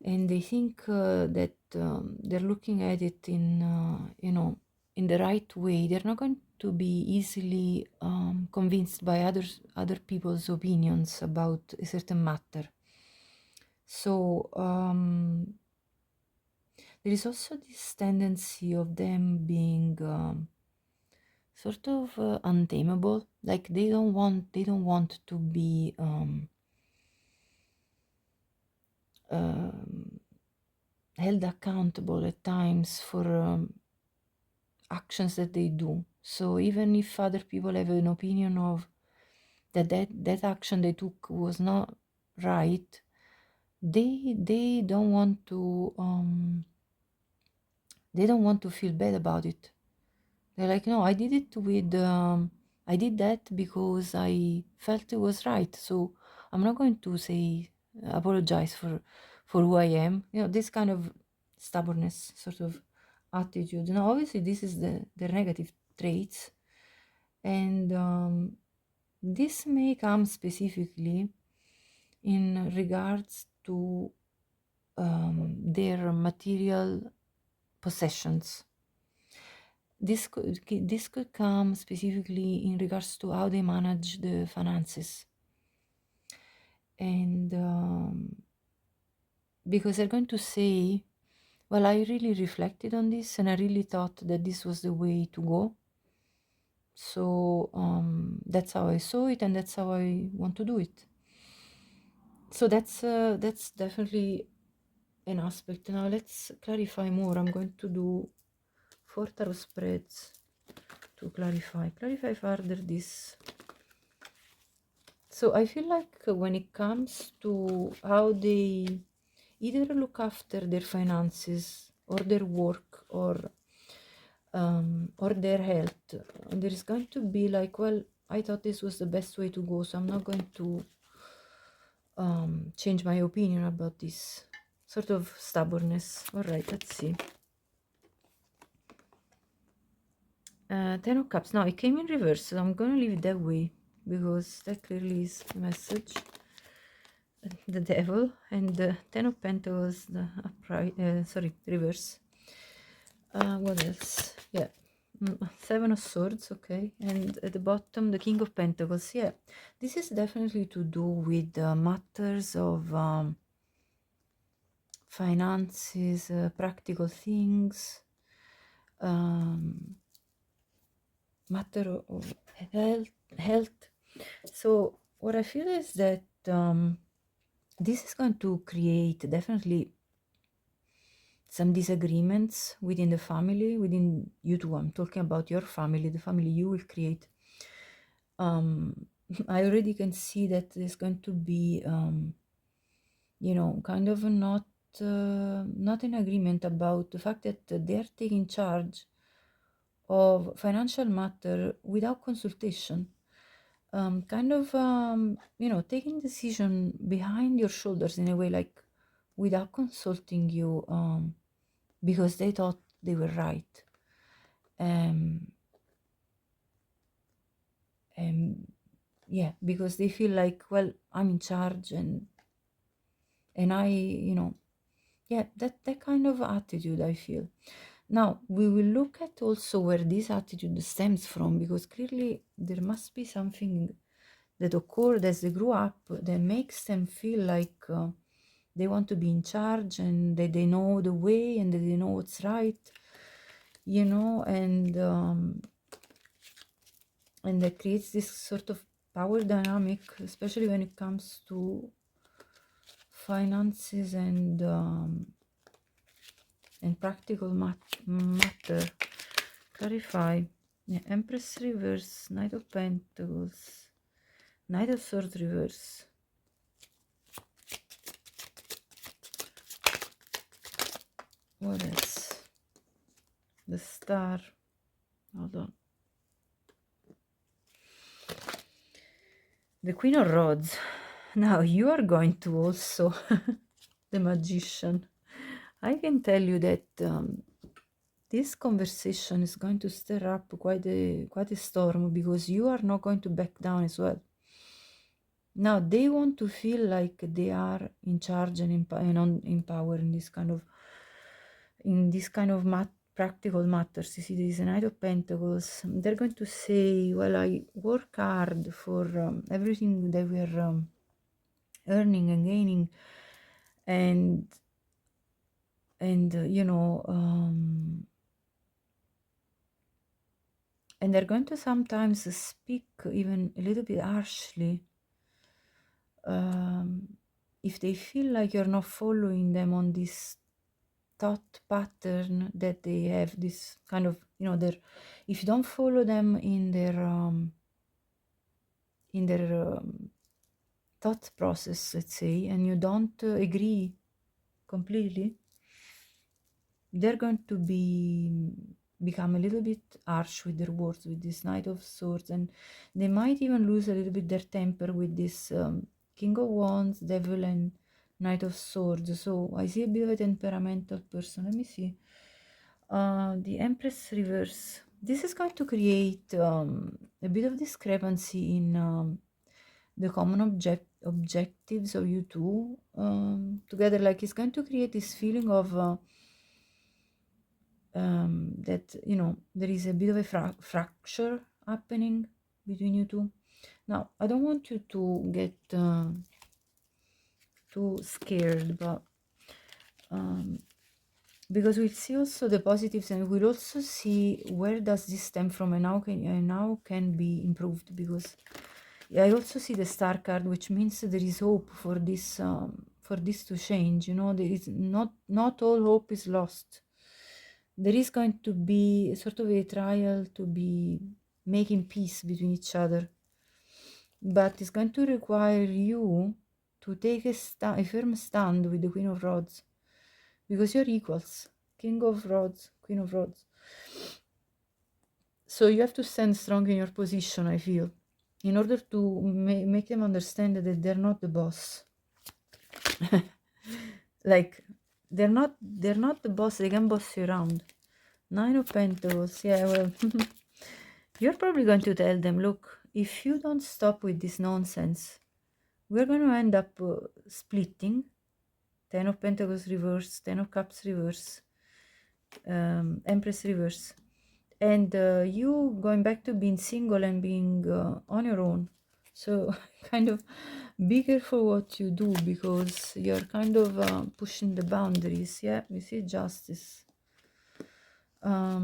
Speaker 1: and they think that they're looking at it in you know, in the right way, they're not going to be easily convinced by other people's opinions about a certain matter. So there is also this tendency of them being sort of untamable, like they don't want to be held accountable at times for actions that they do. So even if other people have an opinion of that action they took was not right, they don't want to feel bad about it. They're like, no, I did it with I did that because I felt it was right, so I'm not going to say apologize for who I am. You know, this kind of stubbornness sort of attitude. Now obviously this is the negative traits, and this may come specifically in regards to their material possessions. This could come specifically in regards to how they manage the finances, and because they're going to say, well, I really reflected on this and I really thought that this was the way to go, so that's how I saw it and that's how I want to do it. So that's definitely an aspect. Now let's clarify more. I'm going to do 4 tarot spreads to clarify further this. So I feel like when it comes to how they either look after their finances or their work or their health, there is going to be like, well, I thought this was the best way to go, so I'm not going to change my opinion about this sort of stubbornness. All right, let's see. Ten of Cups. Now it came in reverse, so I'm gonna leave it that way because that clearly is the message. The Devil and the Ten of Pentacles, the upright, sorry, reverse. What else? Yeah, Seven of Swords, okay, and at the bottom the King of Pentacles. Yeah, this is definitely to do with matters of finances, practical things, matter of health. So what I feel is that this is going to create definitely some disagreements within the family, within you two. I'm talking about your family, the family you will create. I already can see that there's going to be, you know, kind of not an agreement about the fact that they're taking charge of financial matter without consultation. Kind of, you know, taking decision behind your shoulders in a way, like without consulting you, because they thought they were right. Yeah, because they feel like, well, I'm in charge, and I, you know, yeah, that kind of attitude I feel. Now we will look at also where this attitude stems from, because clearly there must be something that occurred as they grew up that makes them feel like they want to be in charge, and that they know the way, and that they know what's right, you know, and that creates this sort of power dynamic, especially when it comes to finances and practical matter. Clarify. Yeah, Empress reverse, Knight of Pentacles, Knight of Swords reverse. What else? The Star. Hold on. The Queen of Rods. Now you are going to also the Magician. I can tell you that this conversation is going to stir up quite a storm, because you are not going to back down as well. Now they want to feel like they are in charge and in power in this kind of practical matters. You see, there is a Knight of Pentacles. They're going to say, well, I work hard for everything that we're earning and gaining, and you know, and they're going to sometimes speak even a little bit harshly if they feel like you're not following them on this thought pattern that they have, this kind of, you know, if you don't follow them in their thought process, let's say, and you don't agree completely, they're going to become a little bit harsh with their words, with this Knight of Swords, and they might even lose a little bit their temper with this King of Wands, Devil, and Knight of Swords. So I see a bit of a temperamental person. Let me see. The Empress reverse. This is going to create a bit of discrepancy in the common objectives of you two together. Like, it's going to create this feeling of that, you know, there is a bit of a fracture happening between you two. Now, I don't want you to get too scared, but because we'll see also the positives, and we'll also see where does this stem from, and how can be improved, because I also see the Star card, which means there is hope for this to change. You know, there is not all hope is lost. There is going to be sort of a trial to be making peace between each other, but it's going to require you to take a firm stand with the Queen of Rods, because you're equals. King of Rods, Queen of Rods. So you have to stand strong in your position, I feel. in order to make them understand that they're not the boss. Like they're not the boss, they can boss you around. 9 of Pentacles, yeah, well, you're probably going to tell them, look, if you don't stop with this nonsense, we're going to end up splitting. 10 of Pentacles reverse, 10 of Cups reverse, Empress reverse, and you going back to being single and being on your own. So kind of be careful what you do, because you're kind of pushing the boundaries. Yeah, we see Justice. Yeah,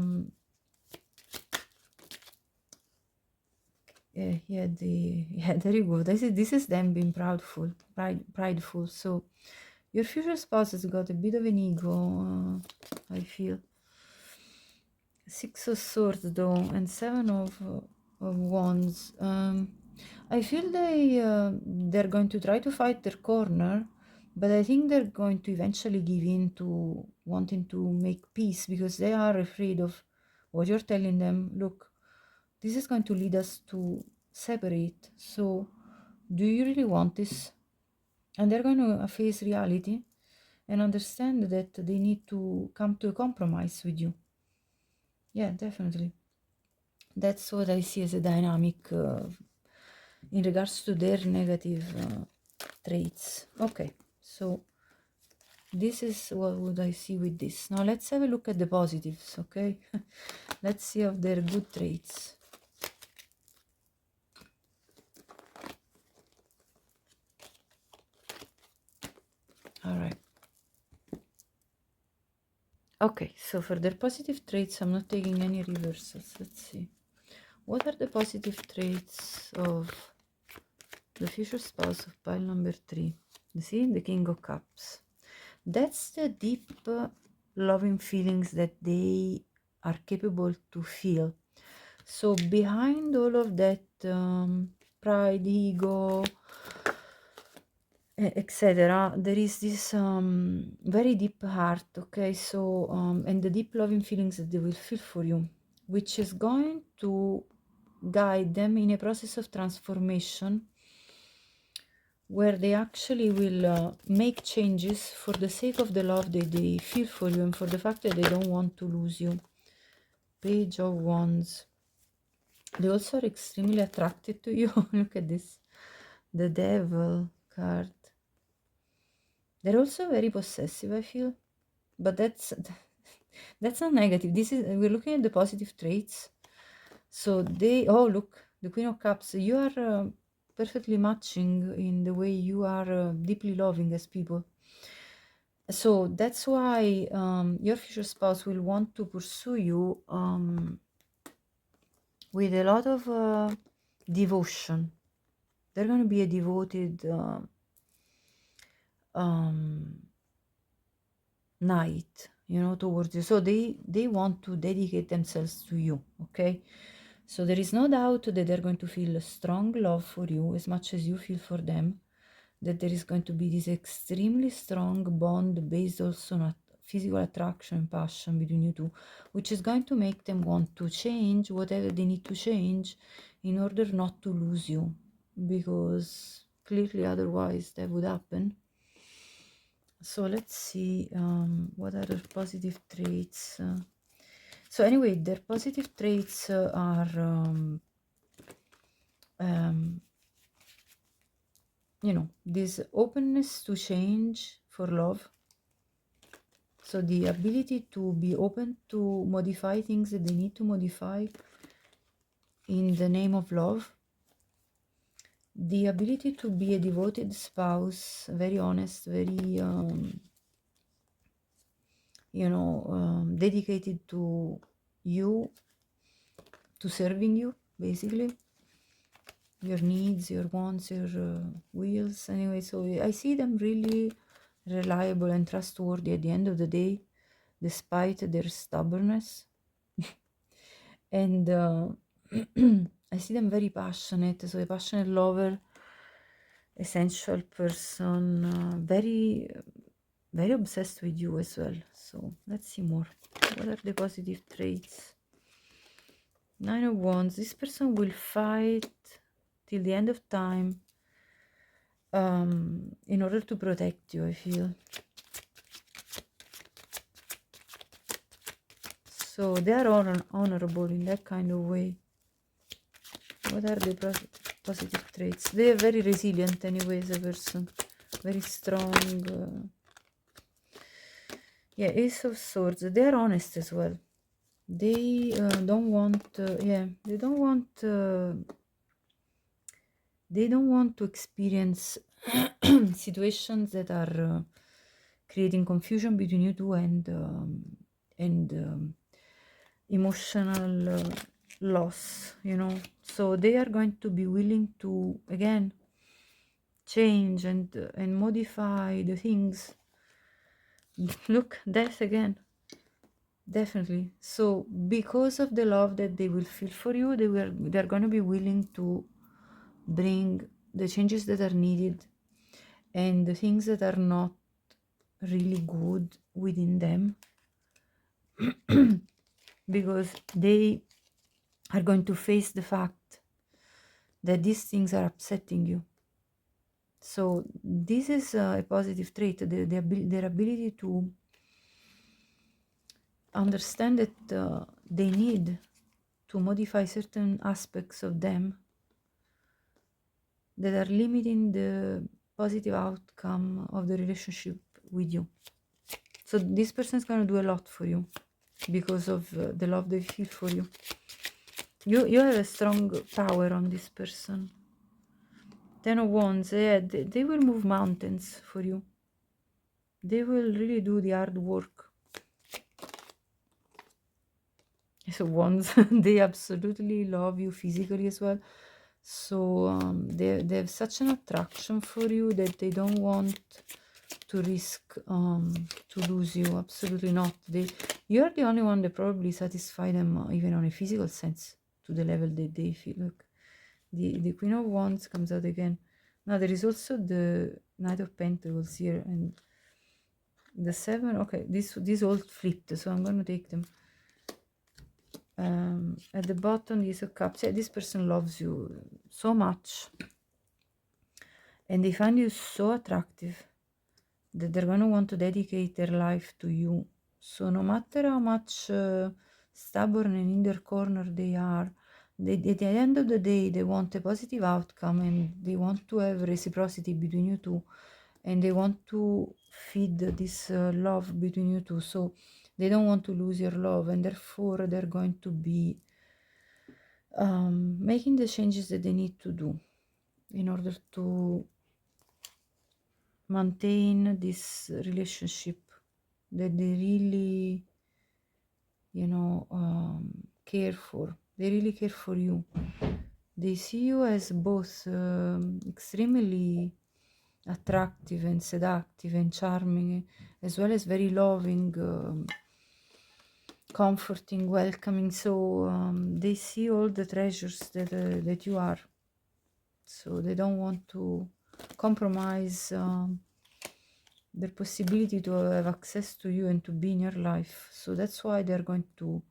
Speaker 1: there you go. This is them being prideful. So your future spouse has got a bit of an ego, I feel. 6 of Swords though, and 7 of Wands. I feel they're going to try to fight their corner, but I think they're going to eventually give in to wanting to make peace, because they are afraid of what you're telling them. Look, this is going to lead us to separate. So, do you really want this? And they're going to face reality and understand that they need to come to a compromise with you. Yeah, definitely. That's what I see as a dynamic in regards to their negative traits. Okay, so this is what would I see with this. Now let's have a look at the positives, okay? Let's see of their good traits. All right. Okay, so for their positive traits, I'm not taking any reversals. Let's see. What are the positive traits of the future spouse of pile number 3? You see, the King of Cups. That's the deep, loving feelings that they are capable to feel. So behind all of that pride, ego, etc., there is this very deep heart, okay? So, and the deep loving feelings that they will feel for you, which is going to guide them in a process of transformation, where they actually will make changes for the sake of the love that they feel for you and for the fact that they don't want to lose you. Page of Wands. They also are extremely attracted to you. Look at this. The Devil card. They're also very possessive, I feel. But that's not negative. We're looking at the positive traits. So oh, look, the Queen of Cups. You are perfectly matching in the way you are deeply loving as people. So that's why your future spouse will want to pursue you with a lot of devotion. They're going to be a devoted knight, towards you. So they want to dedicate themselves to you, okay? So there is no doubt that they're going to feel a strong love for you as much as you feel for them, that there is going to be this extremely strong bond based also on physical attraction and passion between you two, which is going to make them want to change whatever they need to change in order not to lose you, because clearly otherwise that would happen. So let's see what other positive traits. So anyway, their positive traits are this openness to change for love. So the ability to be open to modify things that they need to modify in the name of love. The ability to be a devoted spouse, very honest, very dedicated to you, to serving you, basically. Your needs, your wants, your wills. Anyway, so I see them really reliable and trustworthy at the end of the day, despite their stubbornness. And I see them very passionate, so a passionate lover, essential person, very, very obsessed with you as well. So let's see more. What are the positive traits? 9 of Wands. This person will fight till the end of time, in order to protect you, I feel. So they are honorable in that kind of way. What are the positive traits? They are very resilient anyway as a person, very strong. Yeah, Ace of Swords. They are honest as well. They don't want, they don't want, to experience situations that are creating confusion between you two and emotional loss, you know. So they are going to be willing to again change and modify the things. Look, death again. Definitely. So because of the love that they will feel for you, they're going to be willing to bring the changes that are needed and the things that are not really good within them, because they are going to face the fact that these things are upsetting you. So this is a positive trait, their ability to understand that they need to modify certain aspects of them that are limiting the positive outcome of the relationship with you. So this person is going to do a lot for you because of the love they feel for you. You have a strong power on this person. 10 of Wands, yeah, they will move mountains for you. They will really do the hard work. So Wands, they absolutely love you physically as well. So they have such an attraction for you that they don't want to risk to lose you. Absolutely not. You're the only one that probably satisfy them even on a physical sense, to the level that they feel. Look, the Queen of Wands comes out again. Now there is also the Knight of Pentacles here and the 7. Okay, this all flipped, so I'm going to take them. At the bottom, the Ace of Cups. Yeah, this person loves you so much and they find you so attractive that they're going to want to dedicate their life to you. So no matter how much stubborn and in their corner they are, at the end of the day, they want a positive outcome and they want to have reciprocity between you two, and they want to feed this love between you two. So they don't want to lose your love, and therefore they're going to be making the changes that they need to do in order to maintain this relationship that they really, you know, care for. They really care for you. They see you as both extremely attractive and seductive and charming, as well as very loving, comforting, welcoming. So they see all the treasures that you are. So they don't want to compromise their possibility to have access to you and to be in your life. So that's why they're going to,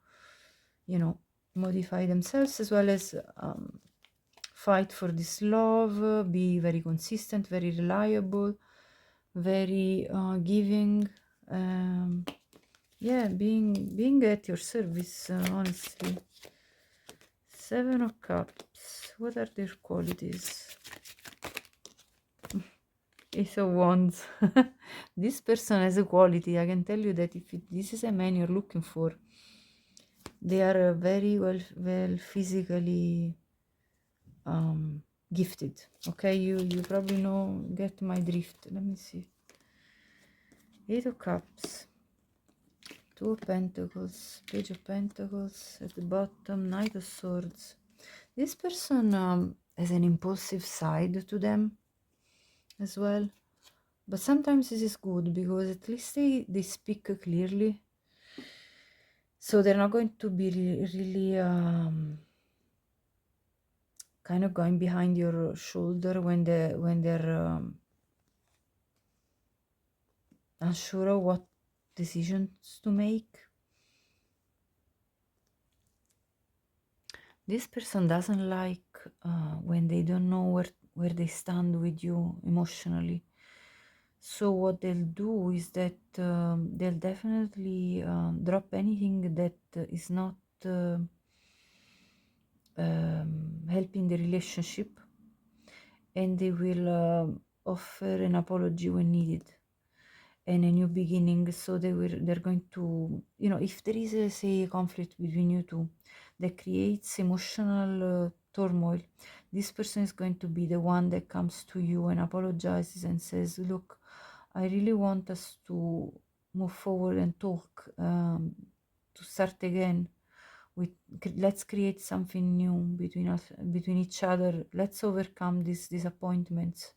Speaker 1: you know, modify themselves as well as fight for this love, be very consistent, very reliable, very giving. Yeah, being at your service, honestly. 7 of Cups. What are their qualities? Ace of Wands. This person has a quality. I can tell you that if this is a man you're looking for, they are very well physically gifted. Okay, you probably know, get my drift. Let me see. 8 of Cups, 2 of Pentacles, Page of Pentacles at the bottom, Knight of Swords. This person has an impulsive side to them as well, but sometimes this is good because at least they speak clearly, so they're not going to be really kind of going behind your shoulder when they're unsure of what decisions to make. This person doesn't like when they don't know where they stand with you emotionally. So what they'll do is that they'll definitely drop anything that is not helping the relationship, and they will offer an apology when needed and a new beginning. So they're going to, if there is a conflict between you two that creates emotional turmoil, this person is going to be the one that comes to you and apologizes and says, look, I really want us to move forward and talk, to start again. Let's create something new between us, between each other. Let's overcome these disappointments.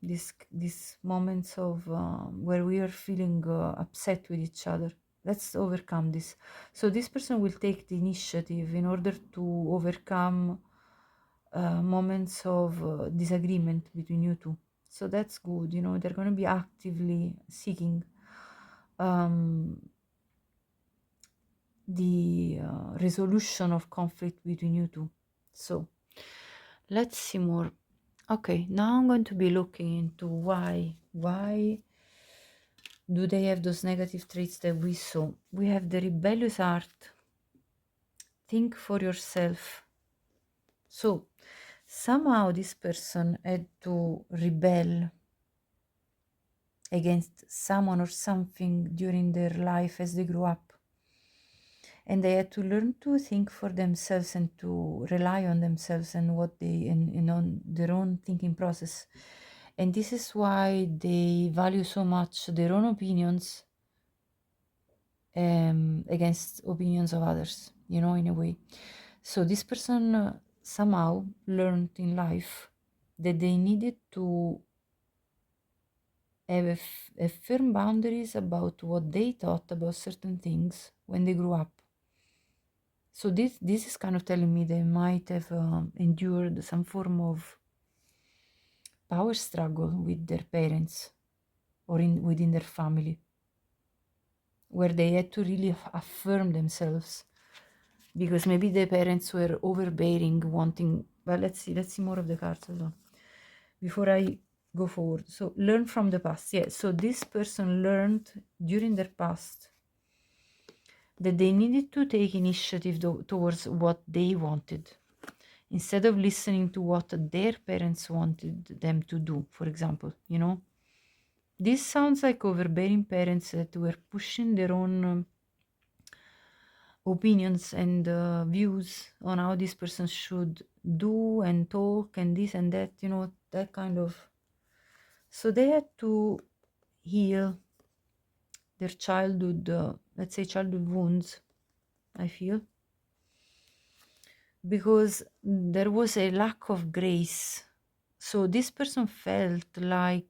Speaker 1: These moments of where we are feeling upset with each other. Let's overcome this. So this person will take the initiative in order to overcome moments of disagreement between you two. So that's good. They're going to be actively seeking the resolution of conflict between you two. So let's see more. Okay, now I'm going to be looking into why do they have those negative traits that we saw. We have the rebellious heart. Think for yourself. So somehow this person had to rebel against someone or something during their life as they grew up, and they had to learn to think for themselves and to rely on themselves and what they and on their own thinking process. And this is why they value so much their own opinions against opinions of others, in a way. So this person somehow learned in life that they needed to have a firm boundaries about what they thought about certain things when they grew up. So this is kind of telling me they might have endured some form of power struggle with their parents or within their family, where they had to really affirm themselves, because maybe the parents were overbearing, wanting. But let's see more of the cards as well before I go forward. So learn from the past. Yeah, so this person learned during their past that they needed to take initiative towards what they wanted, instead of listening to what their parents wanted them to do, for example. This sounds like overbearing parents that were pushing their own opinions and views on how this person should do and talk and this and that, that kind of. So they had to heal their childhood, let's say childhood wounds, I feel, because there was a lack of grace. So this person felt like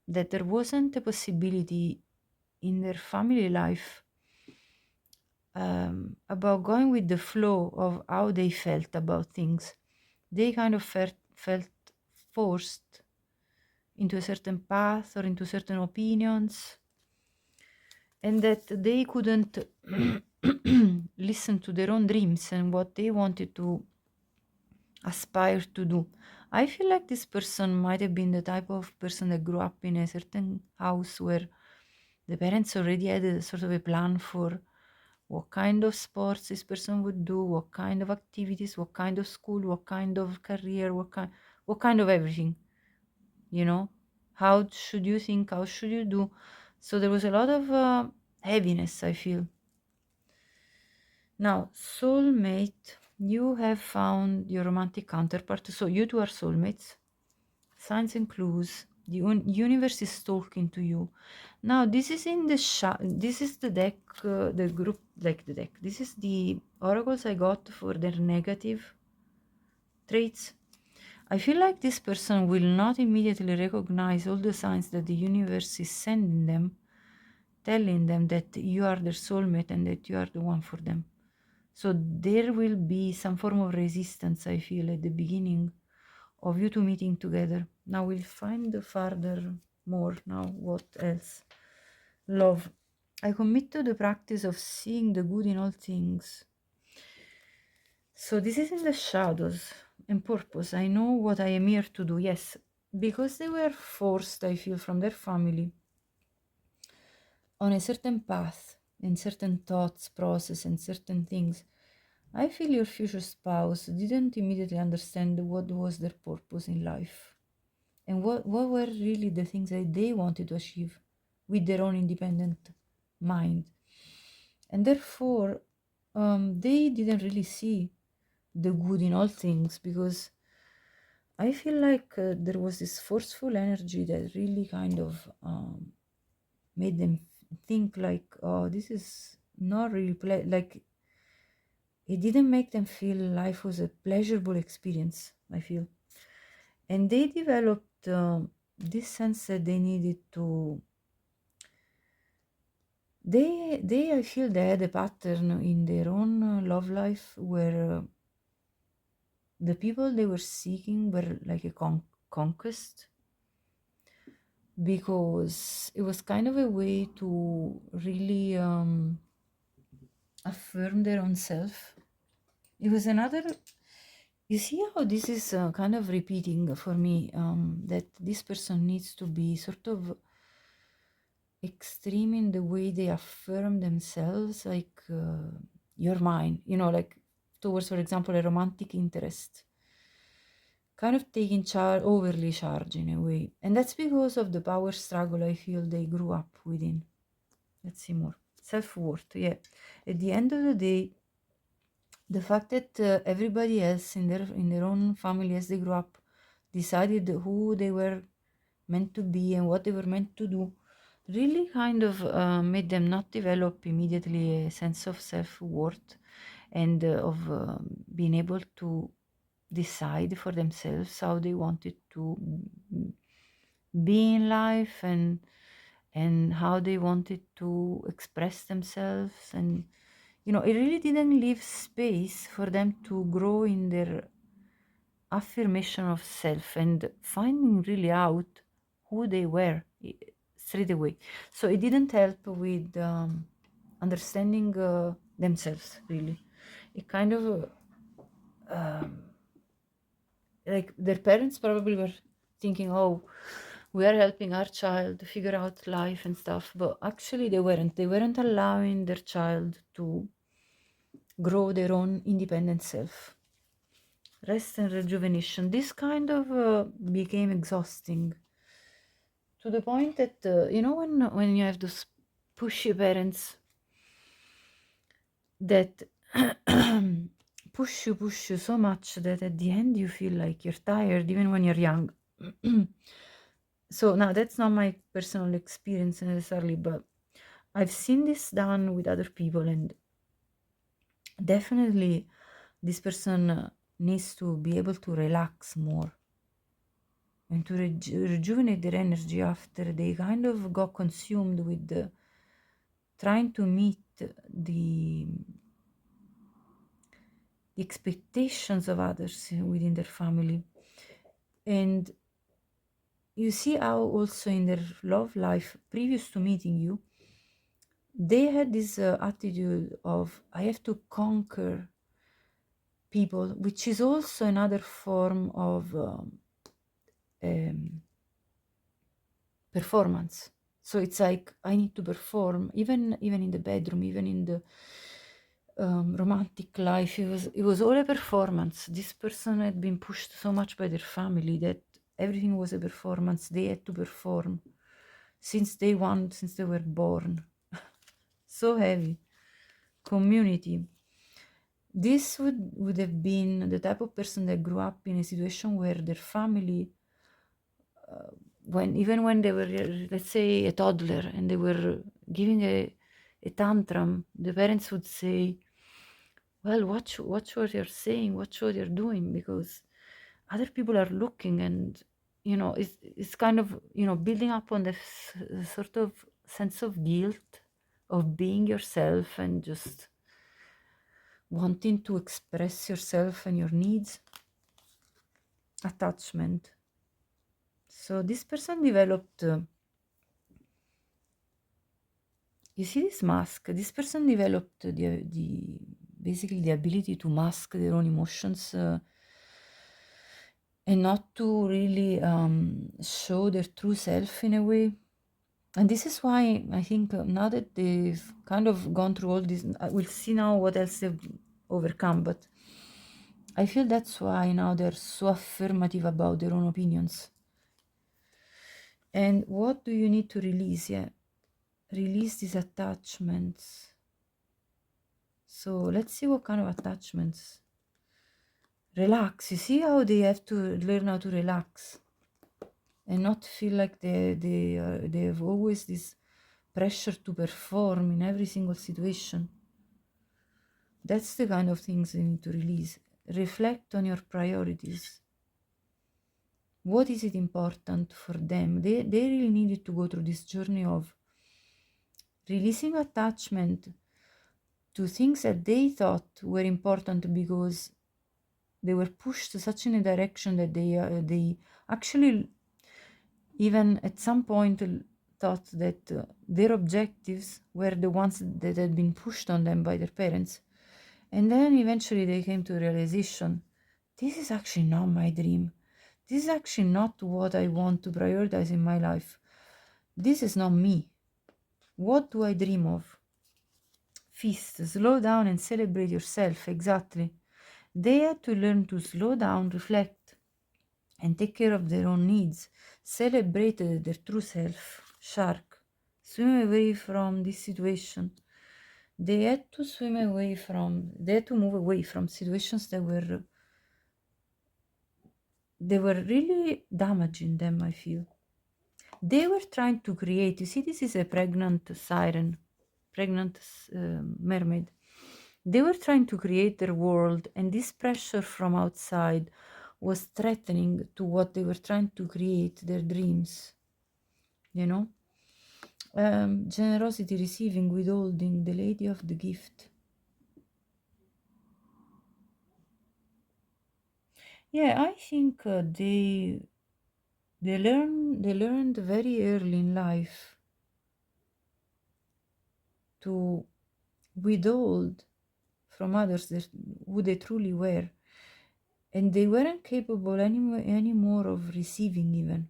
Speaker 1: that there wasn't a possibility in their family life about going with the flow of how they felt about things. They kind of felt forced into a certain path or into certain opinions, and that they couldn't listen to their own dreams and what they wanted to aspire to do. I feel like this person might have been the type of person that grew up in a certain house where the parents already had a sort of a plan for what kind of sports this person would do, what kind of activities, what kind of school, what kind of career, what kind of everything. How should you think? How should you do? So there was a lot of heaviness, I feel. Now, soulmate, you have found your romantic counterpart. So you two are soulmates. Signs and clues. The universe is talking to you. Now, this is in the this is the deck, the group, like the deck. This is the oracles I got for their negative traits. I feel like this person will not immediately recognize all the signs that the universe is sending them, telling them that you are their soulmate and that you are the one for them. So there will be some form of resistance, I feel, at the beginning of you two meeting together. Now we'll find further more. Now what else? Love. I commit to the practice of seeing the good in all things. So this is in the shadows and purpose. I know what I am here to do, yes, because they were forced, I feel, from their family on a certain path and certain thoughts, process, and certain things. I feel your future spouse didn't immediately understand what was their purpose in life and what were really the things that they wanted to achieve with their own independent mind. And therefore, they didn't really see the good in all things, because I feel like there was this forceful energy that really kind of made them think like, oh, this is not really like, it didn't make them feel life was a pleasurable experience, I feel. And they developed this sense that they needed to, they I feel they had a pattern in their own love life where the people they were seeking were like a conquest, because it was kind of a way to really affirm their own self. It was another, you see how this is kind of repeating for me, that this person needs to be sort of extreme in the way they affirm themselves, like you're mine, like towards, for example, a romantic interest, kind of taking charge, overly charged in a way. And that's because of the power struggle I feel they grew up within. Let's see more. Self-worth, yeah. At the end of the day, the fact that everybody else in their own family, as they grew up, decided who they were meant to be and what they were meant to do, really kind of made them not develop immediately a sense of self-worth and of being able to decide for themselves how they wanted to be in life, and how they wanted to express themselves. And it really didn't leave space for them to grow in their affirmation of self and finding really out who they were straight away. So it didn't help with understanding themselves, really. It kind of like their parents probably were thinking, oh, we are helping our child figure out life and stuff, but actually they weren't allowing their child to grow their own independent self. Rest and rejuvenation, this kind of became exhausting, to the point that when you have those pushy parents that push you so much that at the end you feel like you're tired even when you're young. So now that's not my personal experience necessarily, but I've seen this done with other people, and definitely this person needs to be able to relax more and to rejuvenate their energy after they kind of got consumed with trying to meet the expectations of others within their family. And you see how also in their love life, previous to meeting you, they had this attitude of, I have to conquer people, which is also another form of performance. So it's like, I need to perform, even in the bedroom, even in the romantic life. It was all a performance. This person had been pushed so much by their family that everything was a performance. They had to perform since day one, since they were born. So heavy. Community. This would have been the type of person that grew up in a situation where their family, even when they were, let's say, a toddler and they were giving a tantrum, the parents would say, well, watch what you're saying, watch what you're doing, because other people are looking. And it's kind of building up on this sort of sense of guilt of being yourself and just wanting to express yourself and your needs. Attachment. So this person developed you see this mask, this person developed basically the ability to mask their own emotions and not to really show their true self in a way. And this is why I think now that they've kind of gone through all this, we'll see now what else they've overcome, but I feel that's why now they're so affirmative about their own opinions. And what do you need to release? Yeah, release these attachments. So let's see what kind of attachments. Relax. You see how they have to learn how to relax and not feel like they have always this pressure to perform in every single situation. That's the kind of things you need to release. Reflect on your priorities. What is it important for them? They really needed to go through this journey of releasing attachment to things that they thought were important because they were pushed such in a direction that they actually even at some point thought that their objectives were the ones that had been pushed on them by their parents. And then eventually they came to the realization, this is actually not my dream. This is actually not what I want to prioritize in my life. This is not me. What do I dream of? Feast, slow down and celebrate yourself, exactly. They had to learn to slow down, reflect, and take care of their own needs. Celebrate their true self. Shark, swim away from this situation. They had to move away from situations that were really damaging them, I feel. They were trying to create, you see, this is a pregnant siren, pregnant mermaid. They were trying to their world, and this pressure from outside was threatening to what they were trying to create, their dreams. You know? Generosity, receiving, withholding, the lady of the gift. Yeah, I think they learned very early in life to withhold from others who they truly were, and they weren't capable anymore of receiving even,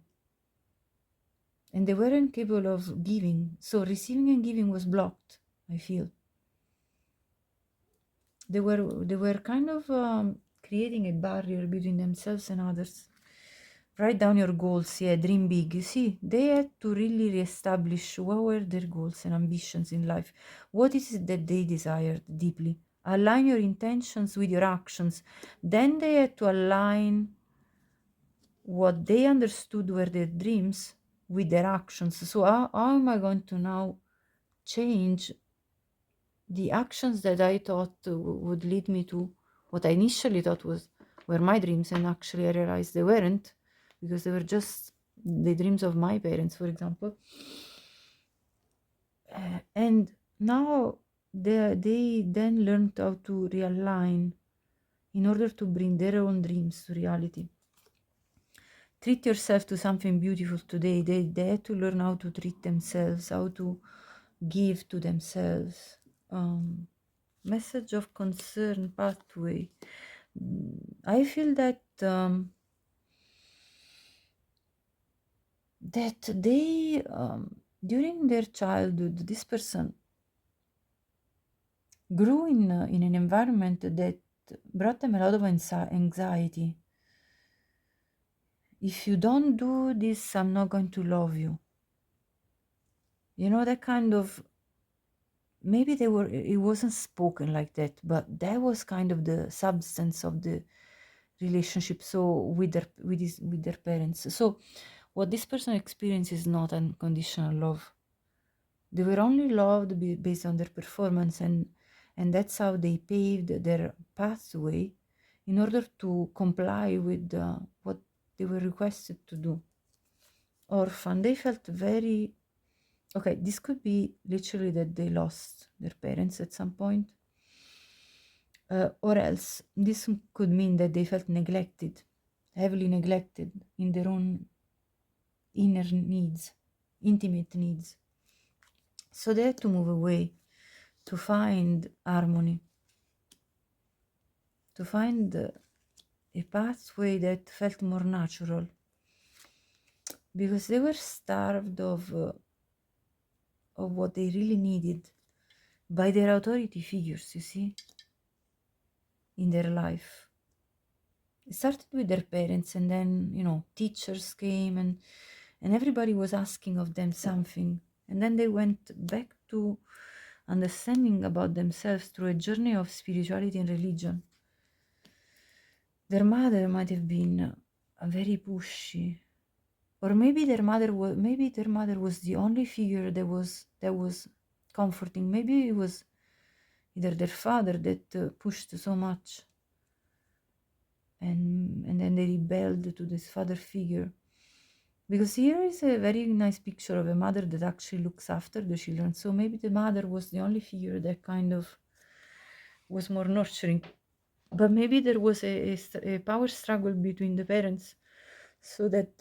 Speaker 1: and they weren't capable of giving. So receiving and giving was blocked, I feel. They were kind of creating a barrier between themselves and others. Write down your goals, yeah, dream big. You see, they had to really reestablish what were their goals and ambitions in life. What is it that they desired deeply? Align your intentions with your actions. Then they had to align what they understood were their dreams with their actions. So how am I going to now change the actions that I thought would lead me to what I initially thought were my dreams, and actually I realized they weren't, because they were just the dreams of my parents, for example. And now they then learned how to realign in order to bring their own dreams to reality. Treat yourself to something beautiful today. They had to learn how to treat themselves, how to give to themselves. Message of concern pathway. I feel that they during their childhood, this person grew in an environment that brought them a lot of anxiety. If you don't do this, I'm not going to love you. You know, that kind of, maybe it wasn't spoken like that, but that was kind of the substance of the relationship, so with their parents. So what this person experienced is not unconditional love. They were only loved based on their performance, and that's how they paved their pathway in order to comply with what they were requested to do. Orphan, they felt very, okay, this could be literally that they lost their parents at some point, or else this could mean that they felt neglected, heavily neglected in their own inner needs, intimate needs. So they had to move away to find harmony. to find a pathway that felt more natural, because they were starved of what they really needed by their authority figures, you see, in their life. It started with their parents, and then, you know, teachers came, and everybody was asking of them something, and then they went back to understanding about themselves through a journey of spirituality and religion. Their mother might have been very pushy, or maybe their mother was the only figure that was comforting. Maybe it was either their father that pushed so much, and then they rebelled to this father figure. Because here is a very nice picture of a mother that actually looks after the children. So maybe the mother was the only figure that kind of was more nurturing. But maybe there was a power struggle between the parents, so that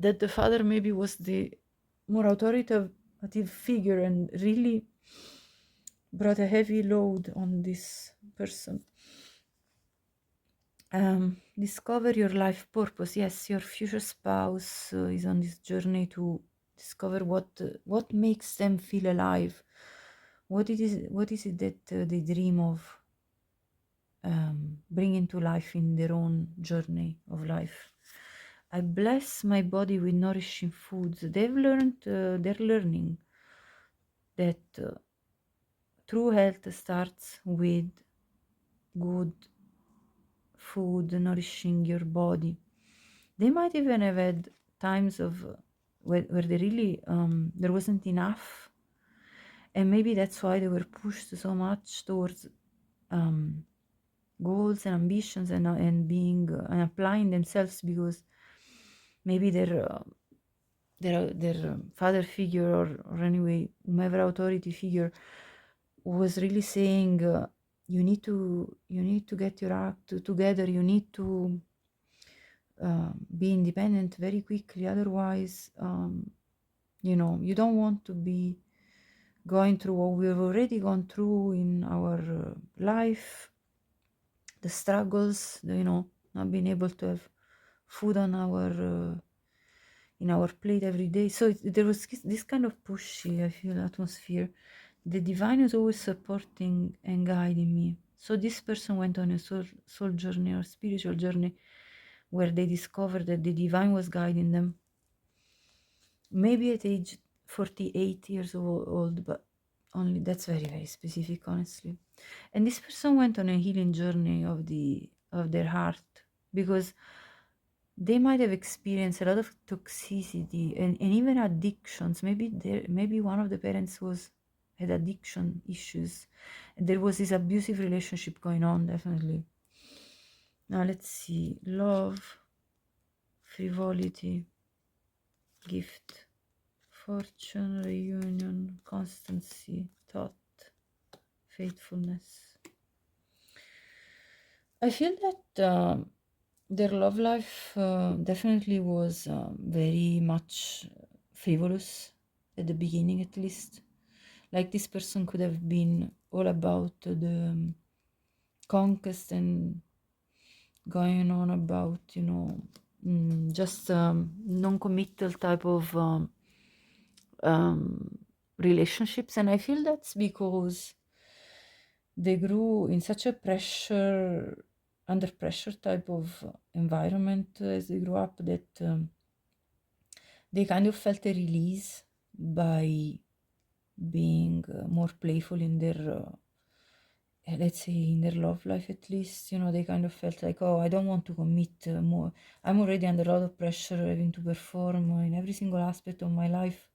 Speaker 1: the father maybe was the more authoritative figure and really brought a heavy load on this person. Discover your life purpose. Yes, your future spouse is on this journey to discover what makes them feel alive. What is it that they dream of bringing to life in their own journey of life. I bless my body with nourishing foods. They're learning that true health starts with good food nourishing your body. They might even have had times of where they really there wasn't enough, and maybe that's why they were pushed so much towards goals and ambitions and being and applying themselves, because maybe their father figure or anyway whomever authority figure was really saying you need to get your act together, you need to be independent very quickly, otherwise you know, you don't want to be going through what we've already gone through in our life, the struggles, you know, not being able to have food on our in our plate every day. So there was this kind of pushy, I feel, atmosphere. The divine is always supporting and guiding me. So this person went on a soul journey or spiritual journey where they discovered that the divine was guiding them. Maybe at age 48 years old, but only that's very, very specific, honestly. And this person went on a healing journey of their heart, because they might have experienced a lot of toxicity and even addictions. Maybe one of the parents had addiction issues, and there was this abusive relationship going on, definitely. Now let's see. Love, frivolity, gift, fortune, reunion, constancy, thought, faithfulness. I feel that their love life definitely was very much frivolous at the beginning, at least. Like this person could have been all about the conquest and going on about, you know, just non-committal type of relationships. And I feel that's because they grew in such a under pressure type of environment as they grew up, that they kind of felt a release by being more playful in their let's say in their love life. At least, you know, they kind of felt like, oh, I don't want to commit more, I'm already under a lot of pressure having to perform in every single aspect of my life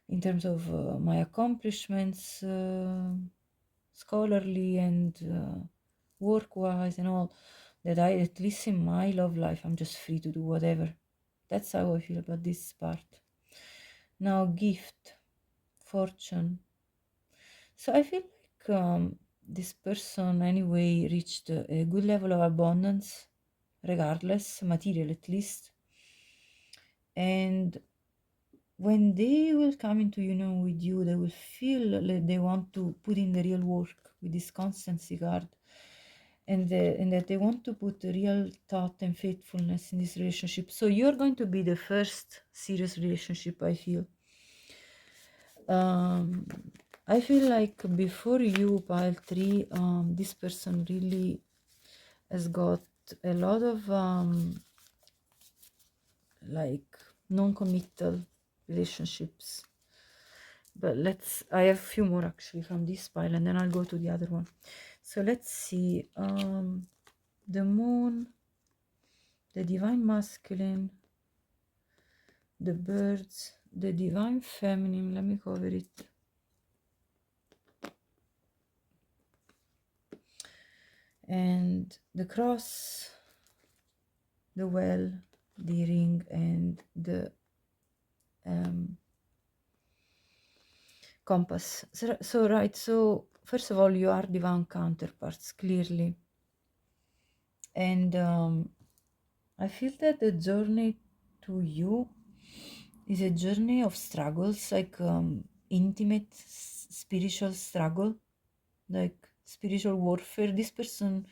Speaker 1: in terms of my accomplishments, scholarly and work-wise and all, that I, at least in my love life, I'm just free to do whatever. That's how I feel about this part. Now, gift, fortune. So I feel like this person anyway reached a good level of abundance, regardless, material at least. And when they will come into union with you, they will feel like they want to put in the real work with this constancy card, and that they want to put real thought and faithfulness in this relationship. So you're going to be the first serious relationship, I feel. um I feel like before you, pile 3, this person really has got a lot of like non-committal relationships. But I have a few more actually from this pile, and then I'll go to the other one. So let's see. The moon, the divine masculine, the birds, the divine feminine. Let me cover it. And the cross, the well, the ring, and the compass. So right, so first of all, you are divine counterparts, clearly. And I feel that the journey to you is a journey of struggles, like intimate spiritual struggle, like spiritual warfare. This person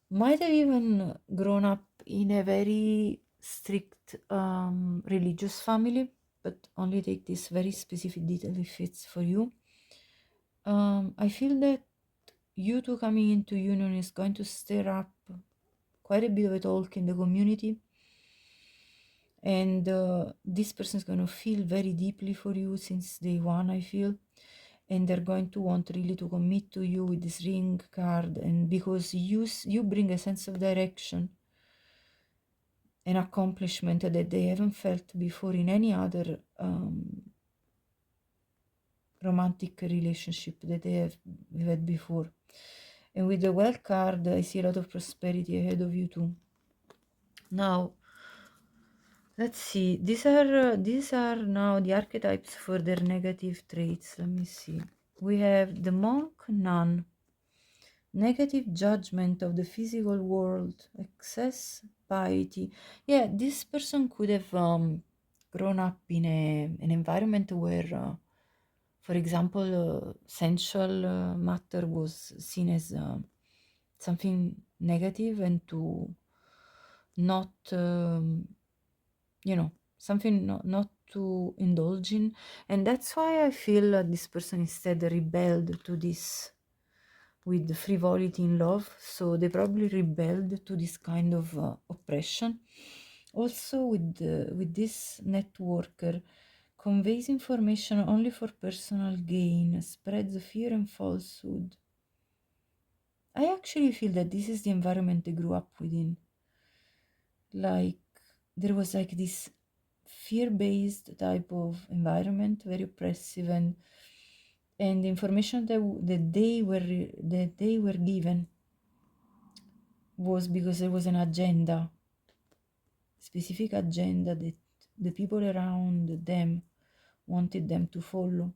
Speaker 1: might have even grown up in a very strict religious family, but only take this very specific detail if it's for you. I feel that you two coming into union is going to stir up quite a bit of a talk in the community, and this person is going to feel very deeply for you since day one, I feel, and they're going to want really to commit to you with this ring card, and because you bring a sense of direction, an accomplishment that they haven't felt before in any other romantic relationship that they have had before. And with the wealth card, I see a lot of prosperity ahead of you too. Now, let's see. These are now the archetypes for their negative traits. Let me see. We have the monk, nun, negative judgment of the physical world, excess piety. Yeah, this person could have grown up in an environment where, for example, sensual matter was seen as something negative, and to not, something not to indulge in. And that's why I feel this person instead rebelled to this with frivolity in love. So they probably rebelled to this kind of oppression. Also, with this networker, conveys information only for personal gain, spreads fear and falsehood. I actually feel that this is the environment they grew up within. Like, there was like this fear-based type of environment, very oppressive, and the information that they were given was because there was an agenda, specific agenda that the people around them wanted them to follow.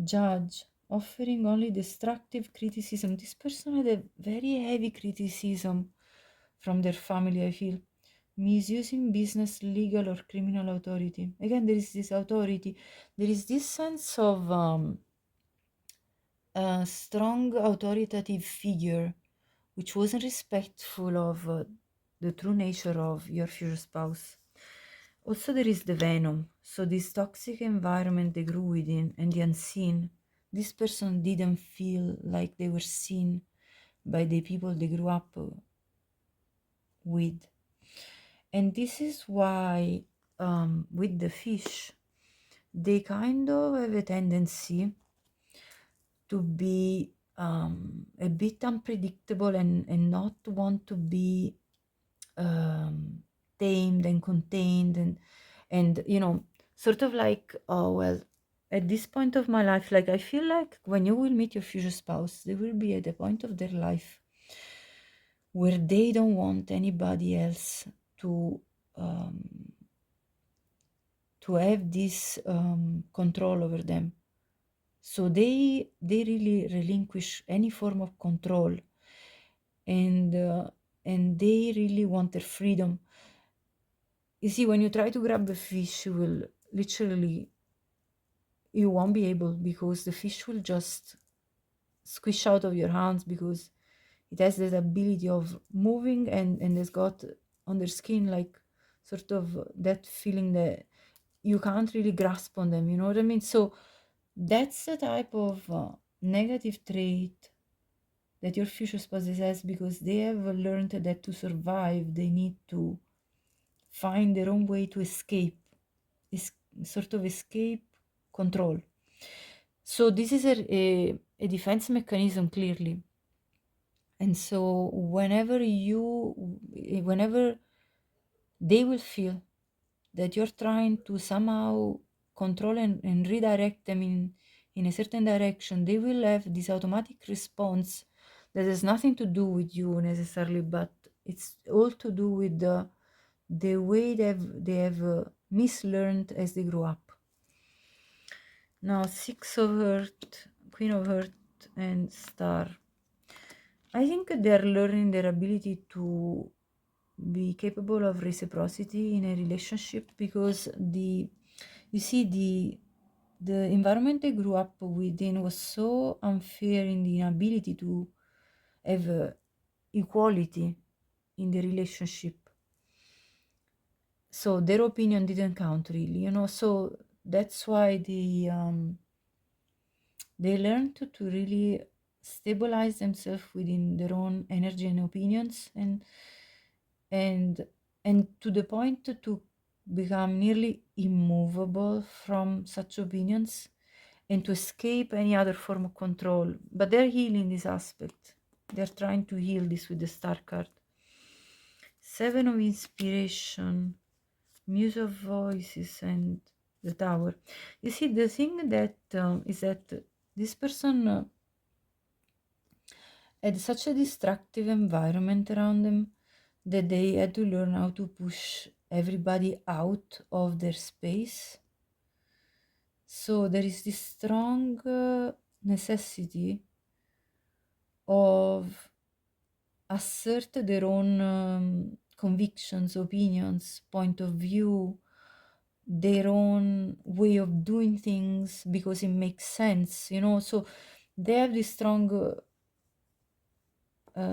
Speaker 1: Judge, offering only destructive criticism. This person had a very heavy criticism from their family, I feel. Misusing business, legal, or criminal authority. Again, there is this authority. There is this sense of a strong authoritative figure which wasn't respectful of the true nature of your future spouse. Also, there is the venom. So, this toxic environment they grew within and the unseen. This person didn't feel like they were seen by the people they grew up with. And this is why, with the fish, they kind of have a tendency to be a bit unpredictable and not want to be tamed and contained, and sort of like, oh well, at this point of my life, like I feel like when you will meet your future spouse, they will be at a point of their life where they don't want anybody else to have this control over them. So they really relinquish any form of control, and they really want their freedom. You see, when you try to grab a fish, you will literally you won't be able, because the fish will just squish out of your hands, because it has this ability of moving, and it's got on their skin like sort of that feeling that you can't really grasp on them, you know what I mean? So that's the type of negative trait that your future spouse has, because they have learned that to survive they need to find their own way to escape, sort of escape control. So this is a defense mechanism, clearly. And so whenever they will feel that you're trying to somehow control and redirect them in a certain direction, they will have this automatic response that has nothing to do with you necessarily, but it's all to do with the way they have mislearned as they grew up. Now, Six of Heart, Queen of Heart, and Star. I think they're learning their ability to be capable of reciprocity in a relationship, because the environment they grew up within was so unfair in the inability to have equality in the relationship. So their opinion didn't count really, you know. So that's why they learned to really stabilize themselves within their own energy and opinions, and to the point to become nearly immovable from such opinions, and to escape any other form of control. But they're healing this aspect. They're trying to heal this with the Star card. Seven of Inspiration, Muse of Voices, and the Tower. You see, the thing that is that this person had such a destructive environment around them that they had to learn how to push everybody out of their space. So there is this strong necessity of assert their own convictions, opinions, point of view, their own way of doing things, because it makes sense, you know. So they have this strong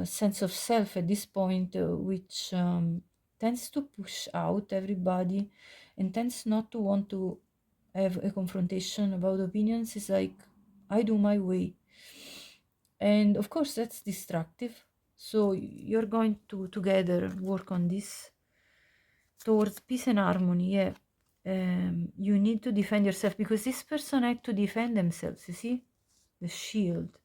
Speaker 1: sense of self at this point, which tends to push out everybody and tends not to want to have a confrontation about opinions. It's like, I do my way. And of course, that's destructive. So you're going to together work on this towards peace and harmony. Yeah. You need to defend yourself, because this person had to defend themselves, you see? The shield.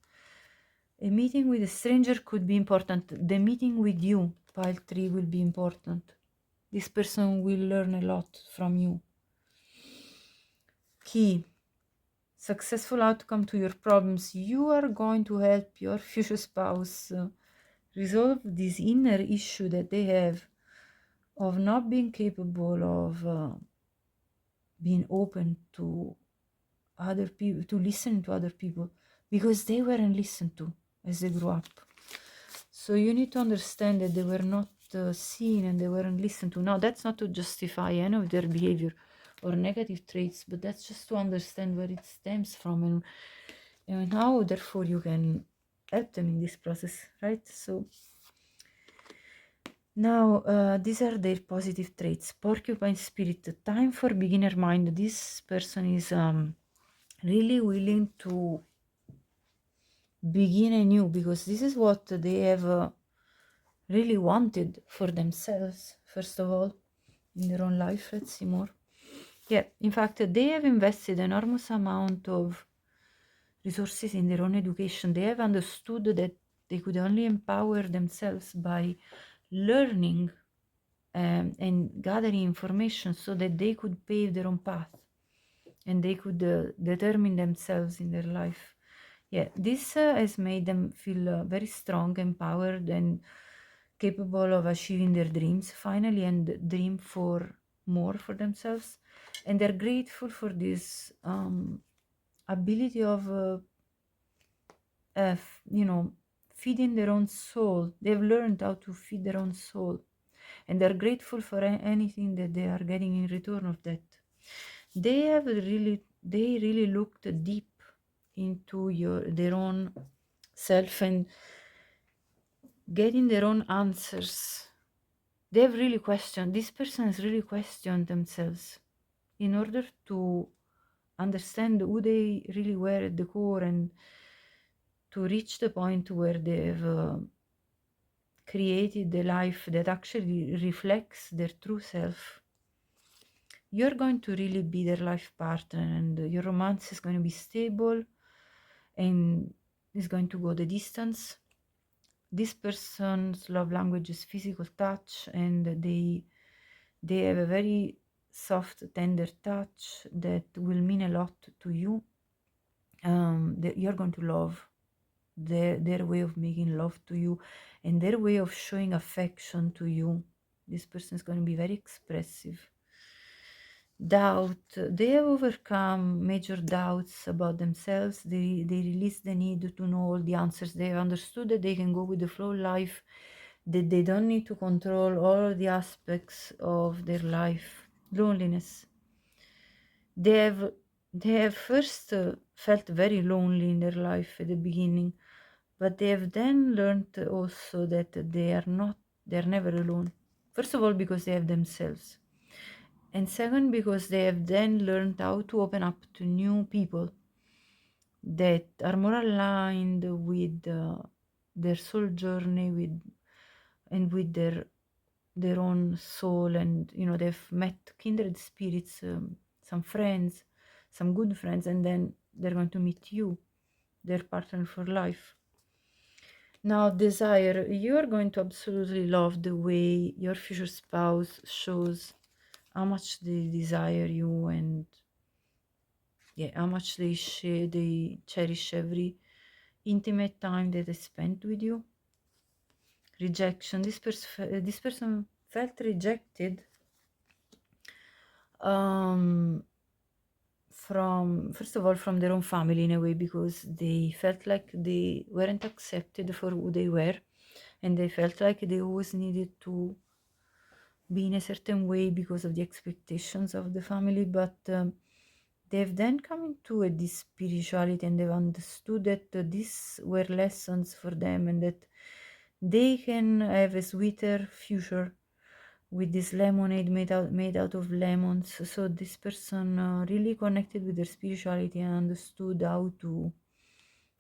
Speaker 1: A meeting with a stranger could be important. The meeting with you, pile 3, will be important. This person will learn a lot from you. Key. Successful outcome to your problems. You are going to help your future spouse resolve this inner issue that they have of not being capable of being open to other people, to listen to other people, because they weren't listened to as they grew up. So you need to understand that they were not seen and they weren't listened to. Now, that's not to justify any of their behavior or negative traits, but that's just to understand where it stems from, and how, therefore, you can help them in this process, right? So now, these are their positive traits. Porcupine spirit, time for beginner mind. This person is really willing to begin anew, because this is what they have really wanted for themselves, first of all, in their own life. Let's see more. Yeah, in fact, they have invested enormous amount of resources in their own education. They have understood that they could only empower themselves by learning and gathering information, so that they could pave their own path and they could determine themselves in their life. Yeah, this has made them feel very strong, empowered, and capable of achieving their dreams finally, and dream for more for themselves. And they're grateful for this ability of feeding their own soul. They've learned how to feed their own soul, and they're grateful for anything that they are getting in return of that. They really looked deep into their own self and getting their own answers. They've really questioned, this person has really questioned themselves in order to understand who they really were at the core and to reach the point where they've created a life that actually reflects their true self. You're going to really be their life partner, and your romance is going to be stable and is going to go the distance. This person's love language is physical touch, and they have a very soft, tender touch that will mean a lot to you. That you're going to love their way of making love to you and their way of showing affection to you. This person is going to be very expressive. Doubt, they have overcome major doubts about themselves. They release the need to know all the answers. They have understood that they can go with the flow of life, that they don't need to control all the aspects of their life. Loneliness, they have first felt very lonely in their life at the beginning, but they have then learned also that they're never alone. First of all, because they have themselves, and second, because they have then learned how to open up to new people that are more aligned with their soul journey, with their own soul. And they've met kindred spirits, some friends, some good friends, and then they're going to meet you, their partner for life. Now, desire, you are going to absolutely love the way your future spouse shows how much they desire you, and how much they cherish every intimate time that they spent with you. Rejection, this person felt rejected from, first of all, from their own family in a way, because they felt like they weren't accepted for who they were, and they felt like they always needed to be in a certain way because of the expectations of the family. But they've then come into this spirituality, and they've understood that these were lessons for them, and that they can have a sweeter future with this lemonade made out of lemons. So this person really connected with their spirituality and understood how to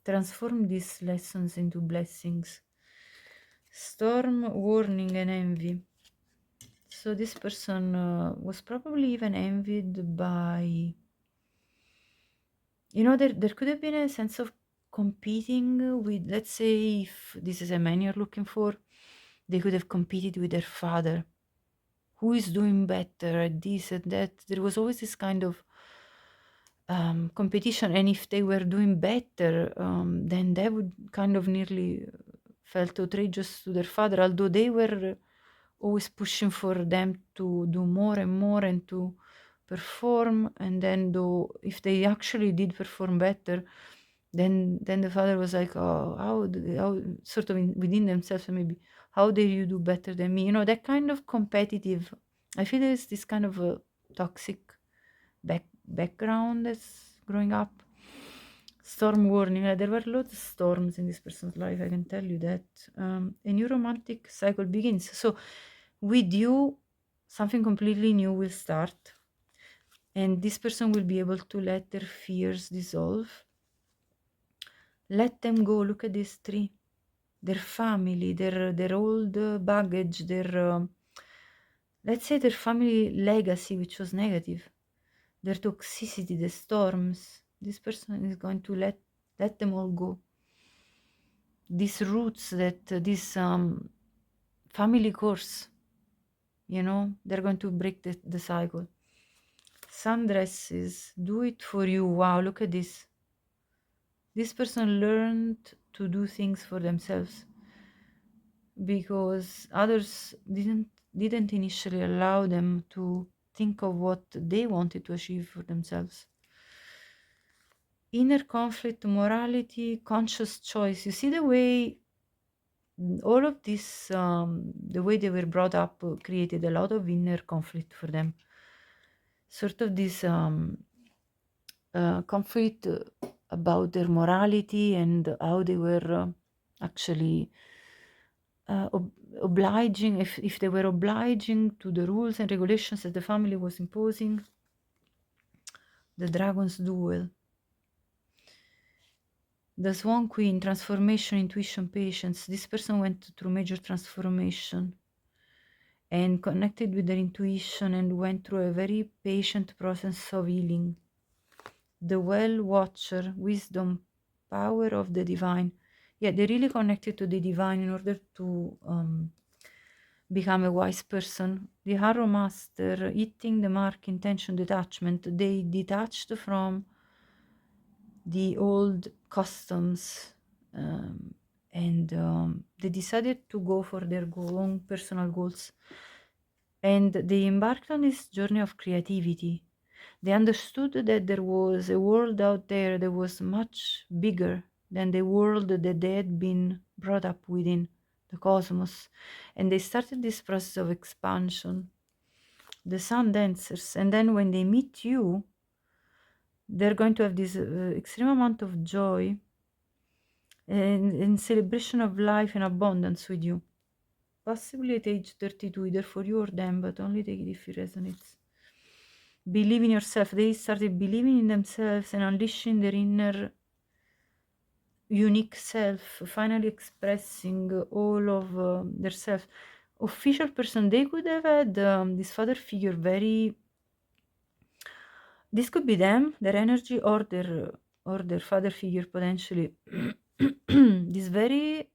Speaker 1: transform these lessons into blessings. Storm, warning, and envy. So this person was probably even envied by, there could have been a sense of competing with, let's say, if this is a man you're looking for, they could have competed with their father. Who is doing better at this and that? There was always this kind of competition, and if they were doing better, then they would kind of nearly felt outrageous to their father, although they were always pushing for them to do more and more and to perform. And then, though, if they actually did perform better, then the father was like, oh, how sort of within themselves, maybe, how dare you do better than me? That kind of competitive. I feel there's this kind of a toxic background that's growing up. Storm warning. There were lots of storms in this person's life, I can tell you that. A new romantic cycle begins. So with you, something completely new will start, and this person will be able to let their fears dissolve. Let them go. Look at this tree. Their family, their old baggage, their let's say their family legacy, which was negative, their toxicity, the storms. This person is going to let them all go. These roots, that this family course, they're going to break the cycle. Sundresses, do it for you. Wow, look at this. This person learned to do things for themselves because others didn't initially allow them to think of what they wanted to achieve for themselves. Inner conflict, morality, conscious choice. You see the way all of this, the way they were brought up, created a lot of inner conflict for them. sort of this conflict about their morality and how they were actually obliging, if they were obliging to the rules and regulations that the family was imposing. The Dragon's Duel. The Swan Queen, transformation, intuition, patience. This person went through major transformation and connected with their intuition and went through a very patient process of healing. The Well Watcher, wisdom, power of the divine. Yeah, they really connected to the divine in order to become a wise person. The Harrow Master, hitting the mark, intention, detachment. They detached from the old customs, and they decided to go for their own personal goals. And they embarked on this journey of creativity. They understood that there was a world out there that was much bigger than the world that they had been brought up within, the cosmos. And they started this process of expansion, the sun dancers. And then when they meet you, they're going to have this extreme amount of joy and celebration of life and abundance with you. Possibly at age 32, either for you or them, but only take it if it resonates. Believe in yourself. They started believing in themselves and unleashing their inner unique self, finally expressing all of their self. Official person, they could have had this father figure very. This could be them, their energy, or their father figure potentially. This very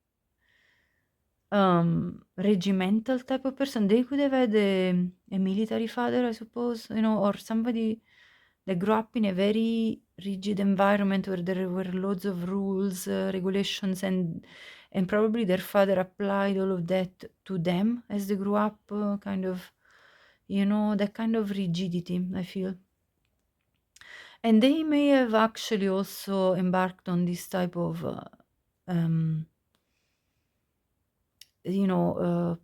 Speaker 1: regimental type of person. They could have had a military father, I suppose, or somebody that grew up in a very rigid environment where there were loads of rules, regulations, and probably their father applied all of that to them as they grew up, kind of, that kind of rigidity, I feel. And they may have actually also embarked on this type of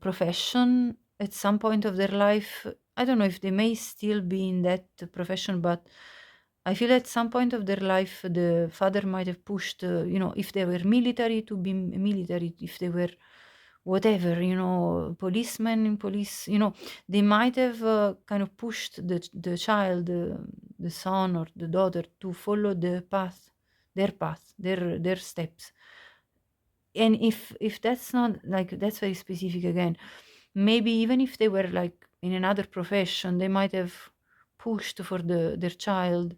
Speaker 1: profession at some point of their life. I don't know if they may still be in that profession, but I feel at some point of their life, the father might have pushed, if they were military, to be military, if they were whatever, policemen in police, they might have kind of pushed the child, the son or the daughter, to follow the path, their steps. And if that's not, like, that's very specific again, maybe even if they were like in another profession, they might have pushed for their child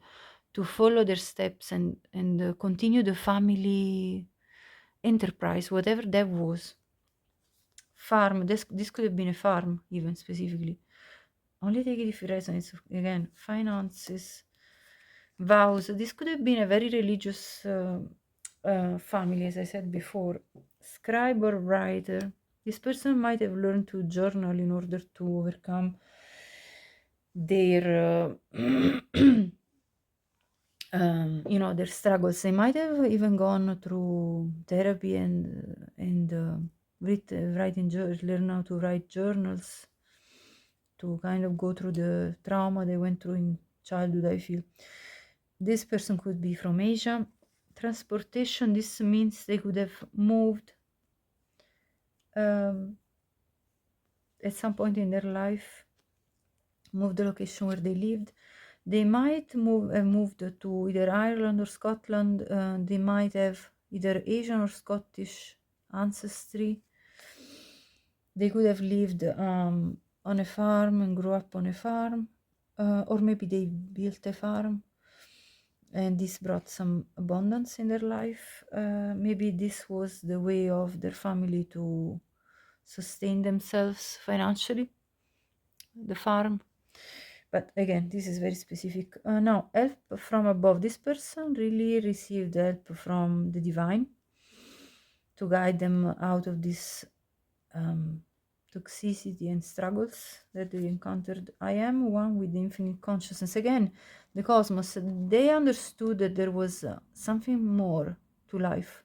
Speaker 1: to follow their steps and continue the family enterprise, whatever that was. Farm, this could have been a farm, even specifically. Only take it if it resonates. Again, finances, vows. This could have been a very religious family, as I said before. Scribe or writer. This person might have learned to journal in order to overcome their their struggles. They might have even gone through therapy and learn how to write journals to kind of go through the trauma they went through in childhood, I feel. This person could be from Asia. Transportation, this means they could have moved at some point in their life, moved the location where they lived. They might have moved to either Ireland or Scotland. They might have either Asian or Scottish ancestry. They could have lived on a farm and grew up on a farm, or maybe they built a farm and this brought some abundance in their life. Maybe this was the way of their family to sustain themselves financially, the farm. But again, this is very specific. Now, help from above. This person really received help from the divine to guide them out of this toxicity and struggles that they encountered. I am one with the infinite consciousness. Again, the cosmos, they understood that there was something more to life,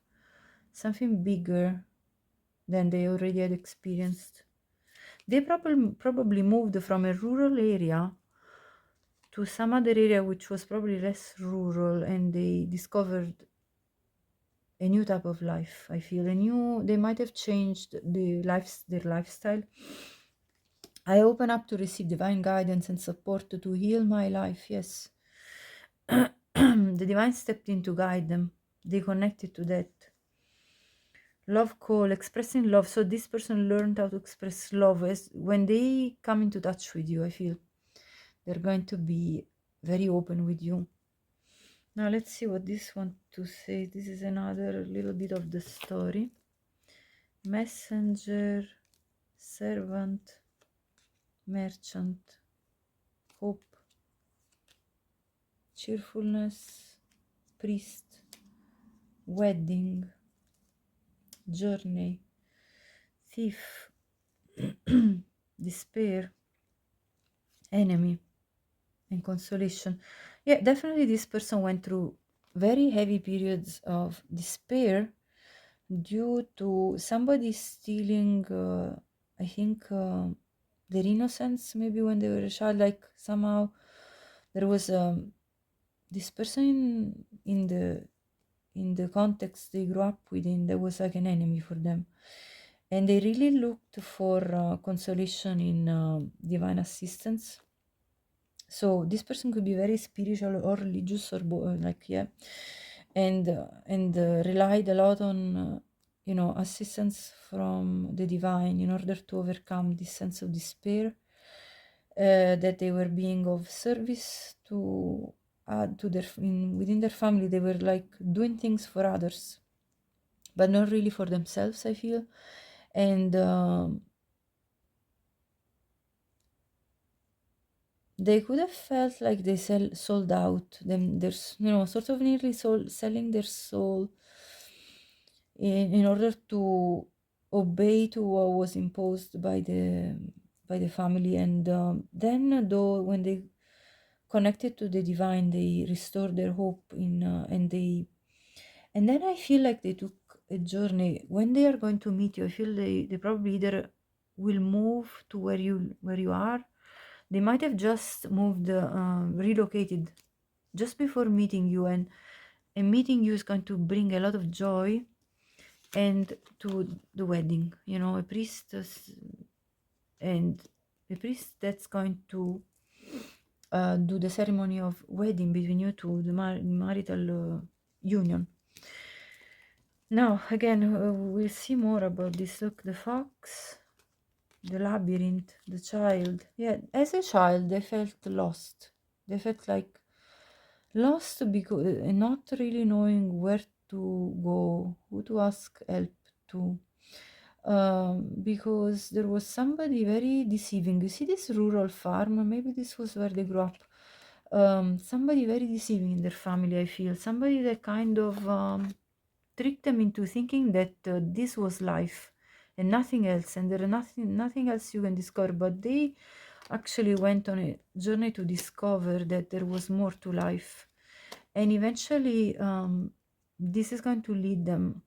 Speaker 1: something bigger than they already had experienced. They probably moved from a rural area to some other area which was probably less rural, and they discovered a new type of life. I feel they might have changed their lifestyle. I open up to receive divine guidance and support to heal my life. Yes. The divine stepped in to guide them. They connected to that. Love call, expressing love. So this person learned how to express love. As when they come into touch with you, I feel they're going to be very open with you. Now let's see what this want to say. This is another little bit of the story. Messenger, servant, merchant, hope, cheerfulness, priest, wedding, journey, thief, despair, enemy, and consolation. Yeah, definitely this person went through very heavy periods of despair due to somebody stealing, I think, their innocence, maybe when they were a child. Like somehow there was this person in the context they grew up within, there was like an enemy for them, and they really looked for consolation in divine assistance. So this person could be very spiritual or religious or and relied a lot on assistance from the divine in order to overcome this sense of despair, that they were being of service to within their family. They were like doing things for others, but not really for themselves, I feel. And they could have felt like they sold out them. There's sort of nearly selling their soul in order to obey to what was imposed by the family. And then, though, when they connected to the divine, they restored their hope and then I feel like they took a journey. When they are going to meet you, I feel they probably either will move to where you are. They might have just moved, relocated just before meeting you, and meeting you is going to bring a lot of joy. And to the wedding, a priest that's going to do the ceremony of wedding between you two, the marital union. Now again, we'll see more about this. Look, the fox, the labyrinth, the child. Yeah, as a child they felt lost. They felt like lost because not really knowing where to go, who to ask help to, because there was somebody very deceiving. You see this rural farm, maybe this was where they grew up. Somebody very deceiving in their family, I feel. Somebody that kind of tricked them into thinking that this was life and nothing else, and there is nothing else you can discover. But they actually went on a journey to discover that there was more to life, and eventually this is going to lead them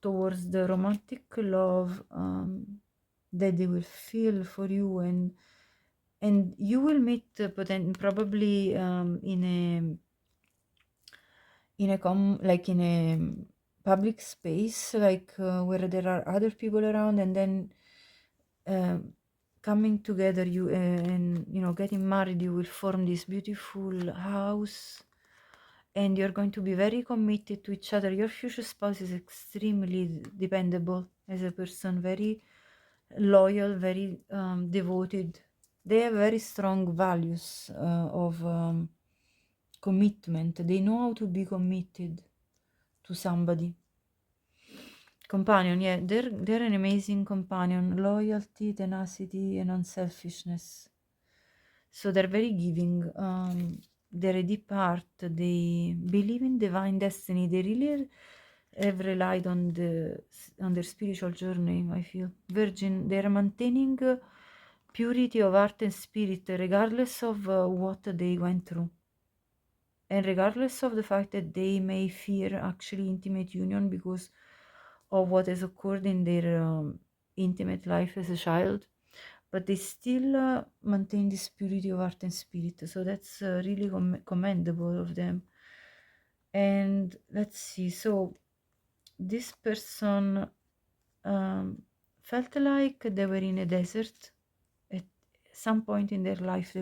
Speaker 1: towards the romantic love that they will feel for you, and you will meet probably in a public space, like where there are other people around, and then coming together, you and getting married, you will form this beautiful house, and you're going to be very committed to each other. Your future spouse is extremely dependable as a person, very loyal, very devoted. They have very strong values of commitment. They know how to be committed to somebody. Companion, yeah, they're an amazing companion. Loyalty, tenacity, and unselfishness. So they're very giving. They're a deep heart. They believe in divine destiny. They really have relied on their spiritual journey, I feel. Virgin, they're maintaining purity of heart and spirit, regardless of what they went through, and regardless of the fact that they may fear actually intimate union because of what has occurred in their intimate life as a child. but they still maintain this purity of heart and spirit. So that's really commendable of them. And let's see, so this person felt like they were in a desert at some point in their life.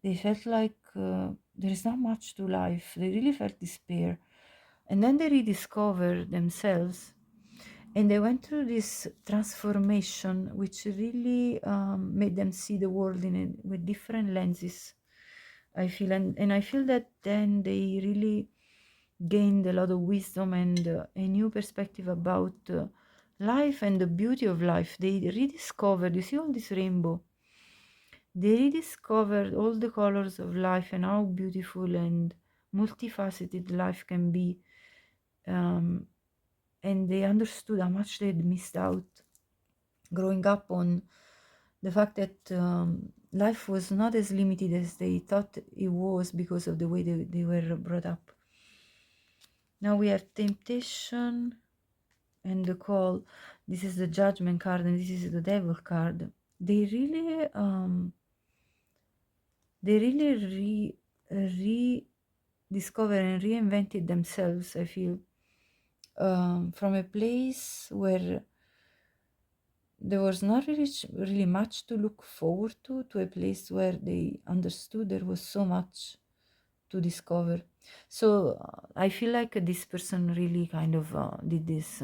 Speaker 1: They felt like there is not much to life. They really felt despair, and then they rediscovered themselves, and they went through this transformation, which really made them see the world with different lenses, I feel. And I feel that then they really gained a lot of wisdom and a new perspective about life and the beauty of life. They rediscovered, you see all this rainbow, they rediscovered all the colors of life and how beautiful and multifaceted life can be. And they understood how much they'd missed out growing up on the fact that life was not as limited as they thought it was because of the way they were brought up. Now we have temptation and the call. This is the judgment card, and this is the devil card. They really rediscovered and reinvented themselves, I feel, from a place where there was not really much to look forward to a place where they understood there was so much to discover. So I feel like this person really kind of did this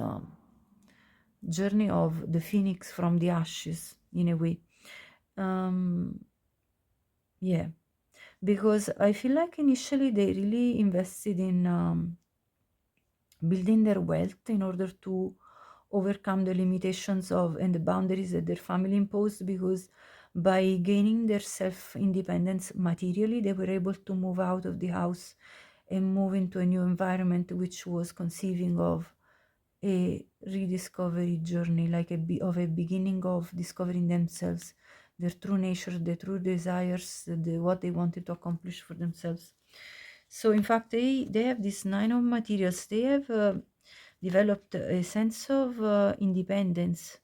Speaker 1: journey of the phoenix from the ashes in a way. Yeah, because I feel like initially they really invested in building their wealth in order to overcome the limitations of and the boundaries that their family imposed, because by gaining their self-independence materially, they were able to move out of the house and move into a new environment, which was conceiving of a rediscovery journey, like of a beginning of discovering themselves, their true nature, their true desires, what they wanted to accomplish for themselves. So in fact, they have this 9 of materials. They have developed a sense of independence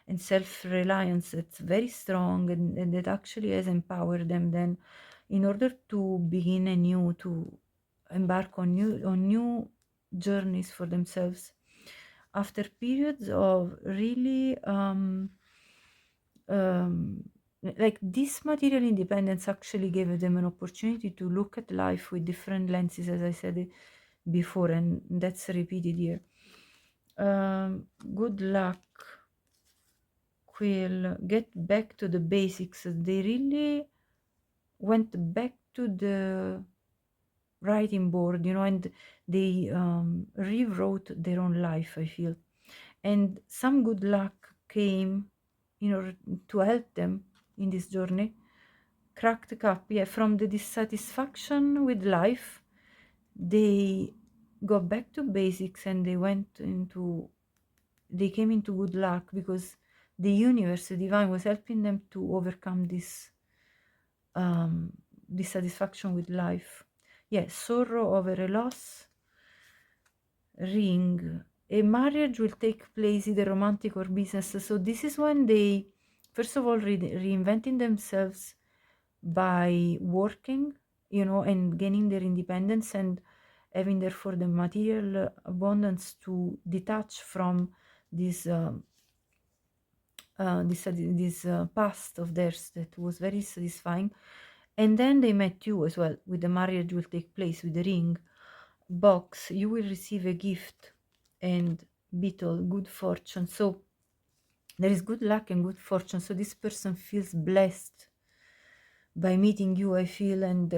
Speaker 1: and self-reliance that's very strong, and that actually has empowered them then in order to begin anew, to embark on new journeys for themselves after periods of really like this material independence actually gave them an opportunity to look at life with different lenses, as I said before, and that's repeated here. Good luck, Quill. Get back to the basics. They really went back to the writing board, and they rewrote their own life, I feel. And some good luck came in order to help them in this journey. Cracked cup, yeah, from the dissatisfaction with life, they got back to basics and they came into good luck because the universe, the divine, was helping them to overcome this dissatisfaction with life. Yes, sorrow over a loss. Ring. A marriage will take place either romantic or business. So this is when they, first of all, reinventing themselves by working, and gaining their independence and having therefore the material abundance to detach from this past of theirs that was very satisfying. And then they met you as well, with the marriage will take place, with the ring. Box, you will receive a gift. And beetle, good fortune. So there is good luck and good fortune. So this person feels blessed by meeting you, I feel, and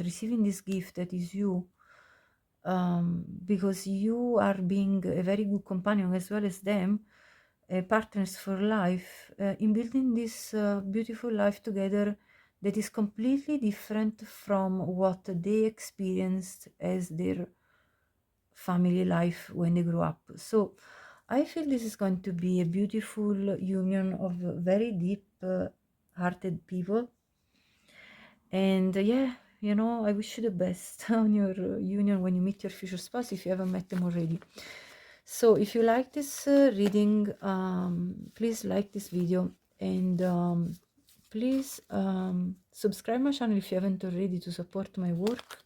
Speaker 1: receiving this gift that is you, because you are being a very good companion as well as them, partners for life, in building this beautiful life together that is completely different from what they experienced as their family life when they grew up. So I feel this is going to be a beautiful union of very deep hearted people. And yeah, I wish you the best on your union when you meet your future spouse, if you haven't met them already. So if you like this reading, please like this video And please subscribe my channel if you haven't already to support my work.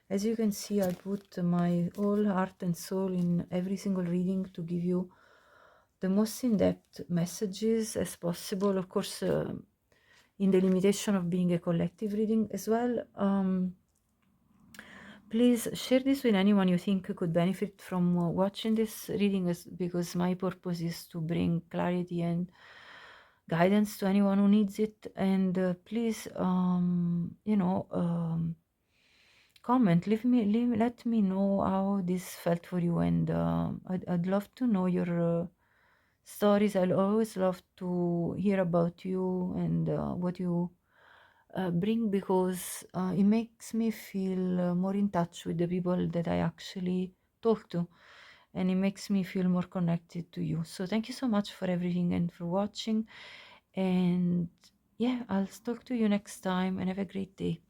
Speaker 1: As you can see, I put my whole heart and soul in every single reading to give you the most in-depth messages as possible, of course, in the limitation of being a collective reading as well. Please share this with anyone you think could benefit from watching this reading, because my purpose is to bring clarity and guidance to anyone who needs it. And please, comment, let me know how this felt for you, and I'd love to know your stories. I'll always love to hear about you and what you bring, because it makes me feel more in touch with the people that I actually talk to, and it makes me feel more connected to you. So thank you so much for everything and for watching, and yeah, I'll talk to you next time, and have a great day.